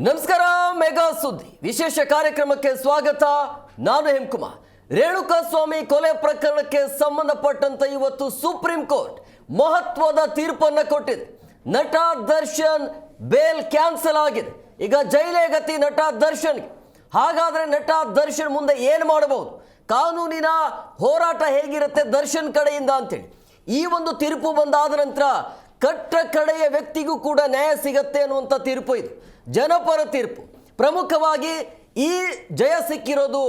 ನಮಸ್ಕಾರ. ಮೆಗಾ ಸುದ್ದಿ ವಿಶೇಷ ಕಾರ್ಯಕ್ರಮಕ್ಕೆ ಸ್ವಾಗತ. ನಾನು ಹೇಮಕುಮಾರ್. ರೇಣುಕಾಸ್ವಾಮಿ ಕೊಲೆ ಪ್ರಕರಣಕ್ಕೆ ಸಂಬಂಧಪಟ್ಟಂತೆ ಇವತ್ತು ಸುಪ್ರೀಂ ಕೋರ್ಟ್ ಮಹತ್ವದ ತೀರ್ಪನ್ನು ಕೊಟ್ಟಿದೆ. ನಟ ದರ್ಶನ್ ಬೇಲ್ ಕ್ಯಾನ್ಸಲ್ ಆಗಿದೆ. ಈಗ ಜೈಲೇ ಗತಿ ನಟ ದರ್ಶನ್ಗೆ. ಹಾಗಾದ್ರೆ ನಟ ದರ್ಶನ್ ಮುಂದೆ ಏನು ಮಾಡಬಹುದು, ಕಾನೂನಿನ ಹೋರಾಟ ಹೇಗಿರುತ್ತೆ ದರ್ಶನ್ ಕಡೆಯಿಂದ ಅಂತೇಳಿ ಈ ಒಂದು ತೀರ್ಪು ಬಂದಾದ ನಂತರ ಕಟ್ಟ ಕಡೆಯ ವ್ಯಕ್ತಿಗೂ ಕೂಡ ನ್ಯಾಯ ಸಿಗತ್ತೆ ಅನ್ನುವಂಥ ತೀರ್ಪು ಇದು. ಜನಪರ ತೀರ್ಪು. ಪ್ರಮುಖವಾಗಿ ಈ ಜಯ ಸಿಕ್ಕಿರೋದು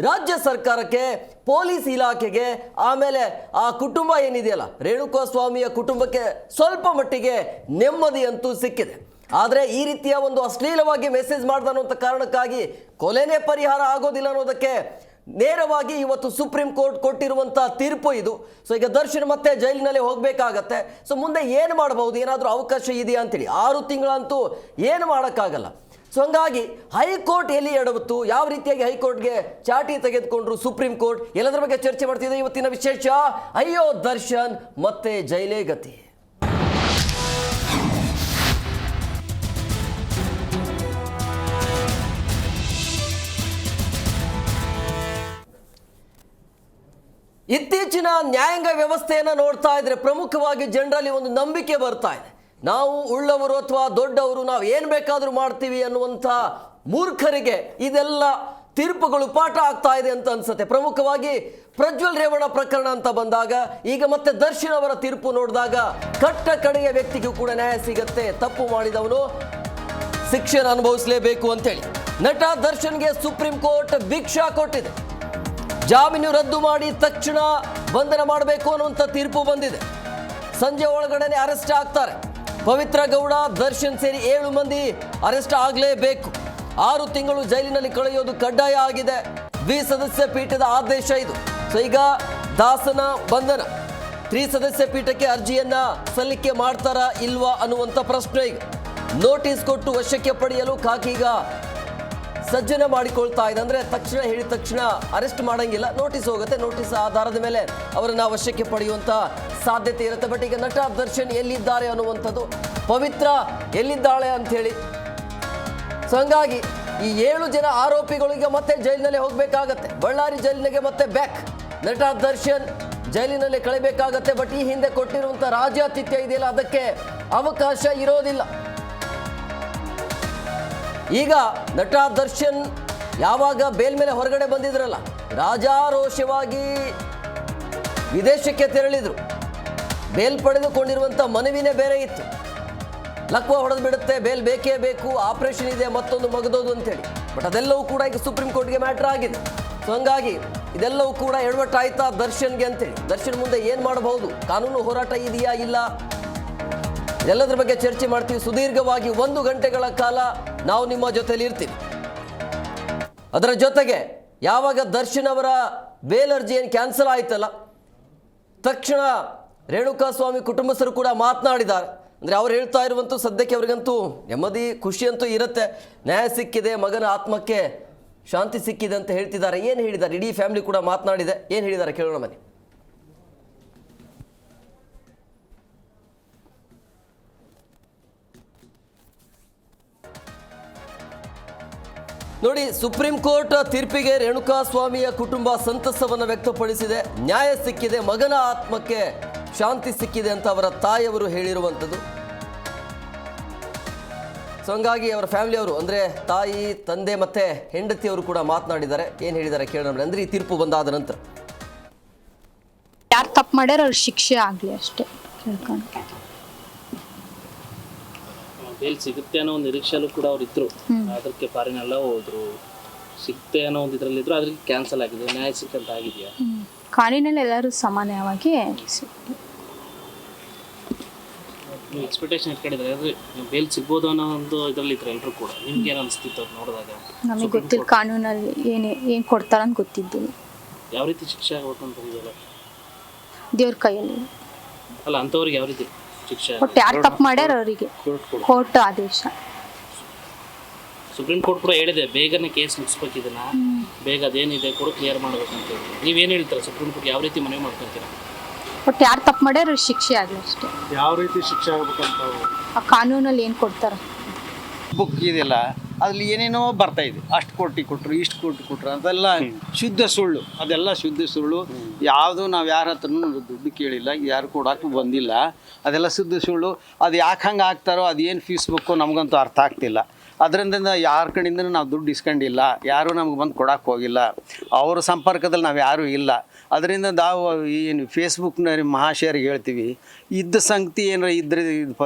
ರಾಜ್ಯ ಸರ್ಕಾರಕ್ಕೆ, ಪೊಲೀಸ್ ಇಲಾಖೆಗೆ, ಆಮೇಲೆ ಆ ಕುಟುಂಬ ಏನಿದೆಯಲ್ಲ ರೇಣುಕಾಸ್ವಾಮಿಯ ಕುಟುಂಬಕ್ಕೆ ಸ್ವಲ್ಪ ಮಟ್ಟಿಗೆ ನೆಮ್ಮದಿ ಅಂತೂ ಸಿಕ್ಕಿದೆ. ಆದರೆ ಈ ರೀತಿಯ ಒಂದು ಅಶ್ಲೀಲವಾಗಿ ಮೆಸೇಜ್ ಮಾಡ್ದ ಅನ್ನುವಂಥ ಕಾರಣಕ್ಕಾಗಿ ಕೊಲೆನೇ ಪರಿಹಾರ ಆಗೋದಿಲ್ಲ ಅನ್ನೋದಕ್ಕೆ ನೇರವಾಗಿ ಇವತ್ತು ಸುಪ್ರೀಂ ಕೋರ್ಟ್ ಕೊಟ್ಟಿರುವಂಥ ತೀರ್ಪು ಇದು. ಸೊ ಈಗ ದರ್ಶನ್ ಮತ್ತೆ ಜೈಲಿನಲ್ಲಿ ಹೋಗಬೇಕಾಗತ್ತೆ. ಸೊ ಮುಂದೆ ಏನು ಮಾಡಬಹುದು, ಏನಾದರೂ ಅವಕಾಶ ಇದೆಯಾ ಅಂತೇಳಿ 6 ತಿಂಗಳಂತೂ ಏನು ಮಾಡೋಕ್ಕಾಗಲ್ಲ. ಸೊ ಹಂಗಾಗಿ ಹೈಕೋರ್ಟ್ ಎಲ್ಲಿ ಎಡವಿತ್ತು, ಯಾವ ರೀತಿಯಾಗಿ ಹೈಕೋರ್ಟ್ಗೆ ಚಾಟಿ ತೆಗೆದುಕೊಂಡ್ರು ಸುಪ್ರೀಂ ಕೋರ್ಟ್, ಎಲ್ಲದರ ಬಗ್ಗೆ ಚರ್ಚೆ ಮಾಡ್ತಿದ್ದೆ ಇವತ್ತಿನ ವಿಶೇಷ. ಅಯ್ಯೋ ದರ್ಶನ್ ಮತ್ತೆ ಜೈಲೇ ಗತಿ. ಇತ್ತೀಚಿನ ನ್ಯಾಯಾಂಗ ವ್ಯವಸ್ಥೆಯನ್ನು ನೋಡ್ತಾ ಇದ್ರೆ ಪ್ರಮುಖವಾಗಿ ಜನರಲ್ಲಿ ಒಂದು ನಂಬಿಕೆ ಬರ್ತಾ ಇದೆ. ನಾವು ಉಳ್ಳವರು ಅಥವಾ ದೊಡ್ಡವರು, ನಾವು ಏನು ಬೇಕಾದರೂ ಮಾಡ್ತೀವಿ ಅನ್ನುವಂಥ ಮೂರ್ಖರಿಗೆ ಇದೆಲ್ಲ ತೀರ್ಪುಗಳು ಪಾಠ ಆಗ್ತಾ ಇದೆ ಅಂತ ಅನ್ಸುತ್ತೆ. ಪ್ರಮುಖವಾಗಿ ಪ್ರಜ್ವಲ್ ರೇವಣ್ಣ ಪ್ರಕರಣ ಅಂತ ಬಂದಾಗ, ಈಗ ಮತ್ತೆ ದರ್ಶನ್ ಅವರ ತೀರ್ಪು ನೋಡಿದಾಗ ಕಟ್ಟ ಕಡೆಯ ವ್ಯಕ್ತಿಗೂ ಕೂಡ ನ್ಯಾಯ ಸಿಗತ್ತೆ. ತಪ್ಪು ಮಾಡಿದವನು ಶಿಕ್ಷೆಯನ್ನು ಅನುಭವಿಸಲೇಬೇಕು ಅಂತೇಳಿ ನಟ ದರ್ಶನ್ಗೆ ಸುಪ್ರೀಂ ಕೋರ್ಟ್ ಭಿಕ್ಷಾ ಕೊಟ್ಟಿದೆ. ಜಾಮೀನು ರದ್ದು ಮಾಡಿ ತಕ್ಷಣ ಬಂಧನ ಮಾಡಬೇಕು ಅನ್ನುವಂಥ ತೀರ್ಪು ಬಂದಿದೆ. ಸಂಜೆ ಒಳಗಡೆ ಅರೆಸ್ಟ್ ಆಗ್ತಾರೆ. ಪವಿತ್ರ ಗೌಡ, ದರ್ಶನ್ ಸೇರಿ 7 ಮಂದಿ ಅರೆಸ್ಟ್ ಆಗಲೇಬೇಕು. 6 ತಿಂಗಳು ಜೈಲಿನಲ್ಲಿ ಕಳೆಯೋದು ಕಡ್ಡಾಯ ಆಗಿದೆ. ದ್ವಿಸದಸ್ಯ ಪೀಠದ ಆದೇಶ ಇದು. ಸೊ ಈಗ ದಾಸನ ಬಂಧನ, ತ್ರಿಸದಸ್ಯ ಪೀಠಕ್ಕೆ ಅರ್ಜಿಯನ್ನ ಸಲ್ಲಿಕೆ ಮಾಡ್ತಾರಾ ಇಲ್ವಾ ಅನ್ನುವಂಥ ಪ್ರಶ್ನೆ. ಈಗ ನೋಟಿಸ್ ಕೊಟ್ಟು ವಶಕ್ಕೆ ಪಡೆಯಲು ಖಾಕಿ ಈಗ ಸಜ್ಜನೆ ಮಾಡಿಕೊಳ್ತಾ ಇದೆ. ಅಂದರೆ ತಕ್ಷಣ ಹೇಳಿದ ತಕ್ಷಣ ಅರೆಸ್ಟ್ ಮಾಡಂಗಿಲ್ಲ, ನೋಟಿಸ್ ಹೋಗುತ್ತೆ. ನೋಟಿಸ್ ಆಧಾರದ ಮೇಲೆ ಅವರನ್ನು ವಶಕ್ಕೆ ಪಡೆಯುವಂಥ ಸಾಧ್ಯತೆ ಇರುತ್ತೆ. ಬಟ್ ಈಗ ನಟ ದರ್ಶನ್ ಎಲ್ಲಿದ್ದಾರೆ ಅನ್ನುವಂಥದ್ದು, ಪವಿತ್ರ ಎಲ್ಲಿದ್ದಾಳೆ ಅಂಥೇಳಿ. ಸೊ ಹಂಗಾಗಿ ಈ 7 ಜನ ಆರೋಪಿಗಳಿಗೆ ಮತ್ತೆ ಜೈಲಿನಲ್ಲಿ ಹೋಗಬೇಕಾಗತ್ತೆ. ಬಳ್ಳಾರಿ ಜೈಲಿನಿಗೆ ಮತ್ತೆ ಬ್ಯಾಕ್. ನಟ ದರ್ಶನ್ ಜೈಲಿನಲ್ಲಿ ಕಳೆಯಬೇಕಾಗತ್ತೆ. ಬಟ್ ಈ ಹಿಂದೆ ಕೊಟ್ಟಿರುವಂಥ ರಾಜ್ಯಾತಿಥ್ಯ ಇದೆಯಲ್ಲ, ಅದಕ್ಕೆ ಅವಕಾಶ ಇರೋದಿಲ್ಲ. ಈಗ ನಟ ದರ್ಶನ್ ಯಾವಾಗ ಬೇಲ್ ಮೇಲೆ ಹೊರಗಡೆ ಬಂದಿದ್ರಲ್ಲ, ರಾಜಾರೋಷವಾಗಿ ವಿದೇಶಕ್ಕೆ ತೆರಳಿದ್ರು. ಬೇಲ್ ಪಡೆದುಕೊಂಡಿರುವಂಥ ಮನವಿನೇ ಬೇರೆ ಇತ್ತು. ಲಕ್ವ ಹೊಡೆದು ಬಿಡುತ್ತೆ, ಬೇಲ್ ಬೇಕೇ ಬೇಕು, ಆಪರೇಷನ್ ಇದೆ, ಮತ್ತೊಂದು ಮಗದೋದು ಅಂತೇಳಿ. ಬಟ್ ಅದೆಲ್ಲವೂ ಕೂಡ ಈಗ ಸುಪ್ರೀಂ ಕೋರ್ಟ್ಗೆ ಮ್ಯಾಟ್ರ್ ಆಗಿದೆ. ಸೊ ಹಂಗಾಗಿ ಇದೆಲ್ಲವೂ ಕೂಡ ಎಡವಟ್ಟಾಯ್ತಾ ದರ್ಶನ್ಗೆ ಅಂತೇಳಿ. ದರ್ಶನ್ ಮುಂದೆ ಏನು ಮಾಡಬಹುದು, ಕಾನೂನು ಹೋರಾಟ ಇದೆಯಾ ಇಲ್ಲ, ಎಲ್ಲದರ ಬಗ್ಗೆ ಚರ್ಚೆ ಮಾಡ್ತೀವಿ ಸುದೀರ್ಘವಾಗಿ. 1 ಗಂಟೆಗಳ ಕಾಲ ನಾವು ನಿಮ್ಮ ಜೊತೆಲಿ ಇರ್ತೀವಿ. ಅದರ ಜೊತೆಗೆ ಯಾವಾಗ ದರ್ಶನ್ ಅವರ ಬೇಲ್ ಅರ್ಜಿ ಏನು ಕ್ಯಾನ್ಸಲ್ ಆಯ್ತಲ್ಲ, ತಕ್ಷಣ ರೇಣುಕಾಸ್ವಾಮಿ ಕುಟುಂಬಸ್ಥರು ಕೂಡ ಮಾತನಾಡಿದ್ದಾರೆ. ಅಂದರೆ ಅವ್ರು ಹೇಳ್ತಾ ಇರುವಂತೂ ಸದ್ಯಕ್ಕೆ ಅವ್ರಿಗಂತೂ ನೆಮ್ಮದಿ ಖುಷಿ ಅಂತೂ ಇರುತ್ತೆ. ನ್ಯಾಯ ಸಿಕ್ಕಿದೆ, ಮಗನ ಆತ್ಮಕ್ಕೆ ಶಾಂತಿ ಸಿಕ್ಕಿದೆ ಅಂತ ಹೇಳ್ತಿದ್ದಾರೆ. ಏನು ಹೇಳಿದ್ದಾರೆ, ಇಡೀ ಫ್ಯಾಮಿಲಿ ಕೂಡ ಮಾತನಾಡಿದೆ. ಏನು ಹೇಳಿದ್ದಾರೆ ಕೇಳೋಣ ಬನ್ನಿ. ನೋಡಿ, ಸುಪ್ರೀಂ ಕೋರ್ಟ್ ತೀರ್ಪಿಗೆ ರೇಣುಕಾಸ್ವಾಮಿಯ ಕುಟುಂಬ ಸಂತಸವನ್ನು ವ್ಯಕ್ತಪಡಿಸಿದೆ. ನ್ಯಾಯ ಸಿಕ್ಕಿದೆ, ಮಗನ ಆತ್ಮಕ್ಕೆ ಶಾಂತಿ ಸಿಕ್ಕಿದೆ ಅಂತ ಅವರ ತಾಯಿಯವರು ಹೇಳಿರುವಂಥದ್ದು. ಸೊ ಹಂಗಾಗಿ ಅವರ ಫ್ಯಾಮಿಲಿಯವರು ಅಂದರೆ ತಾಯಿ, ತಂದೆ ಮತ್ತು ಹೆಂಡತಿಯವರು ಕೂಡ ಮಾತನಾಡಿದ್ದಾರೆ. ಏನು ಹೇಳಿದ್ದಾರೆ ಕೇಳೋಣ. ಅಂದರೆ ಈ ತೀರ್ಪು ಬಂದಾದ ನಂತರ ಯಾರು ತಪ್ಪು ಮಾಡ್ಯಾರ ಅವ್ರ ಶಿಕ್ಷೆ ಆಗಲಿ ಅಷ್ಟೇ ಕೇಳ್ಕೊಂಡು. ಬೇಲ್ ಸಿಗುತ್ತೆ ಅನ್ನೋ ಒಂದು ನಿರೀಕ್ಷೆಯಲ್ಲೂ ಕೂಡ ಅವ್ರು ಇದ್ರು. ಅದಕ್ಕೆ ಫಾರಿನೆಲ್ಲ ಹೋದ್ರು, ಸಿಗುತ್ತೆ ಅನ್ನೋ ಒಂದು ಇದರಲ್ಲಿದ್ರು. ಅದಕ್ಕೆ ಕ್ಯಾನ್ಸಲ್ ಆಗಿದೆ. ನ್ಯಾಯ ಸಿಕ್ಕಂತ ಆಗಿದೆಯಾ? ಕಾನೂನಲ್ಲಿ ಎಲ್ಲರೂ ಸಮಾನವಾಗಿ ನೀವು ಎಕ್ಸ್ಪೆಕ್ಟೇಷನ್ ಇಟ್ಕೊಂಡಿದ್ರೆ ಅಂದರೆ ಬೇಲ್ ಸಿಗ್ಬೋದು ಅನ್ನೋ ಒಂದು ಇದರಲ್ಲಿ ಇದ್ರು ಎಲ್ಲರೂ ಕೂಡ. ನಿಮ್ಗೆ ಏನು ಅನಿಸ್ತಿತ್ತು ಅವ್ರು ನೋಡಿದಾಗ? ನಮಗೆ ಗೊತ್ತಿಲ್ಲ ಕಾನೂನಲ್ಲಿ ಏನು ಕೊಡ್ತಾರಂತ ಗೊತ್ತಿದ್ದಿಲ್ಲ. ಯಾವ ರೀತಿ ಶಿಕ್ಷೆ ಆಗಬೇಕು ಅಂತ ಇದೆಯಲ್ಲ ದೇವ್ರ ಕೈಯಲ್ಲಿ ಅಲ್ಲ, ಅಂಥವ್ರಿಗೆ ಯಾವ ರೀತಿ ಶಿಕ್ಷೆ? ಒಟ್ಟು ಯಾರು ತಪ್ಪು ಮಾಡ್ಯಾರ ಅವರಿಗೆ ಕೋರ್ಟ್ ಆದೇಶ. ಸುಪ್ರೀಂ ಕೋರ್ಟ್ ಕೂಡ ಹೇಳಿದೆ ಬೇಗನೆ ಕೇಸ್ ಮುಗಿಸ್ಬೇಕು, ಇದನ್ನ ಬೇಗ ಅದೇನಿದೆ ಕೂಡ ಕ್ಲಿಯರ್ ಮಾಡ್ಬೇಕಂತ ಹೇಳಿ. ನೀವೇನು ಹೇಳ್ತೀರಾ ಸುಪ್ರೀಂ ಕೋರ್ಟ್ ಯಾವ ರೀತಿ ಮನವಿ ಮಾಡ್ಕೊತೀರಾ? ಒಟ್ಟು ಯಾರು ತಪ್ಪು ಮಾಡ್ಯಾರ ಶಿಕ್ಷೆ ಆಗಲಿ ಅಷ್ಟೇ. ಯಾವ ರೀತಿ ಶಿಕ್ಷೆ ಆಗ್ಬೇಕಂತ ಆ ಕಾನೂನಲ್ಲಿ ಏನು ಕೊಡ್ತಾರ ಬುಕ್ ಇದೆಯಲ್ಲ ಅದ್ರಲ್ಲಿ ಏನೇನೋ ಬರ್ತಾ ಇದೆ, ಅಷ್ಟು ಕೋಟಿ ಕೊಟ್ಟರು, ಇಷ್ಟು ಕೋಟಿ ಕೊಟ್ಟರು, ಅದೆಲ್ಲ ಶುದ್ಧ ಸುಳ್ಳು, ಅದೆಲ್ಲ ಶುದ್ಧ ಸುಳ್ಳು. ಯಾವುದು ನಾವು ಯಾರ ಹತ್ರನೂ ದುಡ್ಡು ಕೇಳಿಲ್ಲ, ಯಾರು ಕೊಡೋಕ್ಕೂ ಬಂದಿಲ್ಲ, ಅದೆಲ್ಲ ಶುದ್ಧ ಸುಳ್ಳು. ಅದು ಯಾಕೆ ಹಂಗೆ ಆಗ್ತಾರೋ ಅದೇನು ಫೀಸ್ಬೇಕು ನಮಗಂತೂ ಅರ್ಥ ಆಗ್ತಿಲ್ಲ. ಅದರಿಂದ ಯಾರ ಕಡೆಯಿಂದನೂ ನಾವು ದುಡ್ಡು ಇಸ್ಕೊಂಡಿಲ್ಲ, ಯಾರೂ ನಮ್ಗೆ ಬಂದು ಕೊಡೋಕ್ಕೆ ಹೋಗಿಲ್ಲ, ಅವ್ರ ಸಂಪರ್ಕದಲ್ಲಿ ನಾವು ಯಾರೂ ಇಲ್ಲ. ಅದರಿಂದ ನಾವು ಏನು ಫೇಸ್ಬುಕ್ನ ಮಹಾಶಯರಿಗೆ ಹೇಳ್ತೀವಿ, ಇದ್ದ ಸಂಗತಿ ಏನಾರ ಇದ್ರೆ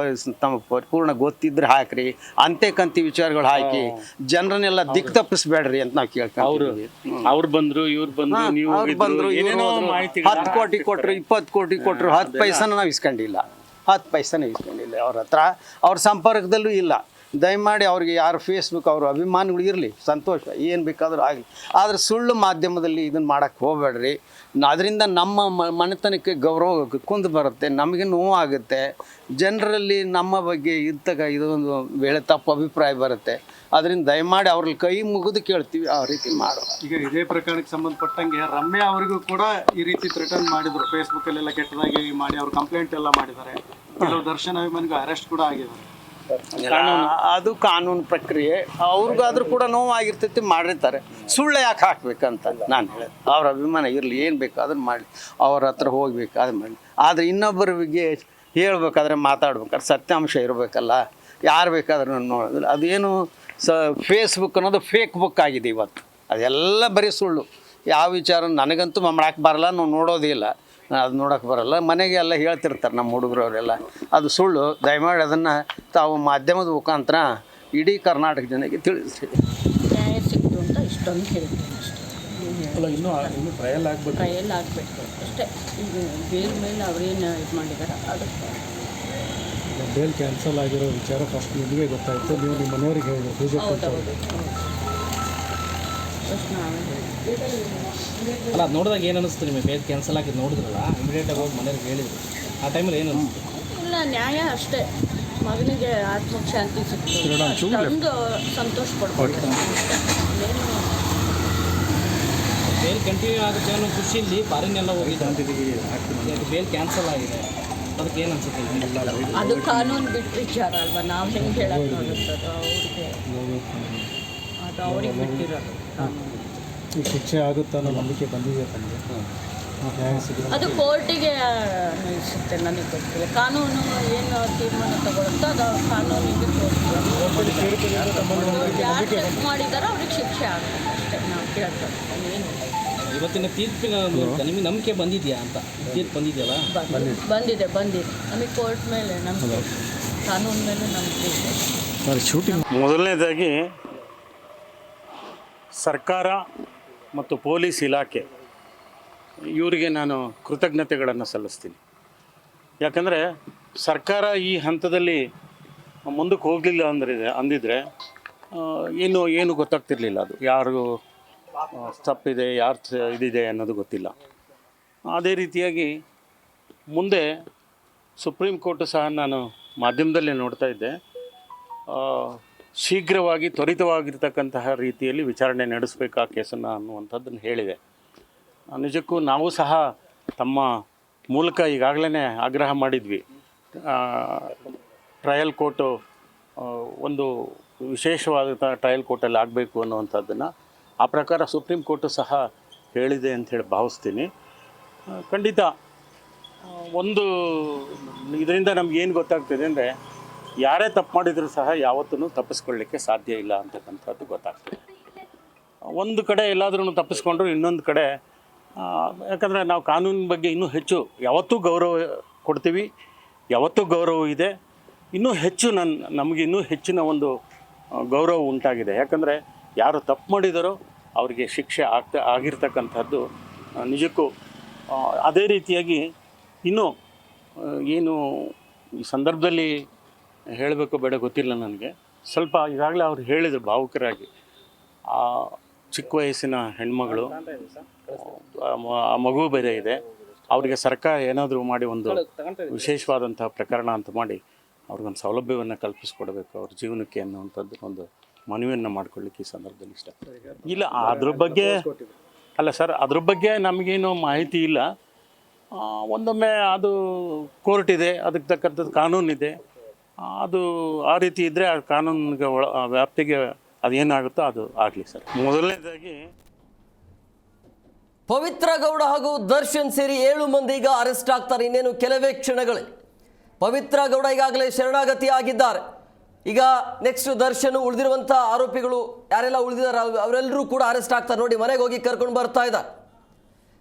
ತಮ್ಮ ಪರಿಪೂರ್ಣ ಗೊತ್ತಿದ್ರೆ ಹಾಕ್ರಿ, ಅಂತೆಕಂತಿ ವಿಚಾರಗಳು ಹಾಕಿ ಜನರನ್ನೆಲ್ಲ ದಿಕ್ ತಪ್ಪಿಸ್ಬೇಡ್ರಿ ಅಂತ ನಾವು ಕೇಳ್ಕೊಂತೀವಿ. ಅವ್ರು ಬಂದ್ರು, ಇವ್ರು ಬಂದ್ರು, ನೀವು ಅವ್ರು ಬಂದ್ರು, ಏನೇನೋ ಇವ್ರು ಮಾಹಿತಿ 10 ಕೋಟಿ ಕೊಟ್ಟರು, 20 ಕೋಟಿ ಕೊಟ್ಟರು, 10 ಪೈಸನ ನಾವು ಇಸ್ಕೊಂಡಿಲ್ಲ, 10 ಪೈಸನ ಇಸ್ಕೊಂಡಿಲ್ಲ ಅವ್ರ ಹತ್ರ. ಅವ್ರ ಸಂಪರ್ಕದಲ್ಲೂ ಇಲ್ಲ. ದಯಮಾಡಿ ಅವ್ರಿಗೆ ಯಾರು ಫೇಸ್ಬುಕ್ ಅವ್ರ ಅಭಿಮಾನಿಗಳು ಇರಲಿ, ಸಂತೋಷ, ಏನು ಬೇಕಾದರೂ ಆಗಲಿ, ಆದರೆ ಸುಳ್ಳು ಮಾಧ್ಯಮದಲ್ಲಿ ಇದನ್ನು ಮಾಡೋಕ್ಕೆ ಹೋಗಬೇಡ್ರಿ. ಅದರಿಂದ ನಮ್ಮ ಮನೆತನಕ್ಕೆ ಗೌರವ ಕುಂದು ಬರುತ್ತೆ, ನಮಗೆ ನೋವಾಗುತ್ತೆ, ಜನರಲ್ಲಿ ನಮ್ಮ ಬಗ್ಗೆ ಇದೊಂದು ವೇಳೆ ತಪ್ಪು ಅಭಿಪ್ರಾಯ ಬರುತ್ತೆ. ಅದರಿಂದ ದಯಮಾಡಿ ಅವ್ರಲ್ಲಿ ಕೈ ಮುಗಿದು ಕೇಳ್ತೀವಿ, ಆ ರೀತಿ ಮಾಡುವ. ಈಗ ಇದೇ ಪ್ರಕರಣಕ್ಕೆ ಸಂಬಂಧಪಟ್ಟಂಗೆ ರಮ್ಯಾ ಅವರಿಗೂ ಕೂಡ ಈ ರೀತಿ ಥ್ರೆಟನ್ ಮಾಡಿದ್ರು, ಫೇಸ್ಬುಕ್ಕಲ್ಲೆಲ್ಲ ಕೆಟ್ಟದಾಗಿ ಮಾಡಿ ಅವ್ರು ಕಂಪ್ಲೇಂಟ್ ಎಲ್ಲ ಮಾಡಿದ್ದಾರೆ. ಕೆಲವು ದರ್ಶನ್ ಅಭಿಮಾನಿಗೂ ಅರೆಸ್ಟ್ ಕೂಡ ಆಗಿದ್ದಾರೆ. ಅದು ಕಾನೂನು ಪ್ರಕ್ರಿಯೆ, ಅವ್ರಿಗಾದ್ರೂ ಕೂಡ ನೋವಾಗಿರ್ತೈತಿ, ಮಾಡಿರ್ತಾರೆ. ಸುಳ್ಳು ಯಾಕೆ ಹಾಕ್ಬೇಕಂತ ನಾನು ಹೇಳೋದು. ಅವ್ರ ಅಭಿಮಾನ ಇರಲಿ, ಏನು ಬೇಕಾದ್ರೂ ಮಾಡಲಿ, ಅವ್ರ ಹತ್ರ ಹೋಗ್ಬೇಕಾದ್ರೆ ಮಾಡಲಿ. ಆದರೆ ಇನ್ನೊಬ್ಬರ ಬಗ್ಗೆ ಹೇಳ್ಬೇಕಾದ್ರೆ ಮಾತಾಡ್ಬೇಕಾದ್ರೆ ಸತ್ಯಾಂಶ ಇರಬೇಕಲ್ಲ. ಯಾರು ಬೇಕಾದ್ರೂ ನೋಡೋದಿಲ್ಲ. ಅದೇನು ಫೇಸ್ಬುಕ್ ಅನ್ನೋದು ಫೇಕ್ ಬುಕ್ ಆಗಿದೆ ಇವತ್ತು. ಅದೆಲ್ಲ ಬರೀ ಸುಳ್ಳು. ಯಾವ ವಿಚಾರ ನನಗಂತೂ ಮಾಡಕ್ಕೆ ಬರಲ್ಲ, ನಾವು ನೋಡೋದೇ ಇಲ್ಲ, ಅದು ನೋಡೋಕೆ ಬರಲ್ಲ. ಮನೆಗೆ ಎಲ್ಲ ಹೇಳ್ತಿರ್ತಾರೆ ನಮ್ಮ ಹುಡುಗರವರೆಲ್ಲ, ಅದು ಸುಳ್ಳು. ದಯಮಾಡಿ ಅದನ್ನು ತಾವು ಮಾಧ್ಯಮದ ಮುಖಾಂತರ ಇಡೀ ಕರ್ನಾಟಕ ಜನಕ್ಕೆ ತಿಳಿಸ್ರಿ. ನ್ಯಾಯ ಸಿಕ್ತು ಅಂತ ಇಷ್ಟೊಂದು ಹೇಳ್ತೀನಿ ಅಷ್ಟೇ. ಅಲ್ಲ, ಇನ್ನೂ ಟ್ರಯಲ್ ಆಗಬೇಕು, ಟ್ರಯಲ್ ಆಗಬೇಕು ಅಷ್ಟೇ. ಈಗ ಬೇರೆ ಮೇಲೆ ಅವ್ರೇನು ಇದು ಮಾಡಿದ್ದಾರೆ ಅದಕ್ಕೆ. ಬೇಲ್ ಕ್ಯಾನ್ಸಲ್ ಆಗಿರೋ ವಿಚಾರ ಫಸ್ಟ್ ನಿಮಗೆ ಗೊತ್ತಾಯಿತು, ನೀವು ನಿಮ್ಮ ಮನೆಯವ್ರಿಗೆ ಹೇಳಿದ್ರು ಪೂಜೆ ಹೌದೌದು ಫಸ್ಟ್ ನಾವೇ ಅಲ್ಲ, ಅದು ನೋಡಿದಾಗ ಏನು ಅನಿಸ್ತು ನಿಮಗೆ? ಬೇರೆ ಕ್ಯಾನ್ಸಲ್ ಆಗಿ ನೋಡಿದ್ರಲ್ಲ, ಇಮಿಡಿಯೇಟಾಗಿ ಹೋಗಿ ಮನೆಯವ್ರಿಗೆ ಹೇಳಿದ್ರು, ಆ ಟೈಮಲ್ಲಿ ಏನು ಅನಿಸ್ತು? ಇಲ್ಲ, ನ್ಯಾಯ ಅಷ್ಟೇ. ಮಗನಿಗೆ ಆತ್ಮಕ್ಕೆ ಶಾಂತಿ ಸಿಕ್ತು, ಅಷ್ಟೊಂದು ಸಂತೋಷ ಪಡ್ಬೋದು. ಬೇಲ್ ಕಂಟಿನ್ಯೂ ಆಗುತ್ತೆ ಅನ್ನೋ ಖುಷಿಯಲ್ಲಿ ಫಾರಿನೆಲ್ಲ ಹೋಗಿದ್ದು, ಬೇಲ್ ಕ್ಯಾನ್ಸಲ್ ಆಗಿದೆ, ಅದಕ್ಕೆ ಏನು ಅನ್ಸುತ್ತೆ? ಅದು ಕಾನೂನು ಬಿಟ್ಟು ವಿಚಾರ ಅಲ್ವಾ, ನಾವು ಹೆಂಗೆ ಹೇಳಕ್ಕೆ ಆಗುತ್ತದು ಅವ್ರಿಗೆ, ಅದು ಅವ್ರಿಗೆ ಬಿಟ್ಟಿರೋದು ಕಾನೂನು. ಈ ಶಿಕ್ಷೆ ಆಗುತ್ತಾ ಅನ್ನೋ ನಂಬಿಕೆ ಬಂದಿದೆ ತಮಗೆ? ನ್ಯಾಯ ಸಿಗುತ್ತೆ ಅದು ಕೋರ್ಟಿಗೆ ನಿಲ್ಲಿಸುತ್ತೆ, ನನಗೆ ಗೊತ್ತಿಲ್ಲ. ಕಾನೂನು ಏನು ತೀರ್ಮಾನ ತಗೊಳುತ್ತೋ ಅದು ಕಾನೂನಿಗೆ ಯಾರು ಚೆಕ್ ಮಾಡಿದಾರೋ ಅವ್ರಿಗೆ ಶಿಕ್ಷೆ ಆಗುತ್ತೆ ಅಷ್ಟೇ. ನಾವು ಕೇಳ್ತೇವೆ ಏನು ಇವತ್ತಿನ ತೀರ್ಪಿನ ನಿಮಗೆ ನಂಬಿಕೆ ಬಂದಿದೆಯಾ ಅಂತ? ತೀರ್ಪು ಬಂದಿದೆಯಲ್ಲ? ಬಂದಿದೆ ನಮಗೆ ಕೋರ್ಟ್ ಮೇಲೆ ನಂಬಿಕೆ, ಕಾನೂನು ಮೇಲೆ ನಂಬಿಕೆ ಇದೆ. ಮೊದಲನೇದಾಗಿ ಸರ್ಕಾರ ಮತ್ತು ಪೊಲೀಸ್ ಇಲಾಖೆ ಇವರಿಗೆ ನಾನು ಕೃತಜ್ಞತೆಗಳನ್ನು ಸಲ್ಲಿಸ್ತೀನಿ. ಯಾಕಂದರೆ ಸರ್ಕಾರ ಈ ಹಂತದಲ್ಲಿ ಮುಂದಕ್ಕೆ ಹೋಗಲಿಲ್ಲ ಅಂದಿದ್ರೆ ಏನು ಗೊತ್ತಾಗ್ತಿರ್ಲಿಲ್ಲ. ಅದು ಯಾರು ತಪ್ಪಿದೆ, ಯಾರು ಇದಿದೆ ಅನ್ನೋದು ಗೊತ್ತಿಲ್ಲ. ಅದೇ ರೀತಿಯಾಗಿ ಮುಂದೆ ಸುಪ್ರೀಂ ಕೋರ್ಟು ಸಹ ನಾನು ಮಾಧ್ಯಮದಲ್ಲೇ ನೋಡ್ತಾ ಇದ್ದೆ, ಶೀಘ್ರವಾಗಿ ತ್ವರಿತವಾಗಿರ್ತಕ್ಕಂತಹ ರೀತಿಯಲ್ಲಿ ವಿಚಾರಣೆ ನಡೆಸಬೇಕು ಆ ಕೇಸನ್ನು ಅನ್ನುವಂಥದ್ದನ್ನು ಹೇಳಿದೆ. ನಿಜಕ್ಕೂ ನಾವು ಸಹ ತಮ್ಮ ಮೂಲಕ ಈಗಾಗಲೇ ಆಗ್ರಹ ಮಾಡಿದ್ವಿ, ಟ್ರಯಲ್ ಕೋರ್ಟು ಒಂದು ವಿಶೇಷವಾದ ಟ್ರಯಲ್ ಕೋರ್ಟಲ್ಲಿ ಆಗಬೇಕು ಅನ್ನುವಂಥದ್ದನ್ನು. ಆ ಪ್ರಕಾರ ಸುಪ್ರೀಂ ಕೋರ್ಟು ಸಹ ಹೇಳಿದೆ ಅಂಥೇಳಿ ಭಾವಿಸ್ತೀನಿ. ಖಂಡಿತ ಒಂದು ಇದರಿಂದ ನಮಗೇನು ಗೊತ್ತಾಗ್ತದೆ ಅಂದರೆ, ಯಾರೇ ತಪ್ಪು ಮಾಡಿದರೂ ಸಹ ಯಾವತ್ತೂ ತಪ್ಪಿಸ್ಕೊಳ್ಳಿಕ್ಕೆ ಸಾಧ್ಯ ಇಲ್ಲ ಅಂತಕ್ಕಂಥದ್ದು ಗೊತ್ತಾಗ್ತದೆ. ಒಂದು ಕಡೆ ಎಲ್ಲಾದ್ರೂ ತಪ್ಪಿಸ್ಕೊಂಡ್ರು, ಇನ್ನೊಂದು ಕಡೆ ಯಾಕಂದರೆ ನಾವು ಕಾನೂನಿನ ಬಗ್ಗೆ ಇನ್ನೂ ಹೆಚ್ಚು ಯಾವತ್ತೂ ಗೌರವ ಕೊಡ್ತೀವಿ, ಯಾವತ್ತೂ ಗೌರವ ಇದೆ. ಇನ್ನೂ ಹೆಚ್ಚು ನಮಗೆ ಇನ್ನೂ ಹೆಚ್ಚಿನ ಒಂದು ಗೌರವ ಉಂಟಾಗಿದೆ. ಯಾಕಂದರೆ ಯಾರು ತಪ್ಪು ಮಾಡಿದಾರೋ ಅವರಿಗೆ ಶಿಕ್ಷೆ ಆಗಿರ್ತಕ್ಕಂಥದ್ದು ನಿಜಕ್ಕೂ. ಅದೇ ರೀತಿಯಾಗಿ ಇನ್ನೂ ಏನು ಈ ಸಂದರ್ಭದಲ್ಲಿ ಹೇಳಬೇಕು ಬೇಡ ಗೊತ್ತಿಲ್ಲ ನನಗೆ. ಸ್ವಲ್ಪ ಈಗಾಗಲೇ ಅವ್ರು ಹೇಳಿದರು ಭಾವುಕರಾಗಿ, ಆ ಚಿಕ್ಕ ವಯಸ್ಸಿನ ಹೆಣ್ಮಗಳು, ಆ ಮಗು ಬೇರೆ ಇದೆ, ಅವರಿಗೆ ಸರ್ಕಾರ ಏನಾದರೂ ಮಾಡಿ ಒಂದು ವಿಶೇಷವಾದಂತಹ ಪ್ರಕರಣ ಅಂತ ಮಾಡಿ ಅವ್ರಿಗೊಂದು ಸೌಲಭ್ಯವನ್ನು ಕಲ್ಪಿಸ್ಕೊಡ್ಬೇಕು ಅವ್ರ ಜೀವನಕ್ಕೆ ಅನ್ನುವಂಥದ್ದು ಒಂದು ಮನವಿಯನ್ನು ಮಾಡ್ಕೊಳ್ಳಿಕ್ಕೆ ಈ ಸಂದರ್ಭದಲ್ಲಿ ಇಷ್ಟ. ಇಲ್ಲ, ಅದ್ರ ಬಗ್ಗೆ ಅಲ್ಲ ಸರ್, ಅದ್ರ ಬಗ್ಗೆ ನಮಗೇನು ಮಾಹಿತಿ ಇಲ್ಲ. ಒಂದೊಮ್ಮೆ ಅದು ಕೋರ್ಟ್ ಇದೆ, ಅದಕ್ಕೆ ತಕ್ಕಂಥದ್ದು ಕಾನೂನಿದೆ. ಅದು ಆ ರೀತಿ ಇದ್ದರೆ ಆ ಕಾನೂನಿಗೆ ವ್ಯಾಪ್ತಿಗೆ ಅದೇನಾಗುತ್ತೋ ಅದು ಆಗಲಿ ಸರ್. ಮೊದಲನೇದಾಗಿ ಪವಿತ್ರ ಗೌಡ ಹಾಗೂ ದರ್ಶನ್ ಸೇರಿ 7 ಮಂದಿ ಈಗ ಅರೆಸ್ಟ್ ಆಗ್ತಾರೆ ಇನ್ನೇನು ಕೆಲವೇ ಕ್ಷಣಗಳಲ್ಲಿ. ಪವಿತ್ರ ಗೌಡ ಈಗಾಗಲೇ ಶರಣಾಗತಿ ಆಗಿದ್ದಾರೆ. ಈಗ ನೆಕ್ಸ್ಟ್ ದರ್ಶನ್, ಉಳಿದಿರುವಂಥ ಆರೋಪಿಗಳು ಯಾರೆಲ್ಲ ಉಳಿದಿದ್ದಾರೆ ಅವರೆಲ್ಲರೂ ಕೂಡ ಅರೆಸ್ಟ್ ಆಗ್ತಾರೆ. ನೋಡಿ, ಮನೆಗೆ ಹೋಗಿ ಕರ್ಕೊಂಡು ಬರ್ತಾ ಇದ್ದಾರೆ.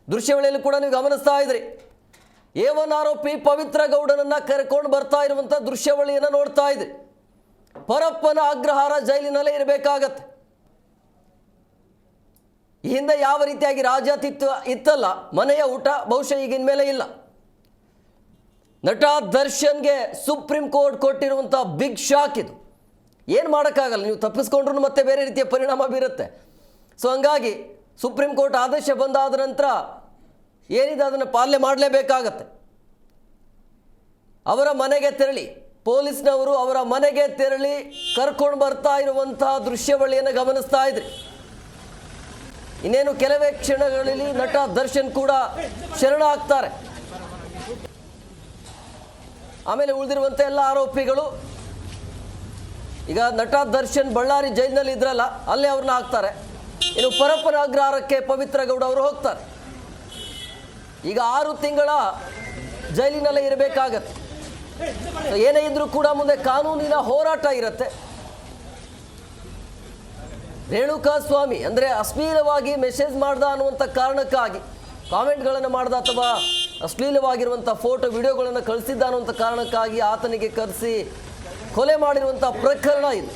ದೃಶ್ಯಾವಳಿಯಲ್ಲಿ ಕೂಡ ನೀವು ಗಮನಿಸ್ತಾ ಇದ್ರಿ. A1 ಆರೋಪಿ ಪವಿತ್ರ ಗೌಡನನ್ನ ಕರ್ಕೊಂಡು ಬರ್ತಾ ಇರುವಂಥ ದೃಶ್ಯಾವಳಿಯನ್ನು ನೋಡ್ತಾ ಇದ್ರಿ. ಪರಪ್ಪನ ಅಗ್ರಹಾರ ಜೈಲಿನಲ್ಲೇ ಇರಬೇಕಾಗತ್ತೆ. ಈ ಹಿಂದೆ ಯಾವ ರೀತಿಯಾಗಿ ರಾಜಾತಿಥ್ಯ ಇತ್ತಲ್ಲ, ಮನೆಯ ಊಟ ಬಹುಶಃ ಈಗಿನ ಮೇಲೆ ಇಲ್ಲ. ನಟ ದರ್ಶನ್ಗೆ ಸುಪ್ರೀಂ ಕೋರ್ಟ್ ಕೊಟ್ಟಿರುವಂಥ ಬಿಗ್ ಶಾಕ್ ಇದು. ಏನು ಮಾಡೋಕ್ಕಾಗಲ್ಲ, ನೀವು ತಪ್ಪಿಸ್ಕೊಂಡ್ರು ಮತ್ತೆ ಬೇರೆ ರೀತಿಯ ಪರಿಣಾಮ ಬೀರುತ್ತೆ. ಸೊ ಹಂಗಾಗಿ ಸುಪ್ರೀಂ ಕೋರ್ಟ್ ಆದೇಶ ಬಂದಾದ ನಂತರ ಏನಿದೆ ಅದನ್ನು ಪಾಲನೆ ಮಾಡಲೇಬೇಕಾಗತ್ತೆ. ಅವರ ಮನೆಗೆ ತೆರಳಿ, ಪೊಲೀಸ್ನವರು ಅವರ ಮನೆಗೆ ತೆರಳಿ ಕರ್ಕೊಂಡು ಬರ್ತಾ ಇರುವಂಥ ದೃಶ್ಯಾವಳಿಯನ್ನು ಗಮನಿಸ್ತಾ ಇದ್ರಿ. ಇನ್ನೇನು ಕೆಲವೇ ಕ್ಷಣಗಳಲ್ಲಿ ನಟ ದರ್ಶನ್ ಕೂಡ ಶರಣ ಆಗ್ತಾರೆ. ಆಮೇಲೆ ಉಳಿದಿರುವಂಥ ಎಲ್ಲ ಆರೋಪಿಗಳು ಈಗ ನಟ ದರ್ಶನ್ ಬಳ್ಳಾರಿ ಜೈಲಿನಲ್ಲಿ ಇದ್ರಲ್ಲ, ಅಲ್ಲೇ ಅವ್ರನ್ನ ಹಾಕ್ತಾರೆ. ಇನ್ನು ಪರಪ್ಪನ ಅಗ್ರಹಾರಕ್ಕೆ ಪವಿತ್ರ ಗೌಡ ಅವರು ಹೋಗ್ತಾರೆ. ಈಗ 6 ತಿಂಗಳ ಜೈಲಿನಲ್ಲೇ ಇರಬೇಕಾಗತ್ತೆ. ಏನೇ ಇದ್ರೂ ಕೂಡ ಮುಂದೆ ಕಾನೂನಿನ ಹೋರಾಟ ಇರುತ್ತೆ. ರೇಣುಕಾ ಸ್ವಾಮಿ ಅಂದರೆ ಅಶ್ಲೀಲವಾಗಿ ಮೆಸೇಜ್ ಮಾಡ್ದ ಅನ್ನುವಂಥ ಕಾರಣಕ್ಕಾಗಿ, ಕಾಮೆಂಟ್ಗಳನ್ನು ಮಾಡ್ದ ಅಥವಾ ಅಶ್ಲೀಲವಾಗಿರುವಂಥ ಫೋಟೋ ವಿಡಿಯೋಗಳನ್ನು ಕಳಿಸಿದ್ದ ಅನ್ನುವಂಥ ಕಾರಣಕ್ಕಾಗಿ ಆತನಿಗೆ ಕರೆಸಿ ಕೊಲೆ ಮಾಡಿರುವಂಥ ಪ್ರಕರಣ ಇದು.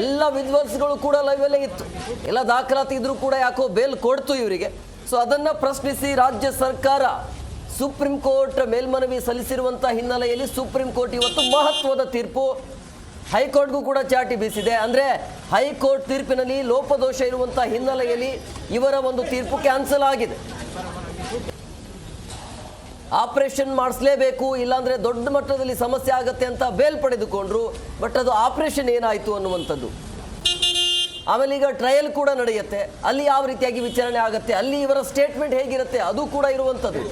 ಎಲ್ಲ ವಿದ್ವಾಂಸಗಳು ಕೂಡ ಲೈವಲ್ಲೇ ಇತ್ತು, ಎಲ್ಲ ದಾಖಲಾತಿ ಇದ್ರೂ ಕೂಡ ಯಾಕೋ ಬೇಲ್ ಕೊಡ್ತು ಇವರಿಗೆ. ಸೊ ಅದನ್ನು ಪ್ರಶ್ನಿಸಿ ರಾಜ್ಯ ಸರ್ಕಾರ ಸುಪ್ರೀಂ ಕೋರ್ಟ್ ಮೇಲ್ಮನವಿ ಸಲ್ಲಿಸಿರುವಂಥ ಹಿನ್ನೆಲೆಯಲ್ಲಿ ಸುಪ್ರೀಂ ಕೋರ್ಟ್ ಇವತ್ತು ಮಹತ್ವದ ತೀರ್ಪು ಹೈಕೋರ್ಟ್ಗೂ ಕೂಡ ಚಾಟಿ ಬೀಸಿದೆ. ಅಂದರೆ ಹೈಕೋರ್ಟ್ ತೀರ್ಪಿನಲ್ಲಿ ಲೋಪದೋಷ ಇರುವಂಥ ಹಿನ್ನೆಲೆಯಲ್ಲಿ ಇವರ ಒಂದು ತೀರ್ಪು ಕ್ಯಾನ್ಸಲ್ ಆಗಿದೆ. ಆಪರೇಷನ್ ಮಾಡಿಸ್ಲೇಬೇಕು, ಇಲ್ಲಾಂದರೆ ದೊಡ್ಡ ಮಟ್ಟದಲ್ಲಿ ಸಮಸ್ಯೆ ಆಗುತ್ತೆ ಅಂತ ಬೇಲ್ ಪಡೆದುಕೊಂಡ್ರು. ಬಟ್ ಅದು ಆಪರೇಷನ್ ಏನಾಯಿತು ಅನ್ನುವಂಥದ್ದು. ಆಮೇಲೆ ಈಗ ಟ್ರಯಲ್ ಕೂಡ ನಡೆಯುತ್ತೆ, ಅಲ್ಲಿ ಯಾವ ರೀತಿಯಾಗಿ ವಿಚಾರಣೆ ಆಗುತ್ತೆ, ಅಲ್ಲಿ ಇವರ ಸ್ಟೇಟ್ಮೆಂಟ್ ಹೇಗಿರುತ್ತೆ ಅದು ಕೂಡ ಇರುವಂಥದ್ದು.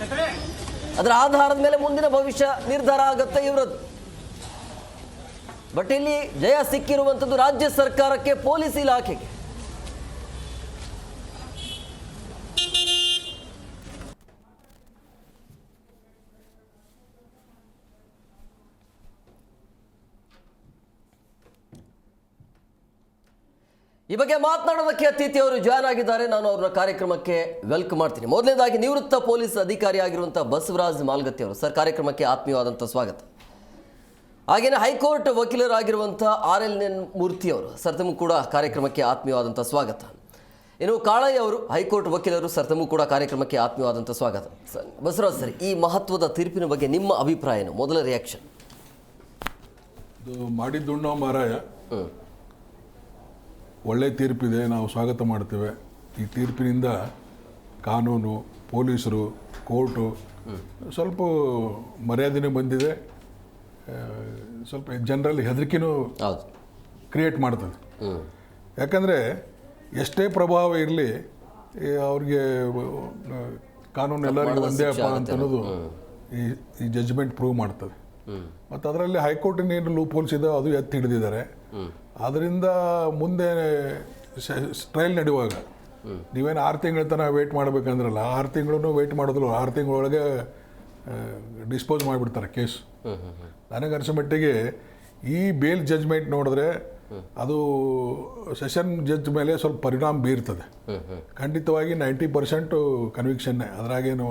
ಅದರ ಆಧಾರದ ಮೇಲೆ ಮುಂದಿನ ಭವಿಷ್ಯ ನಿರ್ಧಾರ ಆಗುತ್ತೆ ಇವರದ್ದು. ಬಟ್ ಇಲ್ಲಿ ಜಯ ಸಿಕ್ಕಿರುವಂಥದ್ದು ರಾಜ್ಯ ಸರ್ಕಾರಕ್ಕೆ, ಪೊಲೀಸ್ ಇಲಾಖೆಗೆ. ಈ ಬಗ್ಗೆ ಮಾತನಾಡೋದಕ್ಕೆ ಅತಿಥಿ ಅವರು ಜಾಯ್ನ್ ಆಗಿದ್ದಾರೆ. ನಾನು ಅವರ ಕಾರ್ಯಕ್ರಮಕ್ಕೆ ವೆಲ್ಕಮ್ ಮಾಡ್ತೀನಿ. ಮೊದಲನೇದಾಗಿ ನಿವೃತ್ತ ಪೊಲೀಸ್ ಅಧಿಕಾರಿ ಆಗಿರುವಂಥ ಬಸವರಾಜ್ ಮಾಲ್ಗತ್ತಿ ಅವರು, ಸರ್ ಕಾರ್ಯಕ್ರಮಕ್ಕೆ ಆತ್ಮೀಯವಾದಂಥ ಸ್ವಾಗತ. ಹಾಗೆಯೇ ಹೈಕೋರ್ಟ್ ವಕೀಲರಾಗಿರುವಂಥ RLN ಮೂರ್ತಿ ಅವರು, ಸರ್ ತಮಗೂ ಕೂಡ ಕಾರ್ಯಕ್ರಮಕ್ಕೆ ಆತ್ಮೀಯವಾದಂಥ ಸ್ವಾಗತ. ಇನ್ನು ಕಾಳಯ್ಯ ಅವರು ಹೈಕೋರ್ಟ್ ವಕೀಲರು, ಸರ್ ತಮಗೂ ಕೂಡ ಕಾರ್ಯಕ್ರಮಕ್ಕೆ ಆತ್ಮೀಯವಾದಂಥ ಸ್ವಾಗತ. ಸರ್ ಬಸವರಾಜ್ ಸರ್, ಈ ಮಹತ್ವದ ತೀರ್ಪಿನ ಬಗ್ಗೆ ನಿಮ್ಮ ಅಭಿಪ್ರಾಯ ಏನು? ಮೊದಲ ರಿಯಾಕ್ಷನ್. ಇದು ಮಾಡಿದ್ದುಣ್ಣೋ ಮಾರಾಯ, ಒಳ್ಳೆ ತೀರ್ಪಿದೆ, ನಾವು ಸ್ವಾಗತ ಮಾಡ್ತೇವೆ. ಈ ತೀರ್ಪಿನಿಂದ ಕಾನೂನು, ಪೊಲೀಸರು, ಕೋರ್ಟು ಸ್ವಲ್ಪ ಮರ್ಯಾದೆನೇ ಬಂದಿದೆ. ಸ್ವಲ್ಪ ಜನರಲ್ಲಿ ಹೆದರಿಕೆನೂ ಕ್ರಿಯೇಟ್ ಮಾಡ್ತದೆ. ಯಾಕಂದರೆ ಎಷ್ಟೇ ಪ್ರಭಾವ ಇರಲಿ, ಅವ್ರಿಗೆ ಕಾನೂನು ಎಲ್ಲರಿಗೂ ಒಂದೇ ಅಪ್ಪ ಅಂತ ಅನ್ನೋದು ಈ ಜಡ್ಜ್ಮೆಂಟ್ ಪ್ರೂವ್ ಮಾಡ್ತದೆ. ಮತ್ತು ಅದರಲ್ಲಿ ಹೈಕೋರ್ಟಿನ ಏನು ಲೂಪ್ ಹೋಲ್ಸ್ ಇದೆ ಅದು ಎತ್ತಿ ಹಿಡಿದಿದ್ದಾರೆ. ಅದರಿಂದ ಮುಂದೆ ಟ್ರಯಲ್ ನಡೆಯುವಾಗ ನೀವೇನು 6 ತಿಂಗಳ ತನಕ ವೇಟ್ ಮಾಡಬೇಕಂದ್ರಲ್ಲ, 6 ತಿಂಗಳೂ ವೇಟ್ ಮಾಡೋದಿಲ್ಲ, 6 ತಿಂಗಳೊಳಗೆ ಡಿಸ್ಪೋಸ್ ಮಾಡಿಬಿಡ್ತಾರೆ ಕೇಸ್. ನನಗೆ ಅನಿಸೋ ಮಟ್ಟಿಗೆ ಈ ಬೇಲ್ ಜಡ್ಜ್ಮೆಂಟ್ ನೋಡಿದ್ರೆ ಅದು ಸೆಷನ್ ಜಡ್ಜ್ ಮೇಲೆ ಸ್ವಲ್ಪ ಪರಿಣಾಮ ಬೀರ್ತದೆ. ಖಂಡಿತವಾಗಿ 90% ಕನ್ವಿಕ್ಷನ್ನೇ, ಅದರಾಗೇನು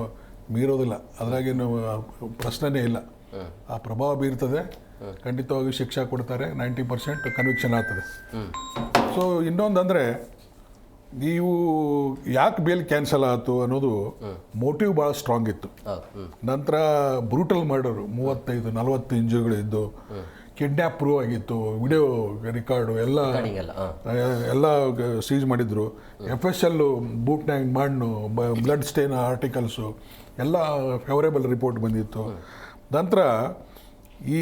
ಮೀರೋದಿಲ್ಲ, ಅದರಾಗೇನು ಪ್ರಶ್ನೆನೇ ಇಲ್ಲ. ಆ ಪ್ರಭಾವ ಬೀರ್ತದೆ, ಖಂಡಿತವಾಗಿ ಶಿಕ್ಷೆ ಕೊಡ್ತಾರೆ, 90% ಕನ್ವಿಕ್ಷನ್ ಆಗ್ತದೆ. ಸೊ ಇನ್ನೊಂದಂದರೆ, ನೀವು ಯಾಕೆ ಬೇಲ್ ಕ್ಯಾನ್ಸಲ್ ಆಯಿತು ಅನ್ನೋದು ಮೋಟಿವ್ ಭಾಳ ಸ್ಟ್ರಾಂಗ್ ಇತ್ತು. ನಂತರ ಬ್ರೂಟಲ್ ಮರ್ಡರು, 35-40 ಇಂಜುರಿಗಳಿದ್ದು, ಕಿಡ್ನ್ಯಾಪ್ ಪ್ರೂವ್ ಆಗಿತ್ತು, ವಿಡಿಯೋ ರೆಕಾರ್ಡು ಎಲ್ಲ ಸೀಜ್ ಮಾಡಿದ್ರು. FSL ಬೂಟ್ನ್ಯಾಗ ಮಣ್ಣು, ಬ್ಲಡ್ ಸ್ಟೇನ್ ಆರ್ಟಿಕಲ್ಸು ಎಲ್ಲ ಫೇವರೇಬಲ್ ರಿಪೋರ್ಟ್ ಬಂದಿತ್ತು. ನಂತರ ಈ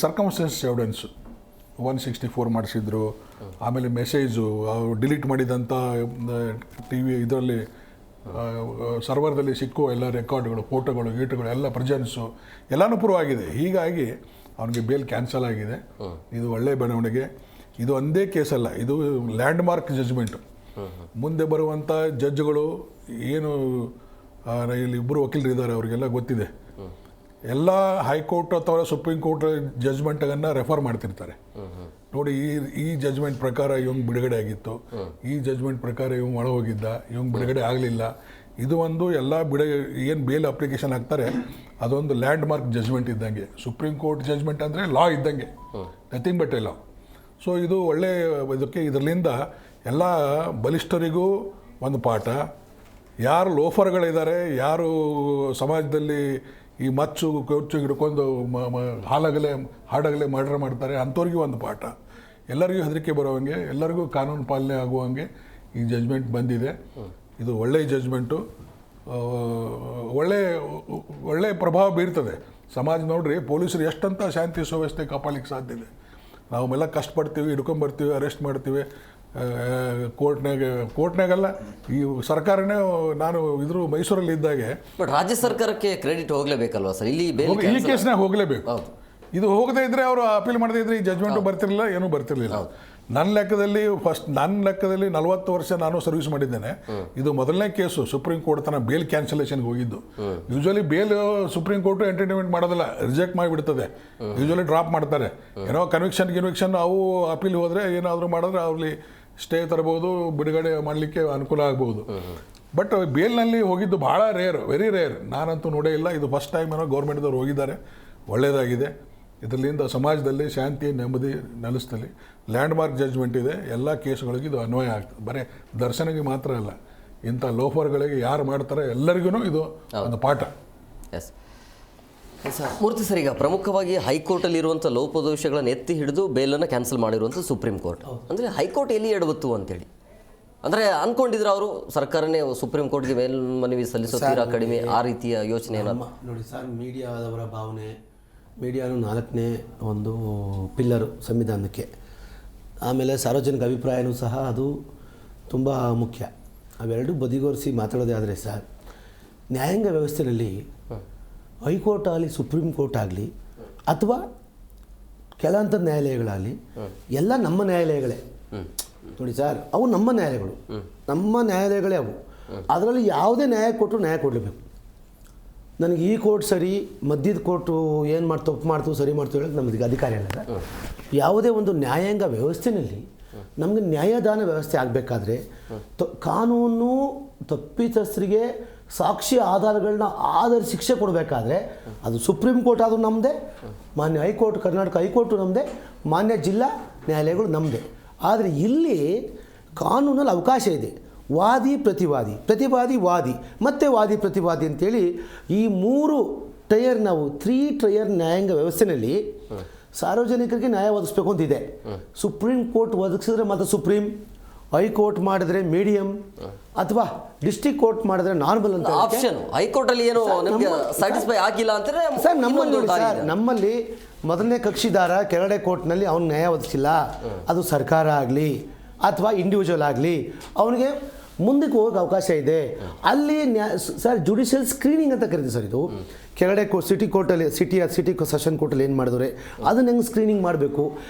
ಸರ್ಕಮ್ಸ್ಟೆನ್ಸ್ ಎವಿಡೆನ್ಸು 164 ಮಾಡಿಸಿದ್ರು. ಆಮೇಲೆ ಮೆಸೇಜು, ಡಿಲೀಟ್ ಮಾಡಿದಂಥ TV ಇದರಲ್ಲಿ ಸರ್ವರ್ದಲ್ಲಿ ಸಿಕ್ಕುವ ಎಲ್ಲ ರೆಕಾರ್ಡ್ಗಳು, ಫೋಟೋಗಳು, ಗೀಟುಗಳು ಎಲ್ಲ ಪ್ರೆಸೆನ್ಸು ಎಲ್ಲನೂ ಪ್ರೂವ್ ಆಗಿದೆ. ಹೀಗಾಗಿ ಅವನಿಗೆ ಬೇಲ್ ಕ್ಯಾನ್ಸಲ್ ಆಗಿದೆ. ಇದು ಒಳ್ಳೆಯ ಬೆಳವಣಿಗೆ. ಇದು ಒಂದೇ ಕೇಸಲ್ಲ, ಇದು ಲ್ಯಾಂಡ್ ಮಾರ್ಕ್ ಜಜ್ಮೆಂಟು. ಮುಂದೆ ಬರುವಂಥ ಜಡ್ಜ್ಗಳು ಏನು ಇಲ್ಲಿ ಇಬ್ಬರು ವಕೀಲರು ಇದ್ದಾರೆ, ಅವರಿಗೆಲ್ಲ ಗೊತ್ತಿದೆ. ಎಲ್ಲ ಹೈಕೋರ್ಟ್ ಅಥವಾ ಸುಪ್ರೀಂ ಕೋರ್ಟ್ ಜಜ್ಮೆಂಟನ್ನು ರೆಫರ್ ಮಾಡ್ತಿರ್ತಾರೆ. ನೋಡಿ, ಈ ಜಜ್ಮೆಂಟ್ ಪ್ರಕಾರ ಇವಂಗೆ ಬಿಡುಗಡೆ ಆಗಿತ್ತು, ಈ ಜಜ್ಮೆಂಟ್ ಪ್ರಕಾರ ಇವ್ ಒಳ ಹೋಗಿದ್ದ, ಇವಂಗೆ ಬಿಡುಗಡೆ ಆಗಲಿಲ್ಲ. ಇದು ಒಂದು ಎಲ್ಲ ಏನು ಬೇಲ್ ಅಪ್ಲಿಕೇಶನ್ ಹಾಕ್ತಾರೆ ಅದೊಂದು ಲ್ಯಾಂಡ್ ಮಾರ್ಕ್ ಜಜ್ಮೆಂಟ್ ಇದ್ದಂಗೆ. ಸುಪ್ರೀಂ ಕೋರ್ಟ್ ಜಜ್ಮೆಂಟ್ ಅಂದರೆ ಲಾ ಇದ್ದಂಗೆ, nothing but a law. So ಇದು ಒಳ್ಳೆ ಇದಕ್ಕೆ ಇದರಿಂದ ಎಲ್ಲ ಬಲಿಷ್ಠರಿಗೂ ಒಂದು ಪಾಠ. ಯಾರು ಲೋಫರ್ಗಳಿದ್ದಾರೆ, ಯಾರು ಸಮಾಜದಲ್ಲಿ ಈ ಮಚ್ಚು ಕೊಚ್ಚು ಹಿಡ್ಕೊಂಡು ಹಾಡಗಲೆ ಮರ್ಡರ್ ಮಾಡ್ತಾರೆ, ಅಂಥವ್ರಿಗೂ ಒಂದು ಪಾಠ. ಎಲ್ಲರಿಗೂ ಹೆದರಿಕೆ ಬರೋವಂಗೆ, ಎಲ್ಲರಿಗೂ ಕಾನೂನು ಪಾಲನೆ ಆಗುವಂಗೆ ಈ ಜಜ್ಮೆಂಟ್ ಬಂದಿದೆ. ಇದು ಒಳ್ಳೆಯ ಜಜ್ಮೆಂಟು, ಒಳ್ಳೆ ಪ್ರಭಾವ ಬೀರ್ತದೆ ಸಮಾಜ. ನೋಡ್ರಿ, ಪೊಲೀಸರು ಎಷ್ಟಂತ ಶಾಂತಿ ಸುವ್ಯವಸ್ಥೆ ಕಾಪಾಡಲಿಕ್ಕೆ ಸಾಧ್ಯ ಇದೆ. ನಾವೆಲ್ಲ ಕಷ್ಟಪಡ್ತೀವಿ, ಹಿಡ್ಕೊಂಬರ್ತೀವಿ, ಅರೆಸ್ಟ್ ಮಾಡ್ತೀವಿ ಕೋರ್ಟ್ನಾಗಲ್ಲ, ಈ ಸರ್ಕಾರನೇ. ನಾನು ಇದ್ರ ಮೈಸೂರಲ್ಲಿ ಇದ್ದಾಗೆ ಬಟ್ ರಾಜ್ಯ ಸರ್ಕಾರಕ್ಕೆ ಕ್ರೆಡಿಟ್ ಹೋಗಲೇಬೇಕಲ್ವಾ ಸರ್? ಇಲ್ಲಿ ಈ ಕೇಸ್ನಾಗ ಹೋಗಲೇಬೇಕು. ಇದು ಹೋಗದೇ ಇದ್ದರೆ ಅವರು ಅಪೀಲ್ ಮಾಡದೇ ಇದ್ರೆ ಈ ಜಜ್ಮೆಂಟು ಬರ್ತಿರಲಿಲ್ಲ, ಏನೂ ಬರ್ತಿರಲಿಲ್ಲ. ನನ್ನ ಲೆಕ್ಕದಲ್ಲಿ 40 ವರ್ಷ ನಾನು ಸರ್ವಿಸ್ ಮಾಡಿದ್ದೇನೆ. ಇದು ಮೊದಲನೇ ಕೇಸು ಸುಪ್ರೀಂ ಕೋರ್ಟ್ ತನಕ ಬೇಲ್ ಕ್ಯಾನ್ಸಲೇಷನ್ಗೆ ಹೋಗಿದ್ದು. Usually bail supreme court entertainment ಮಾಡೋದಿಲ್ಲ, ರಿಜೆಕ್ಟ್ ಮಾಡಿಬಿಡ್ತದೆ. ಯೂಶ್ವಲಿ ಡ್ರಾಪ್ ಮಾಡ್ತಾರೆ. ಏನೋ ಕನ್ವಿಕ್ಷನ್ ಅವು ಅಪೀಲ್ ಹೋದರೆ ಏನಾದರೂ ಮಾಡಿದ್ರೆ ಅವ್ರಲ್ಲಿ ಸ್ಟೇ ತರಬಹುದು, ಬಿಡುಗಡೆ ಮಾಡಲಿಕ್ಕೆ ಅನುಕೂಲ ಆಗ್ಬೋದು. ಬಟ್ ಬೇಲ್ನಲ್ಲಿ ಹೋಗಿದ್ದು ಭಾಳ ರೇರ್, ವೆರಿ ರೇರ್. ನಾನಂತೂ ನೋಡೇ ಇಲ್ಲ. ಇದು ಫಸ್ಟ್ ಟೈಮ್ ಏನೋ ಗೌರ್ಮೆಂಟ್ದವ್ರು ಹೋಗಿದ್ದಾರೆ, ಒಳ್ಳೆಯದಾಗಿದೆ. ಇದರಿಂದ ಸಮಾಜದಲ್ಲಿ ಶಾಂತಿ ನೆಮ್ಮದಿ ನೆಲೆಸ್ತಲ್ಲಿ. ಲ್ಯಾಂಡ್ ಮಾರ್ಕ್ ಜಜ್ಮೆಂಟ್ ಇದೆ, ಎಲ್ಲ ಕೇಸ್ಗಳಿಗೆ ಇದು ಅನ್ವಯ ಆಗ್ತದೆ. ಬರೀ ದರ್ಶನಿಗೆ ಮಾತ್ರ ಅಲ್ಲ, ಇಂಥ ಲೋಫರ್ಗಳಿಗೆ ಯಾರು ಮಾಡ್ತಾರೆ ಎಲ್ಲರಿಗೂ ಇದು ಒಂದು ಪಾಠ. Yes sir. ಮೂರ್ತಿ ಸರ್, ಈಗ ಪ್ರಮುಖವಾಗಿ ಹೈಕೋರ್ಟಲ್ಲಿರುವಂಥ ಲೋಪದೋಷಗಳನ್ನು ಎತ್ತಿ ಹಿಡಿದು ಬೇಲನ್ನು ಕ್ಯಾನ್ಸಲ್ ಮಾಡಿರುವಂಥ ಸುಪ್ರೀಂ ಕೋರ್ಟ್. ಅಂದರೆ ಹೈಕೋರ್ಟ್ ಎಲ್ಲಿ ಎಡವತ್ತು ಅಂತೇಳಿ ಅಂದರೆ ಅಂದ್ಕೊಂಡಿದ್ರು ಅವರು, ಸರ್ಕಾರನೇ ಸುಪ್ರೀಂ ಕೋರ್ಟ್ಗೆ ಮೇಲ್ಮನವಿ ಸಲ್ಲಿಸೋ ತೀರಾ ಕಡಿಮೆ, ಆ ರೀತಿಯ ಯೋಚನೆ ಏನಾದ್ರು? ನೋಡಿ ಸರ್, ಮೀಡಿಯಾದವರ ಭಾವನೆ, ಮೀಡಿಯಾನು 4ನೇ ಒಂದು ಪಿಲ್ಲರು ಸಂವಿಧಾನಕ್ಕೆ. ಆಮೇಲೆ ಸಾರ್ವಜನಿಕ ಅಭಿಪ್ರಾಯನೂ ಸಹ ಅದು ತುಂಬ ಮುಖ್ಯ. ಅವೆರಡೂ ಬದಿಗೊರಿಸಿ ಮಾತಾಡೋದೇ ಆದರೆ ಸರ್, ನ್ಯಾಯಾಂಗ ವ್ಯವಸ್ಥೆಯಲ್ಲಿ ಹೈಕೋರ್ಟ್ ಆಗಲಿ ಸುಪ್ರೀಂ ಕೋರ್ಟ್ ಆಗಲಿ ಅಥವಾ ಕೆಲ ಹಂತದ ನ್ಯಾಯಾಲಯಗಳಾಗಲಿ ಎಲ್ಲ ನಮ್ಮ ನ್ಯಾಯಾಲಯಗಳೇ. ನೋಡಿ ಸರ್, ಅವು ನಮ್ಮ ನ್ಯಾಯಾಲಯಗಳು, ನಮ್ಮ ನ್ಯಾಯಾಲಯಗಳೇ ಅವು. ಅದರಲ್ಲಿ ಯಾವುದೇ ನ್ಯಾಯ ಕೊಟ್ಟರು ನ್ಯಾಯ ಕೊಡಲೇಬೇಕು. ನನಗೆ ಈ ಕೋರ್ಟ್ ಸರಿ, ಮಧ್ಯದ ಕೋರ್ಟು ಏನು ತಪ್ಪು ಮಾಡ್ತು ಸರಿ ಮಾಡ್ತು ಹೇಳೋಕ್ಕೆ ನಮಗೆ ಅಧಿಕಾರ ಇಲ್ಲ ಸರ್. ಯಾವುದೇ ಒಂದು ನ್ಯಾಯಾಂಗ ವ್ಯವಸ್ಥೆಯಲ್ಲಿ ನಮಗೆ ನ್ಯಾಯದಾನ ವ್ಯವಸ್ಥೆ ಆಗಬೇಕಾದ್ರೆ ಕಾನೂನು ತಪ್ಪಿತಸ್ಥರಿಗೆ ಸಾಕ್ಷಿ ಆಧಾರಗಳನ್ನ ಆಧರಿಸಿ ಶಿಕ್ಷೆ ಕೊಡಬೇಕಾದ್ರೆ ಅದು ಸುಪ್ರೀಂ ಕೋರ್ಟ್ ಆದರೂ ನಮ್ಮದೇ, ಮಾನ್ಯ ಹೈಕೋರ್ಟ್, ಕರ್ನಾಟಕ ಹೈಕೋರ್ಟು ನಮ್ಮದೇ, ಮಾನ್ಯ ಜಿಲ್ಲಾ ನ್ಯಾಯಾಲಯಗಳು ನಮ್ಮದೇ. ಆದರೆ ಇಲ್ಲಿ ಕಾನೂನಲ್ಲಿ ಅವಕಾಶ ಇದೆ. ವಾದಿ ಪ್ರತಿವಾದಿ, ಪ್ರತಿವಾದಿ ವಾದಿ, ಮತ್ತು ವಾದಿ ಪ್ರತಿವಾದಿ ಅಂತೇಳಿ ಈ 3 ಟೈರ್, ನಾವು 3 ಟೈರ್ ನ್ಯಾಯಾಂಗ ವ್ಯವಸ್ಥೆಯಲ್ಲಿ ಸಾರ್ವಜನಿಕರಿಗೆ ನ್ಯಾಯ ಒದಗಿಸ್ಬೇಕು ಅಂತಿದೆ. ಸುಪ್ರೀಂ ಕೋರ್ಟ್ ಒದಗಿಸಿದ್ರೆ ಮಾತ್ರ ಸುಪ್ರೀಂ, ಹೈಕೋರ್ಟ್ ಮಾಡಿದ್ರೆ ಮೀಡಿಯಂ, ಅಥವಾ ಡಿಸ್ಟ್ರಿಕ್ಟ್ ಕೋರ್ಟ್ ಮಾಡಿದ್ರೆ ನಾರ್ಮಲ್ ಅಂತ ಆಪ್ಷನ್. ಹೈಕೋರ್ಟ್ ಅಲ್ಲಿ ಏನು ನಿಮಗೆ ಸ್ಯಾಟಿಸ್ಫೈ ಆಗಿಲ್ಲ ಅಂತಾರೆ ಸರ್. ನಮ್ಮಲ್ಲಿ ನೋಡಿ ಸರ್, ನಮ್ಮಲ್ಲಿ ಮೊದಲನೇ ಕಕ್ಷಿದಾರ ಕೆಳಗಡೆ ಕೋರ್ಟ್ನಲ್ಲಿ ಅವ್ನು ನ್ಯಾಯ ಒದಗಿಸಿಲ್ಲ, ಅದು ಸರ್ಕಾರ ಆಗಲಿ ಅಥವಾ ಇಂಡಿವಿಜುವಲ್ ಆಗಲಿ, ಅವನಿಗೆ ಮುಂದಕ್ಕೆ ಹೋಗೋಕೆ ಅವಕಾಶ ಇದೆ. ಅಲ್ಲಿ ಸರ್ ಜುಡಿಷಿಯಲ್ ಸ್ಕ್ರೀನಿಂಗ್ ಅಂತ ಕರೀತೀವಿ ಸರ್. ಇದು ಕೆಳಗಡೆ ಸಿಟಿ ಕೋರ್ಟಲ್ಲಿ, ಸಿಟಿ ಸೆಷನ್ ಕೋರ್ಟಲ್ಲಿ ಏನು ಮಾಡಿದ್ರೆ ಅದನ್ನು ಹೆಂಗೆ ಸ್ಕ್ರೀನಿಂಗ್ ಮಾಡಬೇಕು,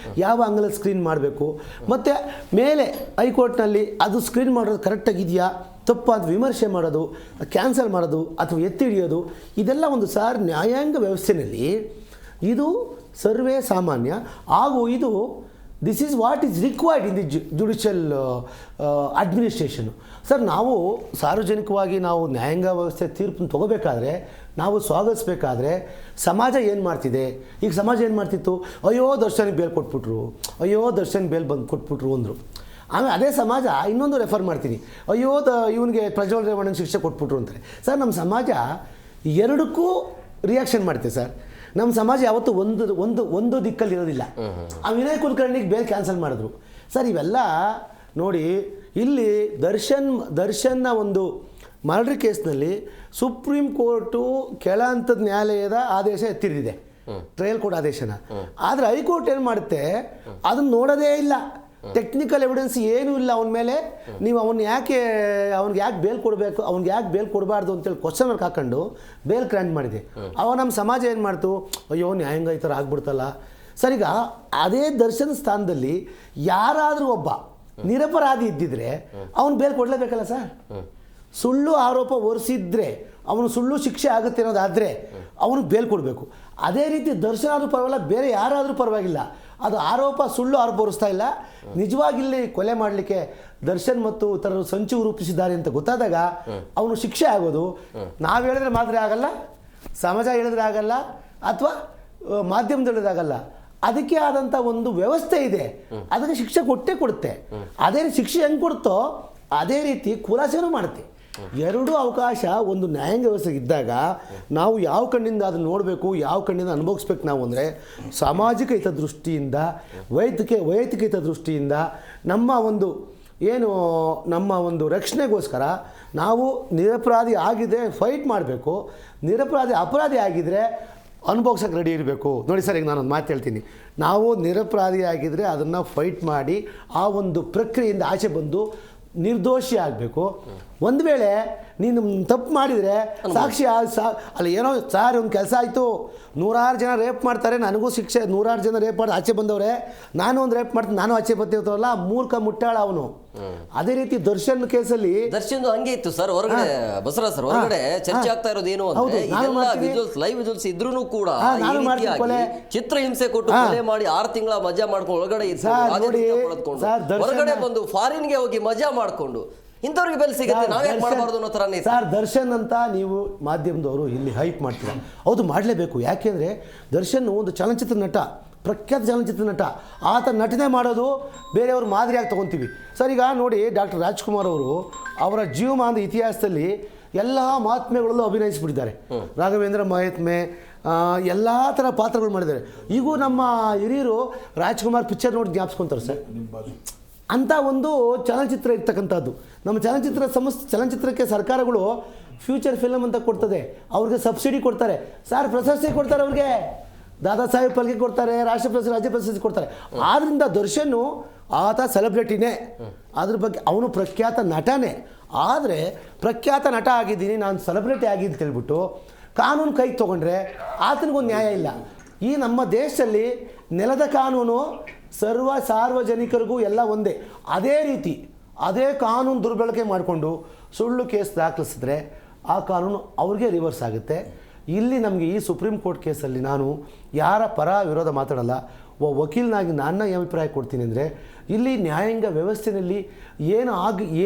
ಯಾವ ಆಂಗಲಲ್ಲಿ ಸ್ಕ್ರೀನ್ ಮಾಡಬೇಕು, ಮತ್ತು ಮೇಲೆ ಹೈಕೋರ್ಟ್ನಲ್ಲಿ ಅದು ಸ್ಕ್ರೀನ್ ಮಾಡೋದು ಕರೆಕ್ಟಾಗಿದೆಯಾ ತಪ್ಪು ಅಂತ ವಿಮರ್ಶೆ ಮಾಡೋದು, ಕ್ಯಾನ್ಸಲ್ ಮಾಡೋದು ಅಥವಾ ಎತ್ತಿ ಹಿಡಿಯೋದು, ಇದೆಲ್ಲ ಒಂದು ಸಾರ್ ನ್ಯಾಯಾಂಗ ವ್ಯವಸ್ಥೆಯಲ್ಲಿ ಇದು ಸರ್ವೇ ಸಾಮಾನ್ಯ. ಹಾಗೂ ಇದು this is what is required in the judicial administration. Sir, ನಾವು ಸಾರ್ವಜನಿಕವಾಗಿ ನಾವು ನ್ಯಾಯಾಂಗ ವ್ಯವಸ್ಥೆ ತೀರ್ಪನ್ನು ತೊಗೋಬೇಕಾದ್ರೆ, ನಾವು ಸ್ವಾಗತಿಸಬೇಕಾದ್ರೆ ಸಮಾಜ ಏನು ಮಾಡ್ತಿದೆ, ಈಗ ಸಮಾಜ ಏನು ಮಾಡ್ತಿತ್ತು, ಅಯ್ಯೋ ದರ್ಶನಿಗೆ ಬೇಲ್ ಕೊಟ್ಬಿಟ್ರು, ಅಯ್ಯೋ ದರ್ಶನ್ ಬೇಲ್ ಬಂದು ಕೊಟ್ಬಿಟ್ರು ಅಂದರು. ಆಮೇಲೆ ಅದೇ ಸಮಾಜ ಇನ್ನೊಂದು ರೆಫರ್ ಮಾಡ್ತೀನಿ, ಅಯ್ಯೋ ಇವನಿಗೆ ಪ್ರಜ್ವಲ್ ರೇವಣ್ಣನ ಶಿಕ್ಷೆ ಕೊಟ್ಬಿಟ್ರು ಅಂತಾರೆ. ಸರ್, ನಮ್ಮ ಸಮಾಜ ಎರಡಕ್ಕೂ ರಿಯಾಕ್ಷನ್ ಮಾಡುತ್ತೆ ಸರ್. ನಮ್ಮ ಸಮಾಜ ಯಾವತ್ತೂ ಒಂದು ದಿಕ್ಕಲ್ಲಿ ಇರೋದಿಲ್ಲ. ಆ ವಿನಯ್ ಕುಲಕರ್ಣಿಗೆ ಬೇಲ್ ಕ್ಯಾನ್ಸಲ್ ಮಾಡಿದ್ರು ಸರ್. ಇವೆಲ್ಲ ನೋಡಿ, ಇಲ್ಲಿ ದರ್ಶನ್ನ ಒಂದು ಮರ್ಡರ್ ಕೇಸ್ನಲ್ಲಿ ಸುಪ್ರೀಂ ಕೋರ್ಟು ಕೆಳ ಹಂತದ ನ್ಯಾಯಾಲಯದ ಆದೇಶ ಎತ್ತಿರಿದೆ, ಟ್ರಯಲ್ ಕೋರ್ಟ್ ಆದೇಶನ. ಆದರೆ ಹೈಕೋರ್ಟ್ ಏನು ಮಾಡುತ್ತೆ, ಅದನ್ನು ನೋಡೋದೇ ಇಲ್ಲ. ಟೆಕ್ನಿಕಲ್ ಎವಿಡೆನ್ಸ್ ಏನೂ ಇಲ್ಲ ಅವನ ಮೇಲೆ. ನೀವು ಅವ್ನಿಗೆ ಯಾಕೆ ಬೇಲ್ ಕೊಡಬೇಕು, ಅವ್ನಿಗೆ ಯಾಕೆ ಬೇಲ್ ಕೊಡಬಾರ್ದು ಅಂತೇಳಿ ಕ್ವಶನ್ ಮಾರ್ಕ್ ಹಾಕೊಂಡು ಬೇಲ್ ಗ್ರಾಂಟ್ ಮಾಡಿದೆ. ಅವಾಗ ನಮ್ಮ ಸಮಾಜ ಏನು ಮಾಡ್ತು, ಅಯ್ಯೋ ನ್ಯಾಯಾಂಗ ಈ ಥರ ಆಗ್ಬಿಡ್ತಲ್ಲ. ಸರ್ ಈಗ ಅದೇ ದರ್ಶನ ಸ್ಥಾನದಲ್ಲಿ ಯಾರಾದರೂ ಒಬ್ಬ ನಿರಪರಾಧಿ ಇದ್ದಿದ್ರೆ ಅವನು ಬೇಲ್ ಕೊಡಲೇಬೇಕಲ್ಲ ಸರ್. ಸುಳ್ಳು ಆರೋಪ ಹೊರಿಸಿದ್ರೆ ಅವನು ಸುಳ್ಳು ಶಿಕ್ಷೆ ಆಗುತ್ತೆ ಅನ್ನೋದಾದರೆ ಅವನು ಬೇಲ್ ಕೊಡಬೇಕು. ಅದೇ ರೀತಿ ದರ್ಶನ ಆದರೂ ಪರವಾಗಿಲ್ಲ, ಬೇರೆ ಯಾರಾದರೂ ಪರವಾಗಿಲ್ಲ, ಅದು ಆರೋಪ ಸುಳ್ಳು ಆರೋಪ ಹೊರಿಸ್ತಾ ಇಲ್ಲ, ನಿಜವಾಗಿಲ್ಲಿ ಕೊಲೆ ಮಾಡಲಿಕ್ಕೆ ದರ್ಶನ್ ಮತ್ತು ಇತರರು ಸಂಚು ರೂಪಿಸಿದ್ದಾರೆ ಅಂತ ಗೊತ್ತಾದಾಗ ಅವನು ಶಿಕ್ಷೆ ಆಗೋದು. ನಾವು ಹೇಳಿದ್ರೆ ಮಾತ್ರ ಆಗಲ್ಲ, ಸಮಾಜ ಹೇಳಿದ್ರೆ ಆಗಲ್ಲ, ಅಥವಾ ಮಾಧ್ಯಮದಲ್ಲಿ ಹೇಳಿದ್ರೆ ಆಗಲ್ಲ. ಅದಕ್ಕೆ ಆದಂಥ ಒಂದು ವ್ಯವಸ್ಥೆ ಇದೆ, ಅದಕ್ಕೆ ಶಿಕ್ಷೆ ಕೊಟ್ಟೇ ಕೊಡುತ್ತೆ. ಅದೇ ಶಿಕ್ಷೆ ಹೆಂಗೆ ಕೊಡುತ್ತೋ ಅದೇ ರೀತಿ ಖುಲಾಸೆನೂ ಮಾಡುತ್ತೆ. ಎರಡೂ ಅವಕಾಶ ಒಂದು ನ್ಯಾಯಾಂಗ ವ್ಯವಸ್ಥೆ ಇದ್ದಾಗ ನಾವು ಯಾವ ಕಣ್ಣಿಂದ ಅದನ್ನು ನೋಡಬೇಕು, ಯಾವ ಕಣ್ಣಿಂದ ಅನುಭವಿಸ್ಬೇಕು ನಾವು ಅಂದರೆ ಸಾಮಾಜಿಕ ಹಿತದೃಷ್ಟಿಯಿಂದ, ವೈಯಕ್ತಿಕ ಹಿತದೃಷ್ಟಿಯಿಂದ ನಮ್ಮ ಒಂದು ರಕ್ಷಣೆಗೋಸ್ಕರ ನಾವು ನಿರಪರಾಧಿ ಆಗಿದೆ ಫೈಟ್ ಮಾಡಬೇಕು, ನಿರಪರಾಧಿ ಅಪರಾಧಿ ಆಗಿದ್ದರೆ ಅನುಭವಿಸೋಕೆ ರೆಡಿ ಇರಬೇಕು. ನೋಡಿ ಸರ್, ಈಗ ನಾನೊಂದು ಮಾತು ಹೇಳ್ತೀನಿ, ನಾವು ನಿರಪರಾಧಿ ಆಗಿದ್ದರೆ ಅದನ್ನು ಫೈಟ್ ಮಾಡಿ ಆ ಒಂದು ಪ್ರಕ್ರಿಯೆಯಿಂದ ಆಚೆ ಬಂದು ನಿರ್ದೋಷಿ ಆಗಬೇಕು. ಒಂದು ವೇಳೆ ನೀನು ತಪ್ಪು ಮಾಡಿದರೆ ಸಾಕ್ಷಿ ಅಲ್ಲಿ ಏನೋ ಸಾರ್ ಒಂದು ಕೆಲಸ ಆಯಿತು, 100 ಜನ ರೇಪ್ ಮಾಡ್ತಾರೆ, ನನಗೂ ಶಿಕ್ಷೆ, 100 ಜನ ರೇಪ್ ಮಾಡಿ ಆಚೆ ಬಂದವ್ರೆ, ನಾನು ಒಂದು ರೇಪ್ ಮಾಡ್ತೀನಿ, ನಾನು ಆಚೆ ಬರ್ತಿರ್ತಾವಲ್ಲ, ಮೂರ್ಖ ಮುಟ್ಟಾಳ ಅವನು. ಅದೇ ರೀತಿ ದರ್ಶನ್ ಕೇಸಲ್ಲಿ ದರ್ಶನ್ ಹಂಗೆ ಇತ್ತು ಸರ್. ಹೊರಗಡೆ ಬಸವರಾಜ್ ಸರ್, ಹೊರಗಡೆ ಚರ್ಚೆ ಆಗ್ತಾ ಇರೋದು ಏನು ಅಂದ್ರೆ ಲೈವ್ ವಿಜುವಲ್ಸ್ ಇದ್ರೂ ಕೂಡ ಚಿತ್ರಹಿಂಸೆ ಕೊಟ್ಟು ಕೊಲೆ ಮಾಡಿ 6 ತಿಂಗಳ ಮಜಾ ಮಾಡ್ಕೊಂಡು ಒಳಗಡೆ ಹೊರಗಡೆ ಬಂದು ಫಾರಿನ್ಗೆ ಹೋಗಿ ಮಜಾ ಮಾಡ್ಕೊಂಡು ಇಂಥವ್ರಿಗೆ ಬೆಲೆ ಸಿಗುತ್ತೆ, ನಾವೇ ಮಾಡಬಾರ್ದು ಅನ್ನೋ ಥರನೇ. ಸರ್, ದರ್ಶನ್ ಅಂತ ನೀವು ಮಾಧ್ಯಮದವರು ಇಲ್ಲಿ ಹೈಪ್ ಮಾಡ್ತೀರಾ, ಹೌದು ಮಾಡಲೇಬೇಕು. ಯಾಕೆಂದರೆ ದರ್ಶನ್ ಒಂದು ಚಲನಚಿತ್ರ ನಟ, ಪ್ರಖ್ಯಾತ ಚಲನಚಿತ್ರ ನಟ, ಆತ ನಟನೆ ಮಾಡೋದು ಬೇರೆಯವ್ರ ಮಾದರಿಯಾಗಿ ತೊಗೊತೀವಿ ಸರ್. ಈಗ ನೋಡಿ, ಡಾಕ್ಟರ್ ರಾಜ್ಕುಮಾರ್ ಅವರು ಅವರ ಜೀವಮಾನದ ಇತಿಹಾಸದಲ್ಲಿ ಎಲ್ಲ ಮಹಾತ್ಮೆಗಳಲ್ಲೂ ಅಭಿನಯಿಸಿಬಿಟ್ಟಿದ್ದಾರೆ. ರಾಘವೇಂದ್ರ ಮಹಾತ್ಮೆ, ಎಲ್ಲ ಥರ ಪಾತ್ರಗಳು ಮಾಡಿದ್ದಾರೆ. ಈಗೂ ನಮ್ಮ ಹಿರಿಯರು ರಾಜ್ಕುಮಾರ್ ಪಿಕ್ಚರ್ ನೋಡಿ ಜ್ಞಾಪಿಸ್ಕೊತಾರೆ ಸರ್. ಅಂಥ ಒಂದು ಚಲನಚಿತ್ರ ಇರ್ತಕ್ಕಂಥದ್ದು. ನಮ್ಮ ಚಲನಚಿತ್ರಕ್ಕೆ ಸರ್ಕಾರಗಳು ಫ್ಯೂಚರ್ ಫಿಲಮ್ ಅಂತ ಕೊಡ್ತದೆ, ಅವ್ರಿಗೆ ಸಬ್ಸಿಡಿ ಕೊಡ್ತಾರೆ ಸರ್, ಪ್ರಶಸ್ತಿ ಕೊಡ್ತಾರೆ, ಅವ್ರಿಗೆ ದಾದಾ ಸಾಹೇಬ್ ಫಾಲ್ಕೆ ಕೊಡ್ತಾರೆ, ರಾಜ್ಯ ಪ್ರಶಸ್ತಿ ಕೊಡ್ತಾರೆ. ಆದ್ದರಿಂದ ದರ್ಶನ್ ಆತ ಸೆಲೆಬ್ರಿಟಿನೇ, ಅದ್ರ ಬಗ್ಗೆ ಅವನು ಪ್ರಖ್ಯಾತ ನಟನೇ. ಆದರೆ ಪ್ರಖ್ಯಾತ ನಟ ಆಗಿದ್ದೀನಿ, ನಾನು ಸೆಲೆಬ್ರಿಟಿ ಆಗಿದ್ದು ಅಂತೇಳ್ಬಿಟ್ಟು ಕಾನೂನು ಕೈಗೆ ತೊಗೊಂಡ್ರೆ ಆತನಿಗೊಂದು ನ್ಯಾಯ ಇಲ್ಲ. ಈ ನಮ್ಮ ದೇಶದಲ್ಲಿ ನೆಲದ ಕಾನೂನು ಸಾರ್ವಜನಿಕರಿಗೂ ಎಲ್ಲ ಒಂದೇ. ಅದೇ ರೀತಿ ಅದೇ ಕಾನೂನು ದುರ್ಬಳಕೆ ಮಾಡಿಕೊಂಡು ಸುಳ್ಳು ಕೇಸ್ ದಾಖಲಿಸಿದ್ರೆ ಆ ಕಾನೂನು ಅವ್ರಿಗೆ ರಿವರ್ಸ್ ಆಗುತ್ತೆ. ಇಲ್ಲಿ ನಮಗೆ ಈ ಸುಪ್ರೀಂ ಕೋರ್ಟ್ ಕೇಸಲ್ಲಿ ನಾನು ಯಾರ ಪರ ವಿರೋಧ ಮಾತಾಡಲ್ಲ, ವಕೀಲನಾಗಿ ನನ್ನ ಅಭಿಪ್ರಾಯ ಕೊಡ್ತೀನಿ ಅಂದರೆ ಇಲ್ಲಿ ನ್ಯಾಯಾಂಗ ವ್ಯವಸ್ಥೆಯಲ್ಲಿ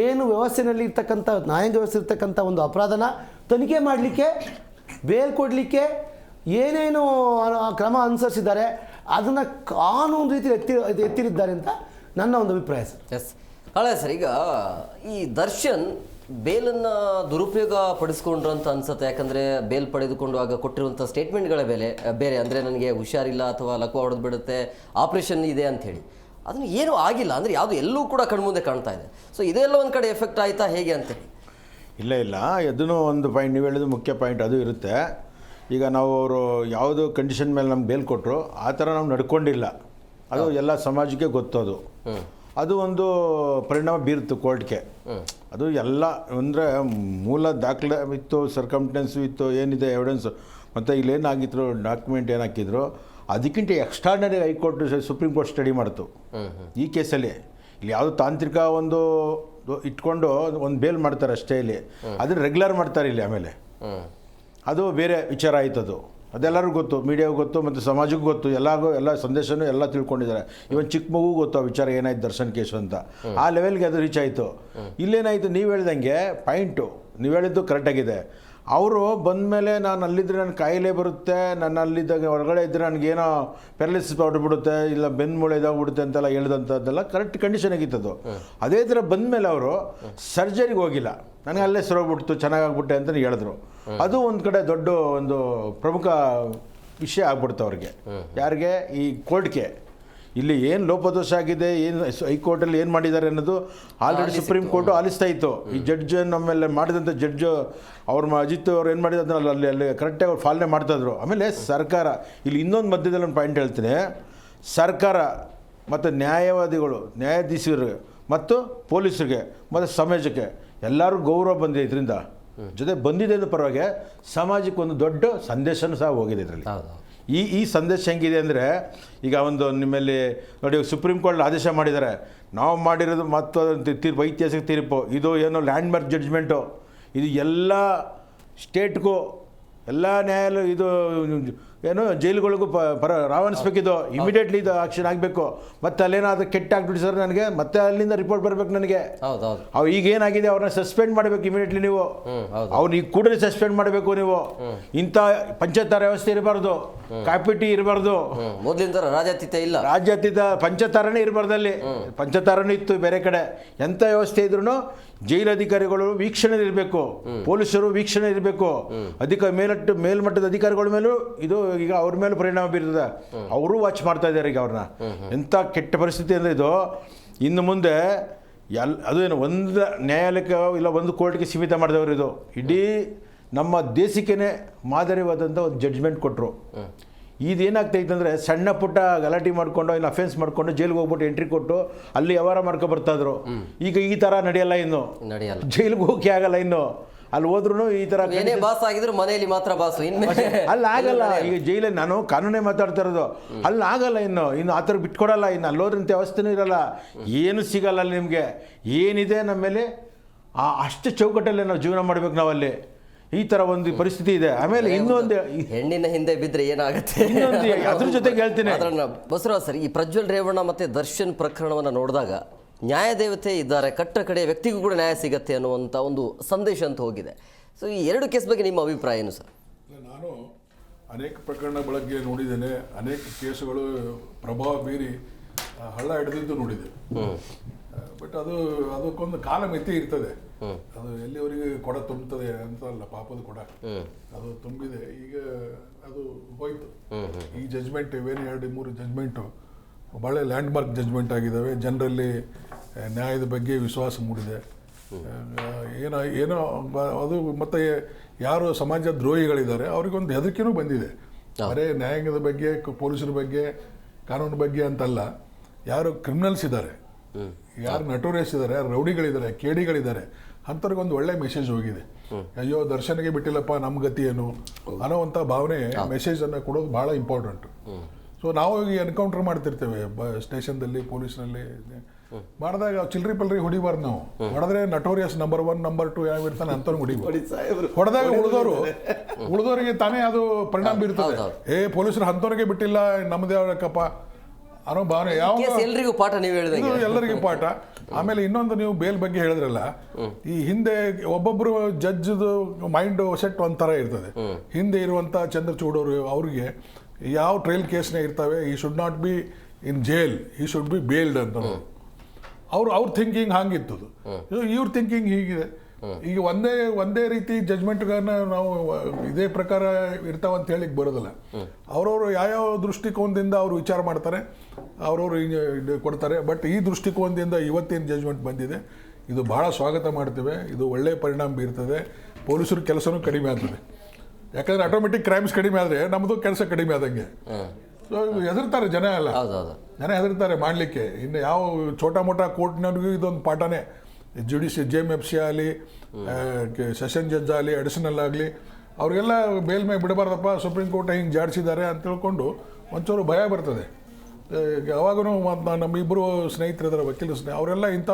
ಏನು ವ್ಯವಸ್ಥೆಯಲ್ಲಿ ಇರ್ತಕ್ಕಂಥ ನ್ಯಾಯಾಂಗ ವ್ಯವಸ್ಥೆ ಇರ್ತಕ್ಕಂಥ ಒಂದು ಅಪರಾಧನ ತನಿಖೆ ಮಾಡಲಿಕ್ಕೆ, ಬೇಲ್ ಕೊಡಲಿಕ್ಕೆ ಏನೇನು ಕ್ರಮ ಅನುಸರಿಸಿದ್ದಾರೆ ಅದನ್ನು ಕಾನೂನು ರೀತಿಯಲ್ಲಿ ಎತ್ತಿರಿದ್ದಾರೆ ಅಂತ ನನ್ನ ಒಂದು ಅಭಿಪ್ರಾಯ ಸರ್. ಎಸ್ ಹಳೆ ಸರ್, ಈಗ ಈ ದರ್ಶನ್ ಬೇಲನ್ನು ದುರುಪಯೋಗ ಪಡಿಸ್ಕೊಂಡ್ರು ಅಂತ ಅನ್ಸುತ್ತೆ. ಯಾಕಂದರೆ ಬೇಲ್ ಪಡೆದುಕೊಂಡು ಆಗ ಕೊಟ್ಟಿರುವಂಥ ಸ್ಟೇಟ್ಮೆಂಟ್ಗಳೇ ಬೇರೆ, ಅಂದರೆ ನನಗೆ ಹುಷಾರಿಲ್ಲ ಅಥವಾ ಲಕ್ವ ಹೊಡೆದು ಬಿಡುತ್ತೆ, ಆಪ್ರೇಷನ್ ಇದೆ ಅಂಥೇಳಿ, ಅದನ್ನು ಏನೂ ಆಗಿಲ್ಲ ಅಂದರೆ ಯಾವುದು ಎಲ್ಲೂ ಕೂಡ ಕಣ್ಮುಂದೆ ಕಾಣ್ತಾ ಇದೆ. ಸೊ ಇದೆಲ್ಲ ಒಂದು ಕಡೆ ಎಫೆಕ್ಟ್ ಆಯಿತಾ ಹೇಗೆ ಅಂತೇಳಿ? ಇಲ್ಲ, ಅದೂ ಒಂದು ಪಾಯಿಂಟ್, ನೀವು ಹೇಳಿದ ಮುಖ್ಯ ಪಾಯಿಂಟ್ ಅದು ಇರುತ್ತೆ. ಈಗ ನಾವು ಅವರು ಯಾವುದು ಕಂಡೀಷನ್ ಮೇಲೆ ನಮ್ಗೆ ಬೇಲ್ ಕೊಟ್ಟರು ಆ ಥರ ನಾವು ನಡ್ಕೊಂಡಿಲ್ಲ, ಅದು ಎಲ್ಲ ಸಮಾಜಕ್ಕೆ ಗೊತ್ತದು. ಅದು ಒಂದು ಪರಿಣಾಮ ಬೀರ್ತು ಕೋರ್ಟ್ಗೆ. ಅದು ಎಲ್ಲ ಅಂದರೆ ಮೂಲ ದಾಖಲೆ ಇತ್ತು, ಸರ್ಕಮ್ಟೆನ್ಸು ಇತ್ತು, ಏನಿದೆ ಎವಿಡೆನ್ಸು, ಮತ್ತು ಇಲ್ಲೇನಾಗಿದ್ರು ಡಾಕ್ಯುಮೆಂಟ್ ಏನು ಹಾಕಿದ್ರು, ಅದಕ್ಕಿಂತ extraordinary high court supreme court study ಮಾಡ್ತು ಈ ಕೇಸಲ್ಲಿ. ಇಲ್ಲಿ ಯಾವುದು ತಾಂತ್ರಿಕ ಒಂದು ಇಟ್ಕೊಂಡು ಒಂದು ಬೇಲ್ ಮಾಡ್ತಾರೆ ಅಷ್ಟೇ, ಇಲ್ಲಿ ಅದನ್ನು ರೆಗ್ಯುಲರ್ ಮಾಡ್ತಾರೆ ಇಲ್ಲಿ. ಆಮೇಲೆ ಅದು ಬೇರೆ ವಿಚಾರ ಆಯ್ತದು, ಅದೆಲ್ಲರಿಗೂ ಗೊತ್ತು, ಮೀಡಿಯಾಗೂ ಗೊತ್ತು ಮತ್ತು ಸಮಾಜಕ್ಕೂ ಗೊತ್ತು, ಎಲ್ಲ ಸಂದೇಶನೂ ಎಲ್ಲ ತಿಳ್ಕೊಂಡಿದ್ದಾರೆ. ಇವನ್ ಚಿಕ್ಕ ಮಗು ಗೊತ್ತು ಆ ವಿಚಾರ ಏನಾಯ್ತು ದರ್ಶನ್ ಕೇಸು ಅಂತ. ಆ ಲೆವೆಲ್ಗೆ ಅದು ರೀಚ್ ಆಯಿತು. ಇಲ್ಲೇನಾಯಿತು, ನೀವು ಹೇಳ್ದಂಗೆ ಪಾಯಿಂಟು ನೀವು ಹೇಳಿದ್ದು ಕರೆಕ್ಟಾಗಿದೆ. ಅವರು ಬಂದಮೇಲೆ ನಾನು ಅಲ್ಲಿದ್ದರೆ ನನ್ನ ಕಾಯಿಲೆ ಬರುತ್ತೆ, ನಾನು ಅಲ್ಲಿದ್ದಾಗ ಹೊರಗಡೆ ಇದ್ದರೆ ನನಗೇನೋ ಪ್ಯಾರಲಿಸಿಸ್ ಹೊರಬಿಡುತ್ತೆ, ಇಲ್ಲ ಬೆನ್ನು ಮೂಳೆ ಇದಾಗ್ಬಿಡುತ್ತೆ ಅಂತೆಲ್ಲ ಹೇಳ್ದಂಥದ್ದೆಲ್ಲ ಕರೆಕ್ಟ್ ಕಂಡೀಷನ್ ಆಗಿತ್ತದು. ಅದೇ ಥರ ಬಂದಮೇಲೆ ಅವರು ಸರ್ಜರಿಗೆ ಹೋಗಿಲ್ಲ, ನನಗೆ ಅಲ್ಲೇ ಸರೋಗ್ಬಿಡ್ತು, ಚೆನ್ನಾಗಾಗ್ಬಿಟ್ಟೆ ಅಂತ ಹೇಳಿದ್ರು. ಅದು ಒಂದು ಕಡೆ ದೊಡ್ಡ ಒಂದು ಪ್ರಮುಖ ವಿಷಯ ಆಗ್ಬಿಡ್ತು ಅವ್ರಿಗೆ. ಯಾರಿಗೆ? ಈ ಕೋರ್ಟ್ಗೆ. ಇಲ್ಲಿ ಏನು ಲೋಪದೋಷ ಆಗಿದೆ, ಏನು ಹೈಕೋರ್ಟಲ್ಲಿ ಏನು ಮಾಡಿದ್ದಾರೆ ಅನ್ನೋದು ಆಲ್ರೆಡಿ ಸುಪ್ರೀಂ ಕೋರ್ಟು ಆಲಿಸ್ತಾ ಇತ್ತು. ಈ ಜಡ್ಜ್ ನಮ್ಮೆಲ್ಲ ಮಾಡಿದಂಥ ಜಡ್ಜು ಅಜಿತ್ ಅವ್ರು ಏನು ಮಾಡಿದ್ರು ಅಲ್ಲಿ ಕರೆಕ್ಟಾಗಿ ಅವ್ರು ಪಾಲನೆ ಮಾಡ್ತಾಯಿದ್ರು. ಆಮೇಲೆ ಸರ್ಕಾರ ಇಲ್ಲಿ ಇನ್ನೊಂದು ಮಧ್ಯದಲ್ಲಿ ಒಂದು ಪಾಯಿಂಟ್ ಹೇಳ್ತೀನಿ, ಸರ್ಕಾರ ಮತ್ತು ನ್ಯಾಯವಾದಿಗಳು, ನ್ಯಾಯಾಧೀಶರು ಮತ್ತು ಪೊಲೀಸರಿಗೆ ಮತ್ತು ಸಮಾಜಕ್ಕೆ ಎಲ್ಲರೂ ಗೌರವ ಬಂದಿದೆ ಇದರಿಂದ. ಜೊತೆ ಬಂದಿದೆ ಅನ್ನೋ ಪರವಾಗಿ ಸಮಾಜಕ್ಕೆ ಒಂದು ದೊಡ್ಡ ಸಂದೇಶನೂ ಸಹ ಹೋಗಿದೆ ಇದರಲ್ಲಿ. ಈ ಸಂದೇಶ ಹೆಂಗಿದೆ ಅಂದರೆ, ಈಗ ಒಂದು ನಿಮ್ಮಲ್ಲಿ ನೋಡಿ, ಸುಪ್ರೀಂ ಕೋರ್ಟ್ ಆದೇಶ ಮಾಡಿದ್ದಾರೆ, ನಾವು ಮಾಡಿರೋದು ಮತ್ತು ತೀರ್ಪು ಐತಿಹಾಸಿಕ ತೀರ್ಪು, ಇದು ಏನೋ ಲ್ಯಾಂಡ್ ಮಾರ್ಕ್ ಜಡ್ಜ್ಮೆಂಟು, ಇದು ಎಲ್ಲ ಸ್ಟೇಟ್ಗೂ ಎಲ್ಲ ನ್ಯಾಯಾಲಯ ಇದು ಏನು ಜೈಲುಗಳಿಗೂ ರಾವಣಿಸ್ಬೇಕಿದು, ಇಮಿಡಿಯೇಟ್ಲಿ ಇದು ಆಕ್ಷನ್ ಆಗಬೇಕು. ಮತ್ತು ಅಲ್ಲೇನಾದರೂ ಕೆಟ್ಟ ಆಗ್ಬಿಟ್ಟು ಸರ್ ನನಗೆ ಮತ್ತೆ ಅಲ್ಲಿಂದ ರಿಪೋರ್ಟ್ ಬರಬೇಕು ನನಗೆ. ಅವು ಈಗ ಏನಾಗಿದೆ ಅವ್ರನ್ನ ಸಸ್ಪೆಂಡ್ ಮಾಡಬೇಕು ಇಮಿಡಿಯೇಟ್ಲಿ ನೀವು, ಅವ್ರನ್ನ ಈಗ ಕೂಡಲೇ ಸಸ್ಪೆಂಡ್ ಮಾಡಬೇಕು ನೀವು. ಇಂಥ ಪಂಚಾಯತ್ ವ್ಯವಸ್ಥೆ ಇರಬಾರ್ದು, ಕಾಪಿಟಿ ಇರಬಾರ್ದು, ಮೊದಲಿನ ಥರ ರಾಜ್ಯಾತೀತ ಇಲ್ಲ, ರಾಜ್ಯಾತೀತ ಪಂಚತಾರನೇ ಇರಬಾರ್ದು. ಅಲ್ಲಿ ಪಂಚತಾರನೂ ಇತ್ತು ಬೇರೆ ಕಡೆ. ಎಂಥ ವ್ಯವಸ್ಥೆ ಇದ್ರೂ ಜೈಲಧಿಕಾರಿಗಳು ವೀಕ್ಷಣೆ ಇರಬೇಕು, ಪೊಲೀಸರು ವೀಕ್ಷಣೆ ಇರಬೇಕು, ಮೇಲ್ಮಟ್ಟದ ಅಧಿಕಾರಿಗಳ ಮೇಲೂ ಇದು ಈಗ ಅವ್ರ ಮೇಲೆ ಪರಿಣಾಮ ಬೀರ್ತದೆ. ಅವರು ವಾಚ್ ಮಾಡ್ತಾ ಇದ್ದಾರೆ ಈಗ ಅವ್ರನ್ನ. ಎಂಥ ಕೆಟ್ಟ ಪರಿಸ್ಥಿತಿ ಅಂದರೆ ಇದು ಇನ್ನು ಮುಂದೆ ಅದೇನು ಒಂದು ನ್ಯಾಯಾಲಯಕ್ಕೆ ಇಲ್ಲ ಒಂದು ಕೋರ್ಟ್ಗೆ ಸೀಮಿತ ಮಾಡಿದವರು, ಇದು ಇಡೀ ನಮ್ಮ ದೇಶಕ್ಕೇ ಮಾದರಿವಾದಂಥ ಒಂದು ಜಡ್ಜ್ಮೆಂಟ್ ಕೊಟ್ಟರು. ಇದೇನಾಗ್ತೈತೆ ಅಂದರೆ ಸಣ್ಣ ಪುಟ್ಟ ಗಲಾಟೆ ಮಾಡಿಕೊಂಡು ಇಲ್ಲ ಅಫೆನ್ಸ್ ಮಾಡಿಕೊಂಡು ಜೈಲಿಗೆ ಹೋಗ್ಬಿಟ್ಟು ಎಂಟ್ರಿ ಕೊಟ್ಟು ಅಲ್ಲಿ ವ್ಯವಹಾರ ಮಾಡ್ಕೊ ಬರ್ತಾಯಿದ್ರು. ಈಗ ಈ ಥರ ನಡೆಯಲ್ಲ, ಇನ್ನು ಜೈಲಿಗೆ ಹೋಗಕ್ಕೆ ಆಗಲ್ಲ. ಇನ್ನು ಅಲ್ಲಿ ಹೋದ್ರೂ ಈ ಥರ ಏನೇ ಬಾಸ್ ಆಗಿದ್ರು ಮನೆಯಲ್ಲಿ ಮಾತ್ರ ಬಾಸು, ಅಲ್ಲಿ ಆಗಲ್ಲ. ಈಗ ಜೈಲಲ್ಲಿ ನಾನು ಕಾನೂನೇ ಮಾತಾಡ್ತಾ ಇರೋದು, ಅಲ್ಲಿ ಆಗಲ್ಲ. ಇನ್ನು ಆ ಥರ ಬಿಟ್ಕೊಡಲ್ಲ. ಇನ್ನು ಅಲ್ಲೋದ್ರಂಥ ವ್ಯವಸ್ಥೆನೂ ಇರಲ್ಲ, ಏನು ಸಿಗಲ್ಲ ಅಲ್ಲಿ ನಿಮಗೆ. ಏನಿದೆ ನಮ್ಮ ಮೇಲೆ ಅಷ್ಟು ಚೌಕಟ್ಟಲ್ಲೇ ನಾವು ಜೀವನ ಮಾಡ್ಬೇಕು ನಾವಲ್ಲಿ. ಈ ಥರ ಒಂದು ಪರಿಸ್ಥಿತಿ ಇದೆ. ಆಮೇಲೆ ಇನ್ನೊಂದು, ಹೆಣ್ಣಿನ ಹಿಂದೆ ಬಿದ್ದರೆ ಏನಾಗುತ್ತೆ ಇನ್ನೊಂದು ಅದ್ರ ಜೊತೆಗೆ ಹೇಳ್ತೀನಿ. ಬಸವರಾಜ್ ಸರ್, ಈ ಪ್ರಜ್ವಲ್ ರೇವಣ್ಣ ಮತ್ತು ದರ್ಶನ್ ಪ್ರಕರಣವನ್ನು ನೋಡಿದಾಗ ನ್ಯಾಯದೇವತೆ ಇದ್ದಾರೆ, ಕಟ್ಟ ಕಡೆ ವ್ಯಕ್ತಿಗೂ ಕೂಡ ನ್ಯಾಯ ಸಿಗತ್ತೆ ಅನ್ನುವಂಥ ಒಂದು ಸಂದೇಶ ಅಂತ ಹೋಗಿದೆ. ಸೊ ಈ ಎರಡು ಕೇಸ್ ಬಗ್ಗೆ ನಿಮ್ಮ ಅಭಿಪ್ರಾಯ ಏನು ಸರ್? ನಾನು ಅನೇಕ ಪ್ರಕರಣ ಬಗ್ಗೆ ನೋಡಿದ್ದೇನೆ, ಅನೇಕ ಕೇಸುಗಳು ಪ್ರಭಾವ ಬೀರಿ ಹಳ್ಳ ಹಿಡಿದಿದ್ದು ನೋಡಿದೆ. ಬಟ್ ಅದಕ್ಕೊಂದು ಕಾಲಮಿತಿ ಇರ್ತದೆ. ಅದು ಎಲ್ಲಿವರೆಗೆ ಕೊಡ ತುಂಬುತ್ತದೆ ಅಂತಲ್ಲ, ಪಾಪದ ಕೊಡ ಅದು ತುಂಬಿದೆ. ಈಗ ಅದು ಹೋಯ್ತು. ಈ ಜಜ್ಮೆಂಟ್ ಇವೇನು 2-3 ಜಜ್ಮೆಂಟು ಭಾಳ ಲ್ಯಾಂಡ್ ಮಾರ್ಕ್ ಜಜ್ಮೆಂಟ್ ಆಗಿದ್ದಾವೆ. ಜನರಲ್ಲಿ ನ್ಯಾಯದ ಬಗ್ಗೆ ವಿಶ್ವಾಸ ಮೂಡಿದೆ. ಏನೋ ಅದು ಮತ್ತು ಯಾರು ಸಮಾಜ ದ್ರೋಹಿಗಳಿದ್ದಾರೆ ಅವರಿಗೊಂದು ಹೆದರಿಕೆನೂ ಬಂದಿದೆ. ಬರೀ ನ್ಯಾಯಾಂಗದ ಬಗ್ಗೆ, ಪೊಲೀಸರ ಬಗ್ಗೆ, ಕಾನೂನು ಬಗ್ಗೆ ಅಂತಲ್ಲ, ಯಾರು ಕ್ರಿಮಿನಲ್ಸ್ ಇದ್ದಾರೆ, ಯಾರು ನಟೋರಿಯಸ್ ಇದ್ದಾರೆ, ಯಾರು ರೌಡಿಗಳಿದ್ದಾರೆ, ಕೇಡಿಗಳಿದ್ದಾರೆ, ಅಂಥವ್ರಿಗೊಂದು ಒಳ್ಳೆ ಮೆಸೇಜ್ ಹೋಗಿದೆ. ಅಯ್ಯೋ ದರ್ಶನಿಗೆ ಬಿಟ್ಟಿಲ್ಲಪ್ಪ ನಮ್ಮ ಗತಿ ಏನು ಅನ್ನೋವಂಥ ಭಾವನೆ ಮೆಸೇಜನ್ನು ಕೊಡೋದು ಭಾಳ ಇಂಪಾರ್ಟೆಂಟು. ಸೊ ನಾವು ಈಗ ಎನ್ಕೌಂಟರ್ ಮಾಡ್ತಿರ್ತೇವೆ ಸ್ಟೇಷನ್ದಲ್ಲಿ, ಪೊಲೀಸ್ನಲ್ಲಿ ಮಾಡಿದಾಗ ಚಿಲ್ರಿ ಪಲ್ರಿ ಹೊಡಿಬಾರ್ದು. ನಾವು ಹೊಡೆದ್ರೆ ನಟೋರಿಯಸ್ ನಂಬರ್ 1 ನಂಬರ್ 2 ಯಾವ ಇರ್ತಾನೆ ಅಂಥವ್ರು ಹೊಡಿಬಾರ್ದು. ಹೊಡೆದಾಗ ಉಳಿದವರಿಗೆ ತಾನೇ ಅದು ಪರಿಣಾಮ ಬೀರ್ತದೆ. ಪೊಲೀಸರು ಅಂಥವ್ರಿಗೆ ಬಿಟ್ಟಿಲ್ಲ, ನಮ್ಮದೇ ಯಾಕಪ್ಪ ಅನ್ನೋ ಭಾವನೆ ಎಲ್ರಿಗೂ ಪಾಠ, ನೀವು ಹೇಳಿದ್ರೆ ಎಲ್ಲರಿಗೂ ಪಾಠ. ಆಮೇಲೆ ಇನ್ನೊಂದು, ನೀವು ಬೇಲ್ ಬಗ್ಗೆ ಹೇಳಿದ್ರಲ್ಲ, ಈ ಹಿಂದೆ ಒಬ್ಬೊಬ್ಬರು ಜಡ್ಜ್ದು ಮೈಂಡ್ ಸೆಟ್ ಒಂಥರ ಇರ್ತದೆ. ಹಿಂದೆ ಇರುವಂಥ ಚಂದ್ರಚೂಡ್ ಅವರು, ಅವ್ರಿಗೆ ಯಾವ ಟ್ರಯಲ್ ಕೇಸ್ನೇ ಇರ್ತವೆ, ಈ should not be in jail, ಈ ಶುಡ್ ಬಿ ಬೇಲ್ಡ್ ಅಂತ. ಅವ್ರ ಥಿಂಕಿಂಗ್ ಹಾಗಿತ್ತು. ಇವ್ರ ಥಿಂಕಿಂಗ್ ಹೀಗಿದೆ. ಈಗ ಒಂದೇ ರೀತಿ ಜಜ್ಮೆಂಟ್ಗಳನ್ನ ನಾವು ಇದೇ ಪ್ರಕಾರ ಇರ್ತಾವಂತ ಹೇಳಿಕ್ಕೆ ಬರೋದಿಲ್ಲ. ಅವ್ರವರು ಯಾವ್ಯಾವ ದೃಷ್ಟಿಕೋನದಿಂದ ಅವರು ವಿಚಾರ ಮಾಡ್ತಾರೆ, ಅವ್ರವ್ರು ಕೊಡ್ತಾರೆ. ಬಟ್ ಈ ದೃಷ್ಟಿಕೋನದಿಂದ ಇವತ್ತೇನು ಜಜ್ಮೆಂಟ್ ಬಂದಿದೆ, ಇದು ಭಾಳ ಸ್ವಾಗತ ಮಾಡ್ತೇವೆ. ಇದು ಒಳ್ಳೆಯ ಪರಿಣಾಮ ಬೀರ್ತದೆ. ಪೊಲೀಸರ ಕೆಲಸನೂ ಕಡಿಮೆ ಆಗ್ತದೆ. ಯಾಕಂದರೆ ಆಟೋಮೆಟಿಕ್ ಕ್ರೈಮ್ಸ್ ಕಡಿಮೆ ಆದರೆ ನಮ್ಮದು ಕೆಲಸ ಕಡಿಮೆ ಆದಂಗೆ. ಸೊ ಹೆದರ್ತಾರೆ ಜನ, ಎಲ್ಲ ಜನ ಹೆದರ್ತಾರೆ ಮಾಡಲಿಕ್ಕೆ. ಇನ್ನು ಯಾವ ಛೋಟಾ ಮೋಟಾ ಕೋರ್ಟ್ನವ್ರಿಗೂ ಇದೊಂದು ಪಾಠನೇ. JMFC ಆಗಲಿ, ಸೆಷನ್ ಜಡ್ಜ್ ಆಗಲಿ, ಅಡಿಷನಲ್ ಆಗಲಿ, ಅವ್ರಿಗೆಲ್ಲ ಬೇಲ್ ಮೇಲೆ ಬಿಡಬಾರ್ದಪ್ಪ, ಸುಪ್ರೀಂ ಕೋರ್ಟ್ ಹಿಂಗೆ ಜಾಡಿಸಿದ್ದಾರೆ ಅಂತ ತಿಳ್ಕೊಂಡು ಒಂಚೂರು ಭಯ ಬರ್ತದೆ. ಯಾವಾಗೂ ನಮ್ಮಿಬ್ಬರು ಸ್ನೇಹಿತರಿದ್ದಾರೆ, ವಕೀಲರು ಅವರೆಲ್ಲ ಇಂಥ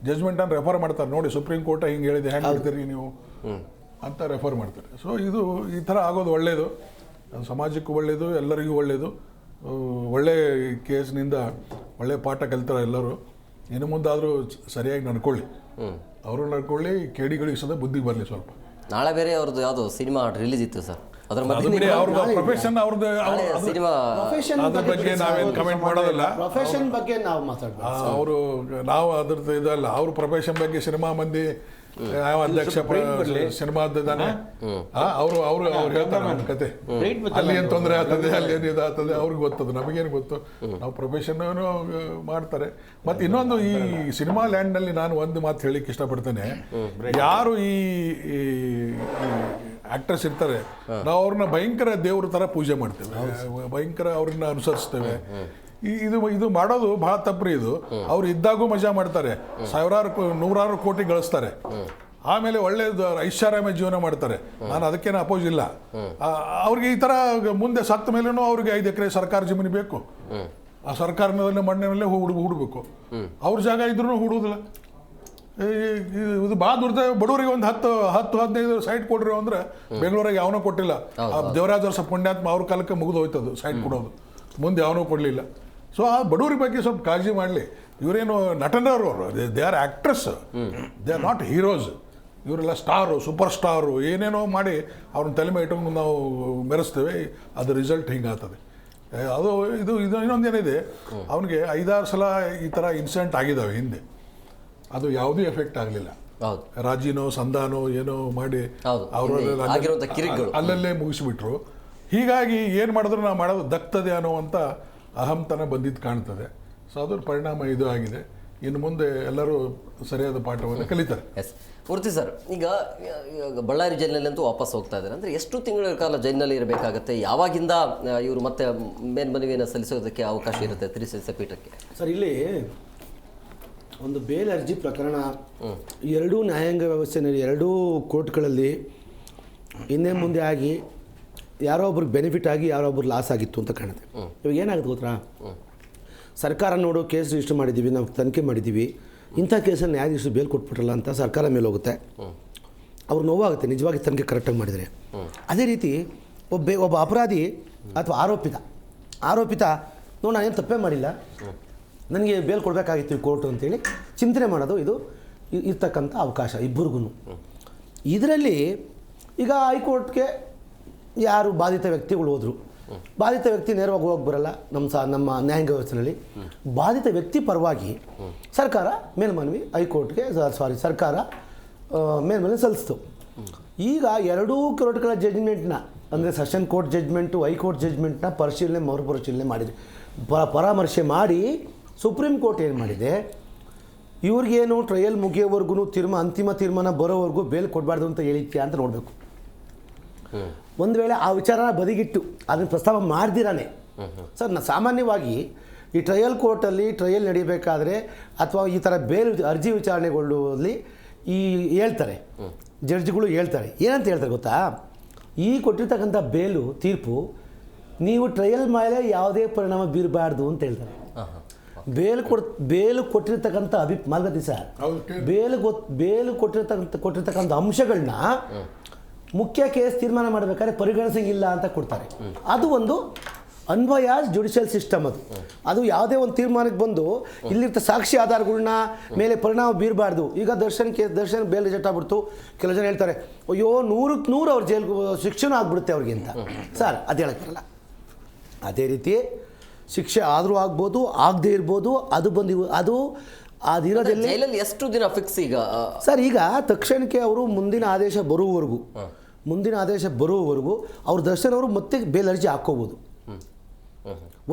ಜಜ್ಮೆಂಟನ್ನು ರೆಫರ್ ಮಾಡ್ತಾರೆ. ನೋಡಿ ಸುಪ್ರೀಂ ಕೋರ್ಟ್ ಹಿಂಗೆ ಹೇಳಿದೆ, ಹೆಂಗೆ ಹೇಳ್ತೀರಿ ನೀವು ಅಂತ ರೆಫರ್ ಮಾಡ್ತಾರೆ. ಸೊ ಇದು ಈ ಥರ ಆಗೋದು ಒಳ್ಳೆಯದು, ಅದು ಸಮಾಜಕ್ಕೂ ಒಳ್ಳೆಯದು, ಎಲ್ಲರಿಗೂ ಒಳ್ಳೆಯದು. ಒಳ್ಳೆ ಕೇಸ್ನಿಂದ ಒಳ್ಳೆ ಪಾಠ ಕಲಿತಾರೆ ಎಲ್ಲರೂ. ಇನ್ನು ಮುಂದಾದರೂ ಸರಿಯಾಗಿ ನಡ್ಕೊಳ್ಳಿ, ಅವರು ನಡ್ಕೊಳ್ಳಿ, ಕೇಡಿಗಳಿಗೆ ಸದ ಬುದ್ಧಿ ಬರಲಿ ಸ್ವಲ್ಪ. ನಾಳೆ ಬೇರೆ ಅವ್ರದ್ದು ಯಾವುದೋ ಸಿನಿಮಾ ರಿಲೀಸ್ ಇತ್ತು ಸರ್, ಅದ್ರ ಪ್ರೊಫೆಷನ್ ಅವ್ರದ್ದು ಸಿನಿಮಾ, ಅದ್ರ ಬಗ್ಗೆ ನಾವೇನು ಕಮೆಂಟ್ ಮಾಡೋದಿಲ್ಲ. ಪ್ರೊಫೆಷನ್ ಬಗ್ಗೆ ನಾವು ಮಾತಾಡ್ಬೋದು. ನಾವು ಅದ್ರದ್ದು ಇದಲ್ಲ, ಅವ್ರ ಪ್ರೊಫೆಷನ್ ಬಗ್ಗೆ ಸಿನಿಮಾ ಮಂದಿ ಯಾವ ಅಧ್ಯಕ್ಷ ಸಿನಿಮಾದ್ದಾನೆ ಅವ್ರು ಹೇಳ್ತಾರೆ ನನ್ನ ಕತೆ, ಅಲ್ಲಿ ಏನು ತೊಂದರೆ ಆಗ್ತದೆ, ಅಲ್ಲಿ ಏನು ಇದಾಗ್ತದೆ ಅವ್ರಿಗೆ ಗೊತ್ತದು, ನಮಗೇನು ಗೊತ್ತು. ನಾವು ಪ್ರೊಫೆಷನ್ ಮಾಡ್ತಾರೆ. ಮತ್ತು ಇನ್ನೊಂದು, ಈ ಸಿನಿಮಾ ಲ್ಯಾಂಡ್ನಲ್ಲಿ ನಾನು ಒಂದು ಮಾತು ಹೇಳಿಕ್ಕೆ ಇಷ್ಟಪಡ್ತೇನೆ. ಯಾರು ಈ ಆಕ್ಟರ್ಸ್ ಇರ್ತಾರೆ, ನಾವು ಅವ್ರನ್ನ ಭಯಂಕರ ದೇವ್ರ ಥರ ಪೂಜೆ ಮಾಡ್ತೇವೆ, ಭಯಂಕರ ಅವ್ರನ್ನ ಅನುಸರಿಸ್ತೇವೆ. ಇದು ಮಾಡೋದು ಭಾಳ ತಪ್ಪ್ರಿ. ಇದು ಅವ್ರು ಇದ್ದಾಗೂ ಮಜಾ ಮಾಡ್ತಾರೆ, ನೂರಾರು ಕೋಟಿ ಗಳಿಸ್ತಾರೆ. ಆಮೇಲೆ ಒಳ್ಳೆಯದು ಐಷಾರಾಮಿ ಜೀವನ ಮಾಡ್ತಾರೆ. ನಾನು ಅದಕ್ಕೇನು ಅಪೋಸ್ ಇಲ್ಲ. ಅವ್ರಿಗೆ ಈ ಥರ ಮುಂದೆ ಸತ್ತ ಮೇಲೂ ಅವ್ರಿಗೆ 5 ಎಕರೆ ಸರ್ಕಾರ ಜಮೀನು ಬೇಕು. ಆ ಸರ್ಕಾರದ ಮಣ್ಣಿನಲ್ಲೇ ಹೂಡಬೇಕು. ಅವ್ರ ಜಾಗ ಇದ್ರೂ ಹೂಡುವುದಿಲ್ಲ. ಇದು ಭಾಳ ದುಡ್ಡ. ಬಡವರಿಗೆ ಒಂದು 10-15 ಸೈಟ್ ಕೊಡ್ರಿ ಅಂದ್ರೆ ಬೆಂಗಳೂರಿಗೆ ಯಾವನೂ ಕೊಟ್ಟಿಲ್ಲ. ದೇವರಾಜ ಅರಸ ಪುಣ್ಯಾತ್ಮ ಅವ್ರ ಕಾಲಕ್ಕೆ ಮುಗಿದು ಹೋಯ್ತದು ಸೈಟ್ ಕೊಡೋದು. ಮುಂದೆ ಯಾವನೂ ಕೊಡಲಿಲ್ಲ. ಸೊ ಆ ಬಡವ್ರ ಬಗ್ಗೆ ಸ್ವಲ್ಪ ಕಾಳಜಿ ಮಾಡಲಿ. ಇವರೇನು ನಟನರು, ಅವರು they are actress, they are not heroes. ಇವರೆಲ್ಲ ಸ್ಟಾರು, ಸೂಪರ್ ಸ್ಟಾರು, ಏನೇನೋ ಮಾಡಿ ಅವ್ರನ್ನ ತಲೆ ಮೇಲೆ ಇಟ್ಕೊಂಡು ನಾವು ಮೆರೆಸ್ತೇವೆ. ಅದು ರಿಸಲ್ಟ್ ಹಿಂಗಾಗ್ತದೆ. ಅದು ಇದು ಇನ್ನೊಂದೇನಿದೆ, ಅವನಿಗೆ 5-6 ಸಲ ಈ ಥರ ಇನ್ಸಿಡೆಂಟ್ ಆಗಿದ್ದಾವೆ ಹಿಂದೆ. ಅದು ಯಾವುದೂ ಎಫೆಕ್ಟ್ ಆಗಲಿಲ್ಲ. ರಾಜಿನೋ ಸಂಧಾನೋ ಏನೋ ಮಾಡಿ ಅಲ್ಲಲ್ಲೇ ಮುಗಿಸಿಬಿಟ್ರು. ಹೀಗಾಗಿ ಏನು ಮಾಡಿದ್ರು ನಾವು ಮಾಡೋದು ದಕ್ತದೆ ಅನ್ನುವಂಥ ಅಹಂತನ ಬಂದಿದ್ದು ಕಾಣ್ತದೆ. ಸೊ ಅದ್ರ ಪರಿಣಾಮ ಇದು ಆಗಿದೆ. ಇನ್ನು ಮುಂದೆ ಎಲ್ಲರೂ ಸರಿಯಾದ ಪಾಠವನ್ನು ಕಲಿತಾರೆ. ಎಸ್ ಮೂರ್ತಿ ಸರ್, ಈಗ ಬಳ್ಳಾರಿ ಜೈಲಿನಲ್ಲಂತೂ ವಾಪಸ್ ಹೋಗ್ತಾ ಇದ್ದಾರೆ. ಅಂದರೆ ಎಷ್ಟು ತಿಂಗಳ ಕಾಲ ಜೈಲಿನಲ್ಲಿ ಇರಬೇಕಾಗತ್ತೆ? ಯಾವಾಗಿಂದ ಇವರು ಮತ್ತೆ ಮೇಲ್ಮನವಿಯನ್ನು ಸಲ್ಲಿಸೋದಕ್ಕೆ ಅವಕಾಶ ಇರುತ್ತೆ ತ್ರಿಸದಸ್ಯ ಪೀಠಕ್ಕೆ? ಸರ್, ಇಲ್ಲಿ ಒಂದು ಬೇಲ್ ಅರ್ಜಿ ಪ್ರಕರಣ ಎರಡೂ ನ್ಯಾಯಾಂಗ ವ್ಯವಸ್ಥೆಯಲ್ಲಿ, ಎರಡೂ ಕೋರ್ಟ್ಗಳಲ್ಲಿ ಹಿಂದೆ ಮುಂದೆ ಆಗಿ ಯಾರೋ ಒಬ್ರಿಗೆ ಬೆನಿಫಿಟ್ ಆಗಿ ಯಾರೋ ಒಬ್ರು ಲಾಸ್ ಆಗಿತ್ತು ಅಂತ ಕಾಣುತ್ತೆ. ಇವಾಗ ಏನಾಗುತ್ತೆ ಗೊತ್ತಾ, ಸರ್ಕಾರ ನೋಡು ಕೇಸ್ ರಿಜಿಸ್ಟರ್ ಮಾಡಿದ್ದೀವಿ, ನಾವು ತನಿಖೆ ಮಾಡಿದ್ದೀವಿ, ಇಂಥ ಕೇಸಲ್ಲಿ ನ್ಯಾಯಾಧೀಶರು ಬೇಲ್ ಕೊಟ್ಬಿಟ್ರಲ್ಲ ಅಂತ ಸರ್ಕಾರ ಮೇಲೆ ಹೋಗುತ್ತೆ. ಅವ್ರು ನೋವಾಗುತ್ತೆ ನಿಜವಾಗಿ ತನಿಖೆ ಕರೆಕ್ಟಾಗಿ ಮಾಡಿದರೆ. ಅದೇ ರೀತಿ ಒಬ್ಬ ಅಪರಾಧಿ ಅಥವಾ ಆರೋಪಿತ ನೋಡಿ ನಾನೇನು ತಪ್ಪೇ ಮಾಡಿಲ್ಲ, ನನಗೆ ಬೇಲ್ ಕೊಡಬೇಕಾಗಿತ್ತು ಈ ಕೋರ್ಟು ಅಂತೇಳಿ ಚಿಂತನೆ ಮಾಡೋದು ಇದು ಇರ್ತಕ್ಕಂಥ ಅವಕಾಶ ಇಬ್ಬರಿಗೂ. ಇದರಲ್ಲಿ ಈಗ ಹೈಕೋರ್ಟ್ಗೆ ಯಾರು ಬಾಧಿತ ವ್ಯಕ್ತಿಗಳು ಹೋದರು, ಬಾಧಿತ ವ್ಯಕ್ತಿ ನೇರವಾಗಿ ಹೋಗಿ ಬರಲ್ಲ. ನಮ್ಮ ನ್ಯಾಯಾಂಗ ವ್ಯವಸ್ಥೆಯಲ್ಲಿ ಬಾಧಿತ ವ್ಯಕ್ತಿ ಪರವಾಗಿ ಸರ್ಕಾರ ಮೇಲ್ಮನವಿ ಹೈಕೋರ್ಟ್ಗೆ ಸರ್ಕಾರ ಮೇಲ್ಮನವಿ ಸಲ್ಲಿಸ್ತು. ಈಗ ಎರಡೂ ಕೋರ್ಟ್ಗಳ ಜಡ್ಜ್ಮೆಂಟ್ನ, ಅಂದರೆ ಸೆಷನ್ ಕೋರ್ಟ್ ಜಡ್ಜ್ಮೆಂಟು, ಹೈಕೋರ್ಟ್ ಜಡ್ಜ್ಮೆಂಟ್ನ ಮರುಪರಿಶೀಲನೆ ಮಾಡಿದೆ, ಪರಾಮರ್ಶೆ ಮಾಡಿ ಸುಪ್ರೀಂ ಕೋರ್ಟ್ ಏನು ಮಾಡಿದೆ, ಇವ್ರಿಗೇನು ಟ್ರಯಲ್ ಮುಗಿಯೋವರೆಗೂ ಅಂತಿಮ ತೀರ್ಮಾನ ಬರೋವರೆಗೂ ಬೇಲ್ ಕೊಡಬಾರ್ದು ಅಂತ ಹೇಳಿದ್ಯಾ ಅಂತ ನೋಡಬೇಕು. ಒಂದು ವೇಳೆ ಆ ವಿಚಾರನ ಬದಿಗಿಟ್ಟು ಅದನ್ನು ಪ್ರಸ್ತಾವ ಮಾಡ್ದಿರಾನೆ ಸರ್, ಸಾಮಾನ್ಯವಾಗಿ ಈ ಟ್ರಯಲ್ ಕೋರ್ಟಲ್ಲಿ ಟ್ರಯಲ್ ನಡೀಬೇಕಾದ್ರೆ ಅಥವಾ ಈ ಥರ ಬೇಲ್ ಅರ್ಜಿ ವಿಚಾರಣೆಗೊಳ್ಳುವಲ್ಲಿ ಹೇಳ್ತಾರೆ ಜಡ್ಜ್ಗಳು, ಏನಂತ ಹೇಳ್ತಾರೆ ಗೊತ್ತಾ, ಈ ಕೊಟ್ಟಿರ್ತಕ್ಕಂಥ ತೀರ್ಪು ನೀವು ಟ್ರಯಲ್ ಮೇಲೆ ಯಾವುದೇ ಪರಿಣಾಮ ಬೀರಬಾರ್ದು ಅಂತ ಹೇಳ್ತಾರೆ. ಬೇಲು ಕೊಟ್ಟಿರ್ತಕ್ಕಂಥ ಮಾಲ್ಗತಿ ಸರ್, ಬೇಲು ಕೊಟ್ಟಿರ್ತಕ್ಕಂಥ ಅಂಶಗಳನ್ನ ಮುಖ್ಯ ಕೇಸ್ ತೀರ್ಮಾನ ಮಾಡಬೇಕಾದ್ರೆ ಪರಿಗಣಿಸಂಗಿಲ್ಲ ಅಂತ ಕೊಡ್ತಾರೆ. ಅದು ಒಂದು ಅನ್ವಯಾಸ್ ಜುಡಿಷಿಯಲ್ ಸಿಸ್ಟಮ್. ಅದು ಯಾವುದೇ ಒಂದು ತೀರ್ಮಾನಕ್ಕೆ ಬಂದು ಇಲ್ಲಿರ್ತ ಸಾಕ್ಷಿ ಆಧಾರಗಳನ್ನ ಮೇಲೆ ಪರಿಣಾಮ ಬೀರಬಾರ್ದು. ಈಗ ದರ್ಶನ್ ಬೇಲ್ ರಿಜೆಕ್ಟ್ ಆಗ್ಬಿಡ್ತು, ಕೆಲವು ಜನ ಹೇಳ್ತಾರೆ ಅಯ್ಯೋ 100ಕ್ಕೆ 100 ಅವ್ರ ಜೈಲು ಶಿಕ್ಷೆನೂ ಆಗ್ಬಿಡುತ್ತೆ ಅವ್ರಿಗೆ ಅಂತ. ಸರ್ ಅದು ಹೇಳಕ್ಕಿಲ್ಲ. ಅದೇ ರೀತಿ ಶಿಕ್ಷೆ ಆದರೂ ಆಗ್ಬೋದು, ಆಗದೇ ಇರ್ಬೋದು. ಅದು ಅದಿರೋದಿಲ್ಲ. ಜೈಲಲ್ಲಿ ಎಷ್ಟು ದಿನ ಫಿಕ್ಸ್ ಈಗ ಸರ್? ಈಗ ತಕ್ಷಣಕ್ಕೆ ಅವರು ಮುಂದಿನ ಆದೇಶ ಬರುವವರೆಗೂ ಅವ್ರ ದರ್ಶನ್ ಅವರು ಮತ್ತೆ ಬೇಲ್ ಅರ್ಜಿ ಹಾಕ್ಕೋಬೋದು.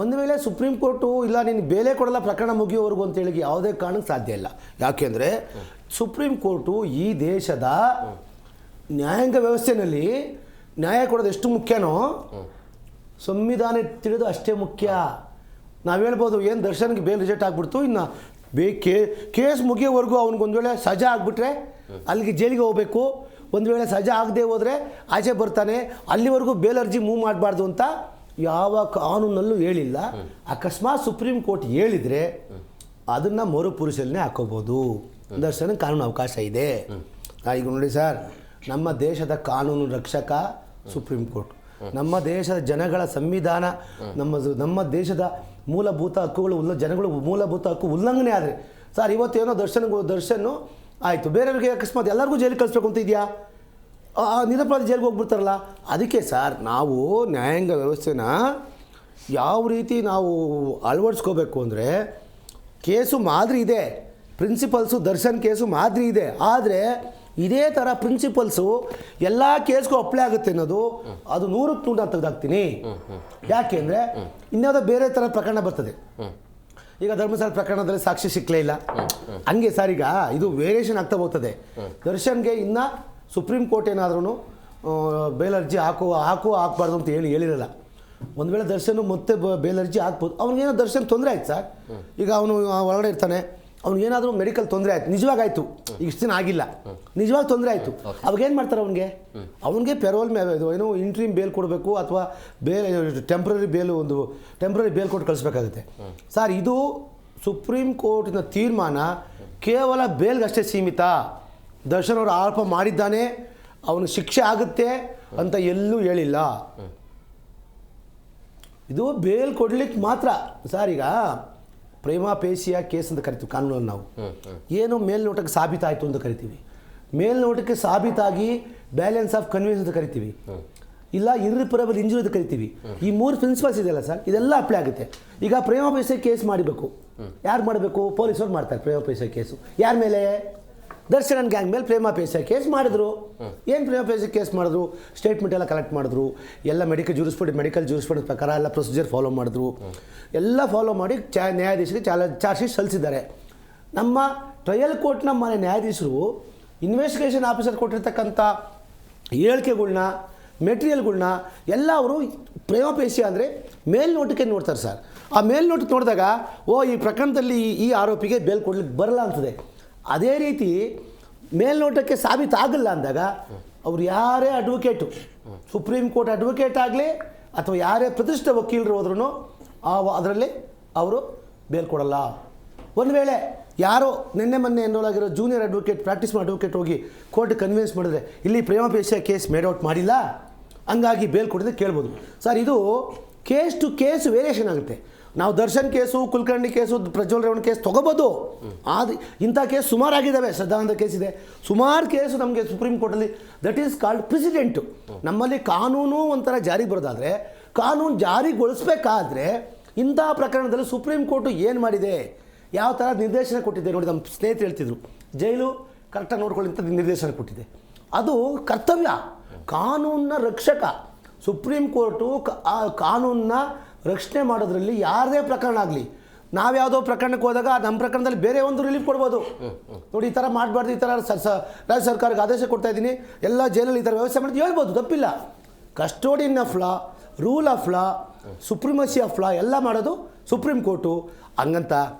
ಒಂದು ವೇಳೆ ಸುಪ್ರೀಂ ಕೋರ್ಟು ಇಲ್ಲ ನೀನು ಬೇಲೆ ಕೊಡಲ್ಲ ಪ್ರಕರಣ ಮುಗಿಯೋವರೆಗೂ ಅಂತೇಳಿ ಯಾವುದೇ ಕಾರಣಕ್ಕೆ ಸಾಧ್ಯ ಇಲ್ಲ. ಯಾಕೆಂದರೆ ಸುಪ್ರೀಂ ಕೋರ್ಟು ಈ ದೇಶದ ನ್ಯಾಯಾಂಗ ವ್ಯವಸ್ಥೆಯಲ್ಲಿ ನ್ಯಾಯ ಕೊಡೋದು ಎಷ್ಟು ಮುಖ್ಯನೋ ಸಂವಿಧಾನ ತಿಳಿದು ಅಷ್ಟೇ ಮುಖ್ಯ. ನಾವು ಹೇಳ್ಬೋದು ಏನು ದರ್ಶನ್ಗೆ ಬೇಲ್ ರಿಜೆಕ್ಟ್ ಆಗಿಬಿಡ್ತು, ಇನ್ನು ಕೇಸ್ ಮುಗಿಯೋವರೆಗೂ ಅವ್ನಿಗೊಂದು ವೇಳೆ ಸಜಾ ಆಗಿಬಿಟ್ರೆ ಅಲ್ಲಿಗೆ ಜೈಲಿಗೆ ಹೋಗಬೇಕು, ಒಂದು ವೇಳೆ ಸಜಾ ಆಗದೆ ಹೋದರೆ ಆಚೆ ಬರ್ತಾನೆ, ಅಲ್ಲಿವರೆಗೂ ಬೇಲ್ ಅರ್ಜಿ ಮೂವ್ ಮಾಡಬಾರ್ದು ಅಂತ ಯಾವ ಕಾನೂನಲ್ಲೂ ಹೇಳಿಲ್ಲ. ಅಕಸ್ಮಾತ್ ಸುಪ್ರೀಂ ಕೋರ್ಟ್ ಹೇಳಿದರೆ ಅದನ್ನು ಮರುಪರಿಶೀಲನೆ ಹಾಕೋಬೋದು. ದರ್ಶನ ಕಾನೂನು ಅವಕಾಶ ಇದೆ. ಈಗ ನೋಡಿ ಸರ್, ನಮ್ಮ ದೇಶದ ಕಾನೂನು ರಕ್ಷಕ ಸುಪ್ರೀಂ ಕೋರ್ಟ್, ನಮ್ಮ ದೇಶದ ಜನಗಳ ಸಂವಿಧಾನ, ನಮ್ಮ ದೇಶದ ಮೂಲಭೂತ ಹಕ್ಕುಗಳು ಜನಗಳು ಮೂಲಭೂತ ಹಕ್ಕು ಉಲ್ಲಂಘನೆ ಆದರೆ ಸರ್ ಇವತ್ತೇನೋ ದರ್ಶನ್ ಆಯಿತು, ಬೇರೆಯವ್ರಿಗೆ ಅಕಸ್ಮಾತ್ ಎಲ್ಲರಿಗೂ ಜೈಲಿಗೆ ಕಳಿಸ್ಬೇಕು ಅಂತ ಇದೆಯಾ? ನಿರಪರಾಧಿ ಜೈಲಿಗೆ ಹೋಗ್ಬಿಡ್ತಾರಲ್ಲ. ಅದಕ್ಕೆ ಸರ್ ನಾವು ನ್ಯಾಯಾಂಗ ವ್ಯವಸ್ಥೆನ ಯಾವ ರೀತಿ ನಾವು ಅಳವಡಿಸ್ಕೋಬೇಕು ಅಂದರೆ, ಕೇಸು ಮಾದರಿ ಇದೆ, ಪ್ರಿನ್ಸಿಪಲ್ಸು ದರ್ಶನ್ ಕೇಸು ಮಾದರಿ ಇದೆ, ಆದರೆ ಇದೇ ಥರ ಪ್ರಿನ್ಸಿಪಲ್ಸು ಎಲ್ಲ ಕೇಸ್ಗೂ ಅಪ್ಲೈ ಆಗುತ್ತೆ ಅನ್ನೋದು ಅದು 100ಕ್ಕೆ 100 ತೆಗೆದಾಕ್ತೀನಿ. ಯಾಕೆಂದರೆ ಇನ್ಯಾವುದೋ ಬೇರೆ ಥರ ಪ್ರಕರಣ ಬರ್ತದೆ. ಈಗ ಧರ್ಮಸ್ಥಳ ಪ್ರಕರಣದಲ್ಲಿ ಸಾಕ್ಷಿ ಸಿಕ್ಕಲೇ ಇಲ್ಲ, ಹಂಗೆ ಸರ್ ಈಗ ಇದು ವೇರಿಯೇಷನ್ ಆಗ್ತಾ ಹೋಗ್ತದೆ. ದರ್ಶನ್ಗೆ ಇನ್ನು ಸುಪ್ರೀಂ ಕೋರ್ಟ್ ಏನಾದ್ರೂ ಬೇಲ್ ಅರ್ಜಿ ಹಾಕಬಾರ್ದು ಅಂತ ಹೇಳಿರಲ್ಲ. ಒಂದು ವೇಳೆ ದರ್ಶನ್ ಮತ್ತೆ ಬೇಲ್ ಅರ್ಜಿ ಹಾಕ್ಬೋದು. ಅವ್ನಿಗೇನೋ ದರ್ಶನ್ ತೊಂದರೆ ಆಯ್ತು ಸರ್, ಈಗ ಅವನು ಒಳಗಡೆ ಇರ್ತಾನೆ, ಅವ್ನಿಗೇನಾದರೂ ಮೆಡಿಕಲ್ ತೊಂದರೆ ಆಯಿತು, ನಿಜವಾಗಾಯಿತು, ಈಗ ಇಷ್ಟು ದಿನ ಆಗಿಲ್ಲ, ನಿಜವಾಗ ತೊಂದರೆ ಆಯಿತು, ಅವಾಗ ಏನು ಮಾಡ್ತಾರೆ ಅವನಿಗೆ ಪೆರೋಲ್ ಏನೋ ಇಂಟ್ರೀಮ್ ಬೇಲ್ ಕೊಡಬೇಕು ಅಥವಾ ಟೆಂಪ್ರರಿ ಬೇಲ್ ಕೊಟ್ಟು ಕಳಿಸ್ಬೇಕಾಗುತ್ತೆ. ಸರ್, ಇದು ಸುಪ್ರೀಂ ಕೋರ್ಟಿನ ತೀರ್ಮಾನ ಕೇವಲ ಬೇಲ್ಗಷ್ಟೇ ಸೀಮಿತ. ದರ್ಶನ್ ಅವರು ಆರೋಪ ಮಾಡಿದ್ದಾನೆ, ಅವನಿಗೆ ಶಿಕ್ಷೆ ಆಗುತ್ತೆ ಅಂತ ಎಲ್ಲೂ ಹೇಳಿಲ್ಲ. ಇದು ಬೇಲ್ ಕೊಡ್ಲಿಕ್ಕೆ ಮಾತ್ರ. ಸರ್, ಈಗ ಪ್ರೇಮ ಪೇಶಿಯ ಕೇಸ್ ಅಂತ ಕರಿತೀವಿ ಕಾನೂನಲ್ಲಿ ನಾವು. ಏನು ಮೇಲ್ನೋಟಕ್ಕೆ ಸಾಬೀತಾಯಿತು ಅಂತ ಕರಿತೀವಿ, ಮೇಲ್ನೋಟಕ್ಕೆ ಸಾಬೀತಾಗಿ ಬ್ಯಾಲೆನ್ಸ್ ಆಫ್ ಕನ್ವಿನ್ಸ್ ಅಂತ ಕರಿತೀವಿ, ಇಲ್ಲ ಇರ್ರಿಪರಬಲ್ ಇಂಜುರಿ ಅಂತ ಕರಿತೀವಿ. ಈ 3 ಪ್ರಿನ್ಸಿಪಲ್ಸ್ ಇದೆಯಲ್ಲ ಸರ್, ಇದೆಲ್ಲ ಅಪ್ಲೈ ಆಗುತ್ತೆ. ಈಗ ಪ್ರೇಮ ಪೇಶಿಯ ಕೇಸ್ ಮಾಡಬೇಕು, ಯಾರು ಮಾಡಬೇಕು? ಪೊಲೀಸರು ಮಾಡ್ತಾರೆ ಪ್ರೇಮ ಪೇಶಿಯ ಕೇಸು. ಯಾರ ಮೇಲೆ? ದರ್ಶನ್ ಗ್ಯಾಂಗ್ ಮೇಲೆ ಪ್ರೇಮ ಪೇಶಿಯ ಕೇಸ್ ಮಾಡಿದ್ರು. ಏನು ಪ್ರೇಮ ಪೇಶಿಯ ಕೇಸ್ ಮಾಡಿದ್ರು? ಸ್ಟೇಟ್ಮೆಂಟ್ ಎಲ್ಲ ಕಲೆಕ್ಟ್ ಮಾಡಿದ್ರು, ಎಲ್ಲ ಮೆಡಿಕಲ್ ಜೂರಿಸ್ಪ್ರುಡೆನ್ಸ್ ಪ್ರಕಾರ ಎಲ್ಲ ಪ್ರೊಸೀಜರ್ ಫಾಲೋ ಮಾಡಿದ್ರು, ಎಲ್ಲ ಫಾಲೋ ಮಾಡಿ ನ್ಯಾಯಾಧೀಶರಿಗೆ ಚಾರ್ಜ್ ಶೀಟ್ ಸಲ್ಲಿಸಿದ್ದಾರೆ. ನಮ್ಮ ಟ್ರಯಲ್ ಕೋರ್ಟ್ನ ಮನೆ ನ್ಯಾಯಾಧೀಶರು ಇನ್ವೆಸ್ಟಿಗೇಷನ್ ಆಫೀಸರ್ ಕೊಟ್ಟಿರ್ತಕ್ಕಂಥ ಹೇಳಿಕೆಗಳ್ನ, ಮೆಟೀರಿಯಲ್ಗಳ್ನ ಎಲ್ಲ ಅವರು ಪ್ರೇಮ ಪೇಶಿಯ ಅಂದರೆ ಮೇಲ್ನೋಟಕ್ಕೆ ನೋಡ್ತಾರೆ ಸರ್. ಆ ಮೇಲ್ನೋಟಕ್ಕೆ ನೋಡಿದಾಗ ಈ ಪ್ರಕರಣದಲ್ಲಿ ಈ ಆರೋಪಿಗೆ ಬೇಲ್ ಕೊಡ್ಲಿಕ್ಕೆ ಬರಲ್ಲ ಅಂತದೆ. ಅದೇ ರೀತಿ ಮೇಲ್ನೋಟಕ್ಕೆ ಸಾಬೀತಾಗಲ್ಲ ಅಂದಾಗ ಅವ್ರು ಯಾರೇ ಅಡ್ವೊಕೇಟು, ಸುಪ್ರೀಂ ಕೋರ್ಟ್ ಅಡ್ವೊಕೇಟ್ ಆಗಲಿ ಅಥವಾ ಯಾರೇ ಪ್ರತಿಷ್ಠಿತ ವಕೀಲರು ಹೋದ್ರೂ ಅದರಲ್ಲಿ ಅವರು ಬೇಲ್ ಕೊಡಲ್ಲ. ಒಂದು ವೇಳೆ ಯಾರೋ ಮೊನ್ನೆ ಎನ್ರೋಲ್ ಆಗಿರೋ ಜೂನಿಯರ್ ಅಡ್ವೊಕೇಟ್, ಪ್ರಾಕ್ಟೀಸ್ ಮಾಡೋ ಅಡ್ವೊಕೇಟ್ ಹೋಗಿ ಕೋರ್ಟ್ ಕನ್ವಿನ್ಸ್ ಮಾಡಿದ್ರೆ ಇಲ್ಲಿ ಪ್ರೇಮ ಪೇಶಿಯ ಕೇಸ್ ಮೇಡೌಟ್ ಮಾಡಿಲ್ಲ, ಹಂಗಾಗಿ ಬೇಲ್ ಕೊಡಿದ್ರೆ ಕೇಳ್ಬೋದು. ಸರ್, ಇದು ಕೇಸ್ ಟು ಕೇಸ್ ವೇರಿಯೇಷನ್ ಆಗುತ್ತೆ. ನಾವು Darshan case, Kulkarni case, Prajwal Revanna case ತೊಗೋಬೋದು. ಇಂಥ ಕೇಸ್ ಸುಮಾರಾಗಿದ್ದಾವೆ. ಶ್ರದ್ಧಾನಂದ ಕೇಸ್ ಇದೆ, ಸುಮಾರು ಕೇಸು ನಮಗೆ ಸುಪ್ರೀಂ ಕೋರ್ಟಲ್ಲಿ. That is called president. ನಮ್ಮಲ್ಲಿ ಕಾನೂನು ಒಂಥರ ಜಾರಿಗೆ ಬರೋದಾದರೆ, ಕಾನೂನು ಜಾರಿಗೊಳಿಸ್ಬೇಕಾದ್ರೆ ಇಂಥ ಪ್ರಕರಣದಲ್ಲಿ ಸುಪ್ರೀಂ ಕೋರ್ಟು ಏನು ಮಾಡಿದೆ, ಯಾವ ಥರ ನಿರ್ದೇಶನ ಕೊಟ್ಟಿದೆ ನೋಡಿ. ನಮ್ಮ ಸ್ನೇಹಿತರು ಹೇಳ್ತಿದ್ರು, ಜೈಲು ಕರೆಕ್ಟಾಗಿ ನೋಡ್ಕೊಳ್ಳಿ ಅಂತ ನಿರ್ದೇಶನ ಕೊಟ್ಟಿದೆ. ಅದು ಕರ್ತವ್ಯ. ಕಾನೂನಿನ ರಕ್ಷಕ ಸುಪ್ರೀಂ ಕೋರ್ಟು. ಆ ಕಾನೂನನ್ನ ರಕ್ಷಣೆ ಮಾಡೋದ್ರಲ್ಲಿ ಯಾರದೇ ಪ್ರಕರಣ ಆಗಲಿ, ನಾವು ಯಾವುದೋ ಪ್ರಕರಣಕ್ಕೆ ಹೋದಾಗ ನಮ್ಮ ಪ್ರಕರಣದಲ್ಲಿ ಬೇರೆ ಒಂದು ರಿಲೀಫ್ ಕೊಡ್ಬೋದು. ನೋಡಿ, ಈ ಥರ ಮಾಡಬಾರ್ದು, ಈ ಥರ ರಾಜ್ಯ ಸರ್ಕಾರಕ್ಕೆ ಆದೇಶ ಕೊಡ್ತಾ ಇದ್ದೀನಿ, ಎಲ್ಲ ಜೈಲಲ್ಲಿ ಈ ಥರ ವ್ಯವಸ್ಥೆ ಮಾಡಿ ಹೇಳ್ಬೋದು, ತಪ್ಪಿಲ್ಲ. Custodian of law, rule of law, ಸುಪ್ರಿಮಸಿ of law ಎಲ್ಲ ಮಾಡೋದು ಸುಪ್ರೀಂ ಕೋರ್ಟು. ಹಂಗಂತ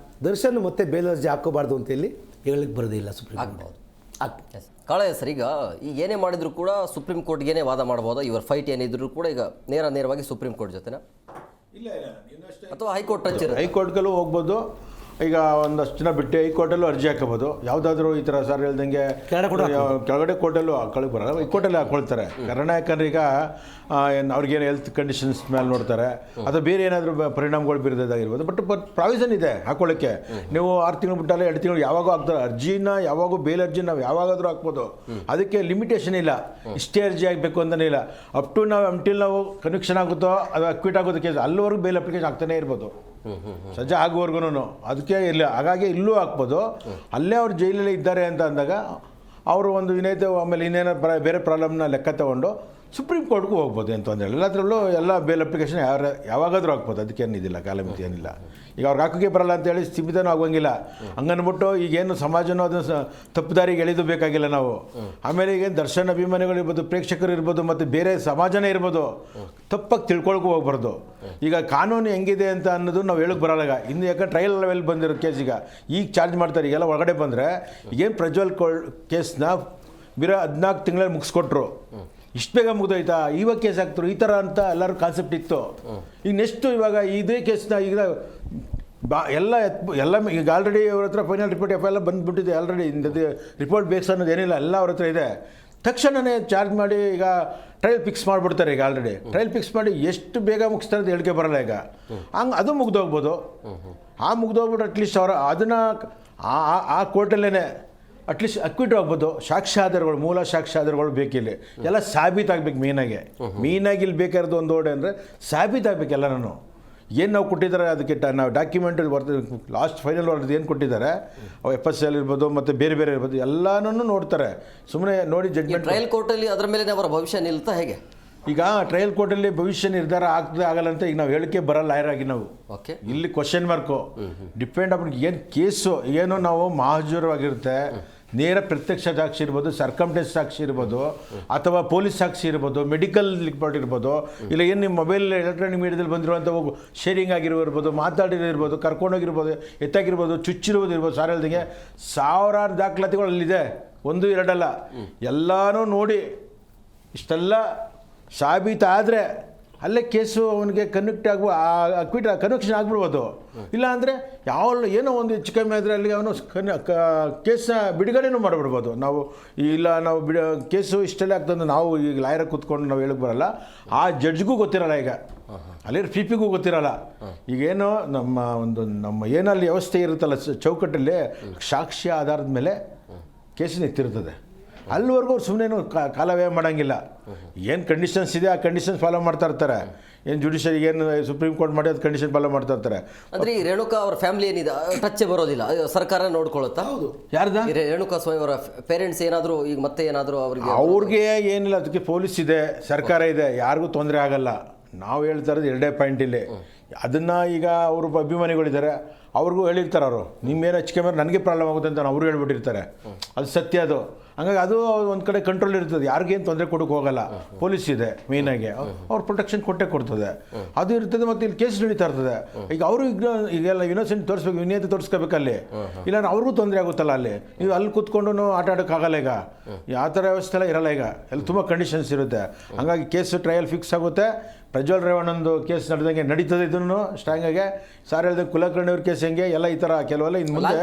ದರ್ಶನ್ ಮತ್ತೆ ಬೇಲ್ ಅರ್ಜಿ ಹಾಕೋಬಾರ್ದು ಅಂತ ಹೇಳಿ ಹೇಳಲಿಕ್ಕೆ ಬರೋದಿಲ್ಲ ಸುಪ್ರೀಂ ಕೋರ್ಟ್. ಕಾಳೆ ಸರ್, ಈಗ ಏನೇ ಮಾಡಿದ್ರು ಕೂಡ ಸುಪ್ರೀಂ ಕೋರ್ಟ್ಗೇನೆ ವಾದ ಮಾಡ್ಬೋದಾ? ಇವರ ಫೈಟ್ ಏನಿದ್ರು ಕೂಡ ಈಗ ನೇರವಾಗಿ ಸುಪ್ರೀಂ ಕೋರ್ಟ್ ಜೊತೆನಾ, ಅಥವಾ ಹೈಕೋರ್ಟ್ ಟಚ್ ಇರುತ್ತೆ? ಹೈಕೋರ್ಟ್ಗಲ್ಲೂ ಹೋಗ್ಬೋದು. ಈಗ ಒಂದಷ್ಟು ಜನ ಬಿಟ್ಟು ಹೈಕೋರ್ಟಲ್ಲೂ ಅರ್ಜಿ ಹಾಕೋಬೋದು. ಯಾವುದಾದ್ರೂ ಈ ಥರ ಸರ್ ಹೇಳ್ದಂಗೆ ಕೆಳಗಡೆ ಕೋರ್ಟಲ್ಲೂ ಹಾಕೊಳಕ್ಕೆ ಬರಲ್ಲ, ಹೈಕೋರ್ಟಲ್ಲಿ ಹಾಕೊಳ್ತಾರೆ. ಕಾರಣ ಯಾಕಂದ್ರೆ ಈಗ ಅವ್ರಿಗೇನು ಹೆಲ್ತ್ ಕಂಡೀಷನ್ಸ್ ಮೇಲೆ ನೋಡ್ತಾರೆ, ಅಥವಾ ಬೇರೆ ಏನಾದರೂ ಪರಿಣಾಮಗಳು ಬೀರದಾಗಿರ್ಬೋದು. ಬಟ್ ಪ್ರಾವಿಷನ್ ಇದೆ ಹಾಕೊಳ್ಳೋಕ್ಕೆ. ನೀವು 6 ತಿಂಗಳು ಬಿಟ್ಟಲ್ಲ 2 ತಿಂಗಳು ಯಾವಾಗೂ ಹಾಕ್ತಾರೆ ಅರ್ಜಿನ, ಯಾವಾಗೂ ಬೇಲ್ ಅರ್ಜಿ ನಾವು ಯಾವಾಗಾದರೂ ಹಾಕ್ಬೋದು. ಅದಕ್ಕೆ ಲಿಮಿಟೇಷನ್ ಇಲ್ಲ, ಇಷ್ಟೇ ಅರ್ಜಿ ಆಗಬೇಕು ಅಂತಲೇ ಇಲ್ಲ. ಅಪ್ ಟು ಅಂಟಿಲ್ ನಾವು ಕನ್ವಿಕ್ಷನ್ ಆಗುತ್ತೋ ಅದು ಅಕ್ವಿಟ್ ಆಗೋದು ಕೇಸ್ ಅಲ್ಲಿವರೆಗೂ ಬೇಲ್ ಅಪ್ಲಿಕೇಶನ್ ಆಗ್ತಾನೆ ಇರ್ಬೋದು, ಸಜ್ಜೆ ಆಗುವವರೆಗೂ. ಅದಕ್ಕೆ ಇಲ್ಲ, ಹಾಗಾಗಿ ಇಲ್ಲೂ ಹಾಕ್ಬೋದು. ಅಲ್ಲೇ ಅವ್ರು ಜೈಲಲ್ಲಿ ಇದ್ದಾರೆ ಅಂತ ಅಂದಾಗ ಅವರು ಒಂದು ವಿನಯತೆ, ಆಮೇಲೆ ಇನ್ನೇನೋ ಬೇರೆ ಪ್ರಾಬ್ಲಮ್ನ ಲೆಕ್ಕ ತಗೊಂಡು ಸುಪ್ರೀಂ ಕೋರ್ಟ್ಗೂ ಹೋಗ್ಬೋದು ಅಂತ ಅಂದರೆ ಎಲ್ಲದರಲ್ಲೂ ಎಲ್ಲ ಬೇಲ್ ಅಪ್ಲಿಕೇಶನ್ ಯಾವಾಗಾದರೂ ಹಾಕ್ಬೋದು. ಅದಕ್ಕೇನಿದಿಲ್ಲ, ಕಾಲಮಿತಿ ಏನಿಲ್ಲ. ಈಗ ಅವ್ರಿಗೆ ಹಾಕೋಕ್ಕೆ ಬರಲ್ಲ ಅಂತೇಳಿ ಸೀಮಿತನೂ ಆಗೋಂಗಿಲ್ಲ. ಹಂಗನ್ಬಿಟ್ಟು ಈಗೇನು ಸಮಾಜನೂ ಅದನ್ನು ತಪ್ಪುದಾರಿಗೆ ಎಳೆದು ಬೇಕಾಗಿಲ್ಲ ನಾವು. ಆಮೇಲೆ ಈಗೇನು ದರ್ಶನ್ ಅಭಿಮಾನಿಗಳು ಇರ್ಬೋದು, ಪ್ರೇಕ್ಷಕರು ಇರ್ಬೋದು, ಮತ್ತು ಬೇರೆ ಸಮಾಜನೇ ಇರ್ಬೋದು, ತಪ್ಪಾಗಿ ತಿಳ್ಕೊಳಕ್ಕೂ ಹೋಗ್ಬಾರ್ದು. ಈಗ ಕಾನೂನು ಹೆಂಗಿದೆ ಅಂತ ಅನ್ನೋದು ನಾವು ಹೇಳಕ್ಕೆ ಬರಲ್ಲ. ಇನ್ನು ಯಾಕೆ ಟ್ರಯಲ್ ಲೆವೆಲ್ ಬಂದಿರೋ ಕೇಸ್ ಈಗ ಚಾರ್ಜ್ ಮಾಡ್ತಾರೆ. ಈಗೆಲ್ಲ ಒಳಗಡೆ ಬಂದರೆ ಈಗೇನು ಪ್ರಜ್ವಲ್ ಕೇಸ್ನ 14 ತಿಂಗಳಲ್ಲಿ ಮುಗಿಸ್ಕೊಟ್ರು, ಇಷ್ಟು ಬೇಗ ಮುಗ್ದೋಯ್ತಾ, ಇವಾಗ ಕೇಸ್ ಹಾಕ್ತರು, ಈ ಥರ ಅಂತ ಎಲ್ಲರೂ ಕಾನ್ಸೆಪ್ಟ್ ಇತ್ತು. ಈಗ ನೆಕ್ಸ್ಟು ಇವಾಗ ಇದೇ ಕೇಸ್ನ ಈಗ ಎಲ್ಲ ಈಗ ಆಲ್ರೆಡಿ ಅವ್ರ ಹತ್ರ ಫೈನಲ್ ರಿಪೋರ್ಟ್ ಎಲ್ಲ ಬಂದುಬಿಟ್ಟಿದೆ. ಆಲ್ರೆಡಿ ರಿಪೋರ್ಟ್ ಬೇಸ್ ಅನ್ನೋದು ಏನಿಲ್ಲ, ಎಲ್ಲ ಅವ್ರ ಹತ್ರ ಇದೆ. ತಕ್ಷಣವೇ ಚಾರ್ಜ್ ಮಾಡಿ ಈಗ ಟ್ರಯಲ್ ಫಿಕ್ಸ್ ಮಾಡಿಬಿಡ್ತಾರೆ. ಈಗ ಆಲ್ರೆಡಿ ಟ್ರಯಲ್ ಫಿಕ್ಸ್ ಮಾಡಿ ಎಷ್ಟು ಬೇಗ ಮುಗಿಸ್ತಾರೆ ಅಂತ ಹೇಳಿಕೆ ಬರಲ್ಲ. ಈಗ ಹಂಗೆ ಅದು ಮುಗ್ದೋಗ್ಬೋದು. ಮುಗ್ದೋಗ್ಬಿಟ್ಟು ಅಟ್ಲೀಸ್ಟ್ ಅವರು ಅದನ್ನು ಆ ಕೋರ್ಟಲ್ಲೇ ಅಟ್ಲೀಸ್ಟ್ ಅಕ್ವಿಟ್ ಆಗ್ಬೋದು. ಸಾಕ್ಷ್ಯಾಧಾರಗಳು, ಮೂಲ ಸಾಕ್ಷ್ಯಾಧಾರಗಳು ಬೇಕಿಲ್ಲಿ ಎಲ್ಲ ಸಾಬೀತಾಗಬೇಕು. ಮೇಯ್ನಾಗಿ ಇಲ್ಲಿ ಬೇಕಾಗಿರೋದು ಒಂದು ಓಡೆ ಅಂದರೆ ಸಾಬೀತಾಗಬೇಕು ಎಲ್ಲನೂ. ಏನು ನಾವು ಕೊಟ್ಟಿದ್ದಾರೆ ಅದಕ್ಕೆ ನಾವು ಡಾಕ್ಯುಮೆಂಟಲ್ಲಿ ಬರ್ತದೆ. ಲಾಸ್ಟ್ ಫೈನಲ್ ವರ್ಡ್ ಏನು ಕೊಟ್ಟಿದ್ದಾರೆ, ಅವು FSL ಇರ್ಬೋದು ಮತ್ತು ಬೇರೆ ಬೇರೆ ಇರ್ಬೋದು, ಎಲ್ಲನೂ ನೋಡ್ತಾರೆ. ಸುಮ್ಮನೆ ನೋಡಿ ಜಡ್ಜ್ಮೆಂಟ್. ಟ್ರಯಲ್ ಕೋರ್ಟಲ್ಲಿ ಅದರ ಮೇಲೆ ಅವರ ಭವಿಷ್ಯ ನಿಲ್ತಾ ಹೇಗೆ? ಈಗ ಟ್ರಯಲ್ ಕೋರ್ಟಲ್ಲಿ ಭವಿಷ್ಯ ನಿರ್ಧಾರ ಆಗ್ತದೆ ಆಗಲ್ಲ ಅಂತ ಈಗ ನಾವು ಹೇಳಿಕೆ ಬರಲ್ಲ. ಲಾಯರಾಗಿ ನಾವು ಇಲ್ಲಿ ಕ್ವಶನ್ ಮಾರ್ಕು ಡಿಪೆಂಡ್ ಅಪ್ ಏನು ಕೇಸು, ಏನು ನಾವು ಮಹಾಜೂರವಾಗಿರುತ್ತೆ, ನೇರ ಪ್ರತ್ಯಕ್ಷ ಸಾಕ್ಷಿ ಇರ್ಬೋದು, ಸರ್ಕಮ್ಟೆನ್ಸ್ ಸಾಕ್ಷಿ ಇರ್ಬೋದು, ಅಥವಾ ಪೊಲೀಸ್ ಸಾಕ್ಷಿ ಇರ್ಬೋದು, ಮೆಡಿಕಲ್ ರಿಪೋರ್ಟ್ ಇರ್ಬೋದು, ಇಲ್ಲ ಏನು ನಿಮ್ಮ ಮೊಬೈಲ್ ಎಲೆಕ್ಟ್ರಾನಿಕ್ ಮೀಡಿಯಾದಲ್ಲಿ ಬಂದಿರುವಂಥ ಶೇರಿಂಗ್ ಆಗಿರ್ಬೋದು, ಮಾತಾಡಿರೋದಿರ್ಬೋದು, ಕರ್ಕೊಂಡೋಗಿರ್ಬೋದು, ಎತ್ತಾಗಿರ್ಬೋದು, ಚುಚ್ಚಿರುವುದು ಇರ್ಬೋದು, ಸಾರ್ ಹೇಳ್ದಂಗೆ ಸಾವಿರಾರು ದಾಖಲಾತಿಗಳು ಅಲ್ಲಿದೆ, 1-2 ಅಲ್ಲ. ಎಲ್ಲನೂ ನೋಡಿ ಇಷ್ಟೆಲ್ಲ ಸಾಬೀತಾದರೆ ಅಲ್ಲೇ ಕೇಸು ಅವನಿಗೆ ಕನ್ವಿಕ್ಷನ್ ಆಗ್ಬಿಡ್ಬೋದು. ಇಲ್ಲ ಅಂದರೆ ಏನೋ ಒಂದು ಹೆಚ್ಚು ಕಮ್ಮಿ ಆದರೆ ಅಲ್ಲಿ ಅವನು ಕೇಸನ್ನ ಬಿಡುಗಡೆನೂ ಮಾಡಿಬಿಡ್ಬೋದು. ನಾವು ಕೇಸು ಇಷ್ಟೆಲ್ಲ ಆಗ್ತದೆ, ನಾವು ಈಗ ಲಾಯರ್ ಕೂತ್ಕೊಂಡು ನಾವು ಹೇಳಕ್ಕೆ ಬರಲ್ಲ, ಆ ಜಡ್ಜ್ಗೂ ಗೊತ್ತಿರಲ್ಲ, ಈಗ ಅಲ್ಲಿ ಪಿಗೂ ಗೊತ್ತಿರಲ್ಲ. ಈಗೇನೋ ನಮ್ಮ ಏನಲ್ಲಿ ವ್ಯವಸ್ಥೆ ಇರುತ್ತಲ್ಲ ಚೌಕಟ್ಟಲ್ಲಿ, ಸಾಕ್ಷಿ ಆಧಾರದ ಮೇಲೆ ಕೇಸನ್ನ ಎತ್ತಿರ್ತದೆ. ಅಲ್ಲಿವರೆಗೂ ಅವ್ರು ಸುಮ್ಮನೆ ಕಾಲವ್ಯಯ ಮಾಡೋಂಗಿಲ್ಲ. ಏನು ಕಂಡೀಷನ್ಸ್ ಇದೆ ಆ ಕಂಡೀಷನ್ಸ್ ಫಾಲೋ ಮಾಡ್ತಾ ಇರ್ತಾರೆ. ಏನು ಜುಡಿಷರಿ ಏನು ಸುಪ್ರೀಂ ಕೋರ್ಟ್ ಮಾಡಿ ಅದು ಕಂಡೀಷನ್ ಫಾಲೋ ಮಾಡ್ತಾ ಇರ್ತಾರೆ. ಅಂದರೆ ಈ ರೇಣುಕಾ ಅವ್ರ ಫ್ಯಾಮಿಲಿ ಏನಿದೆ ಟಚ್ಚೇ ಬರೋದಿಲ್ಲ, ಸರ್ಕಾರ ನೋಡ್ಕೊಳ್ಳುತ್ತಾ? ಹೌದು. ಯಾರ್ದ ರೇಣುಕಾ ಸ್ವಾಮಿ ಅವರ ಪೇರೆಂಟ್ಸ್ ಏನಾದರೂ ಈಗ ಮತ್ತೆ ಏನಾದರೂ ಅವ್ರಿಗೆ ಏನಿಲ್ಲ, ಅದಕ್ಕೆ ಪೊಲೀಸ್ ಇದೆ, ಸರ್ಕಾರ ಇದೆ, ಯಾರಿಗೂ ತೊಂದರೆ ಆಗಲ್ಲ. ನಾವು ಹೇಳ್ತಾ ಇರೋದು 2 ಪಾಯಿಂಟ್ ಇಲ್ಲಿ. ಅದನ್ನು ಈಗ ಅವರು ಅಭಿಮಾನಿಗಳಿದ್ದಾರೆ, ಅವ್ರಿಗೂ ಹೇಳಿರ್ತಾರೆ ಅವರು, ನಿಮ್ಮೇನು ಹೆಚ್ಚಿಗೆ ಮೇಲೆ ನನಗೆ ಪ್ರಾಬ್ಲಮ್ ಆಗುತ್ತೆ ಅಂತ ಅವರು ಹೇಳ್ಬಿಟ್ಟಿರ್ತಾರೆ. ಅದು ಸತ್ಯ. ಅದು ಹಂಗಾಗಿ ಅದು ಒಂದು ಕಡೆ ಕಂಟ್ರೋಲ್ ಇರ್ತದೆ, ಯಾರಿಗೇನು ತೊಂದರೆ ಕೊಡೋಕೆ ಹೋಗಲ್ಲ. ಪೊಲೀಸ್ ಇದೆ ಮೇಯ್ನಾಗಿ, ಅವ್ರು ಪ್ರೊಟೆಕ್ಷನ್ ಕೊಡ್ತದೆ, ಅದು ಇರ್ತದೆ. ಮತ್ತು ಇಲ್ಲಿ ಕೇಸ್ ನಡೀತಾ ಇರ್ತದೆ. ಈಗ ಅವರು ಈಗೆಲ್ಲ ಇನ್ನೋಸೆಂಟ್ ತೋರಿಸ್ಬೇಕು, ವಿನಯತೆ ತೋರಿಸ್ಕೋಬೇಕಲ್ಲಿ, ಇಲ್ಲ ಅವ್ರಿಗೂ ತೊಂದರೆ ಆಗುತ್ತಲ್ಲ. ನೀವು ಅಲ್ಲಿ ಕೂತ್ಕೊಂಡು ಆಟ ಆಡೋಕ್ಕಾಗಲ್ಲ. ಈಗ ಆ ಥರ ವ್ಯವಸ್ಥೆ ಎಲ್ಲ ಇರಲ್ಲ. ಈಗ ಎಲ್ಲ ತುಂಬ ಕಂಡೀಷನ್ಸ್ ಇರುತ್ತೆ. ಹಾಗಾಗಿ ಕೇಸು ಟ್ರಯಲ್ ಫಿಕ್ಸ್ ಆಗುತ್ತೆ. ಪ್ರಜ್ವಲ್ ರೇವಣ್ಣಂದು ಕೇಸ್ ನಡೆದಂಗೆ ನಡೀತದೆ. ಇದನ್ನು ಸ್ಟ್ರಾಂಗಾಗಿ ಸಾರ್ ಹೇಳಿದ ಕುಲಕರ್ಣಿ ಅವ್ರ ಕೇಸ್ ಹೆಂಗೆ ಎಲ್ಲ ಈ ಥರ ಕೆಲವೆಲ್ಲ ಇನ್ನು ಮುಂದೆ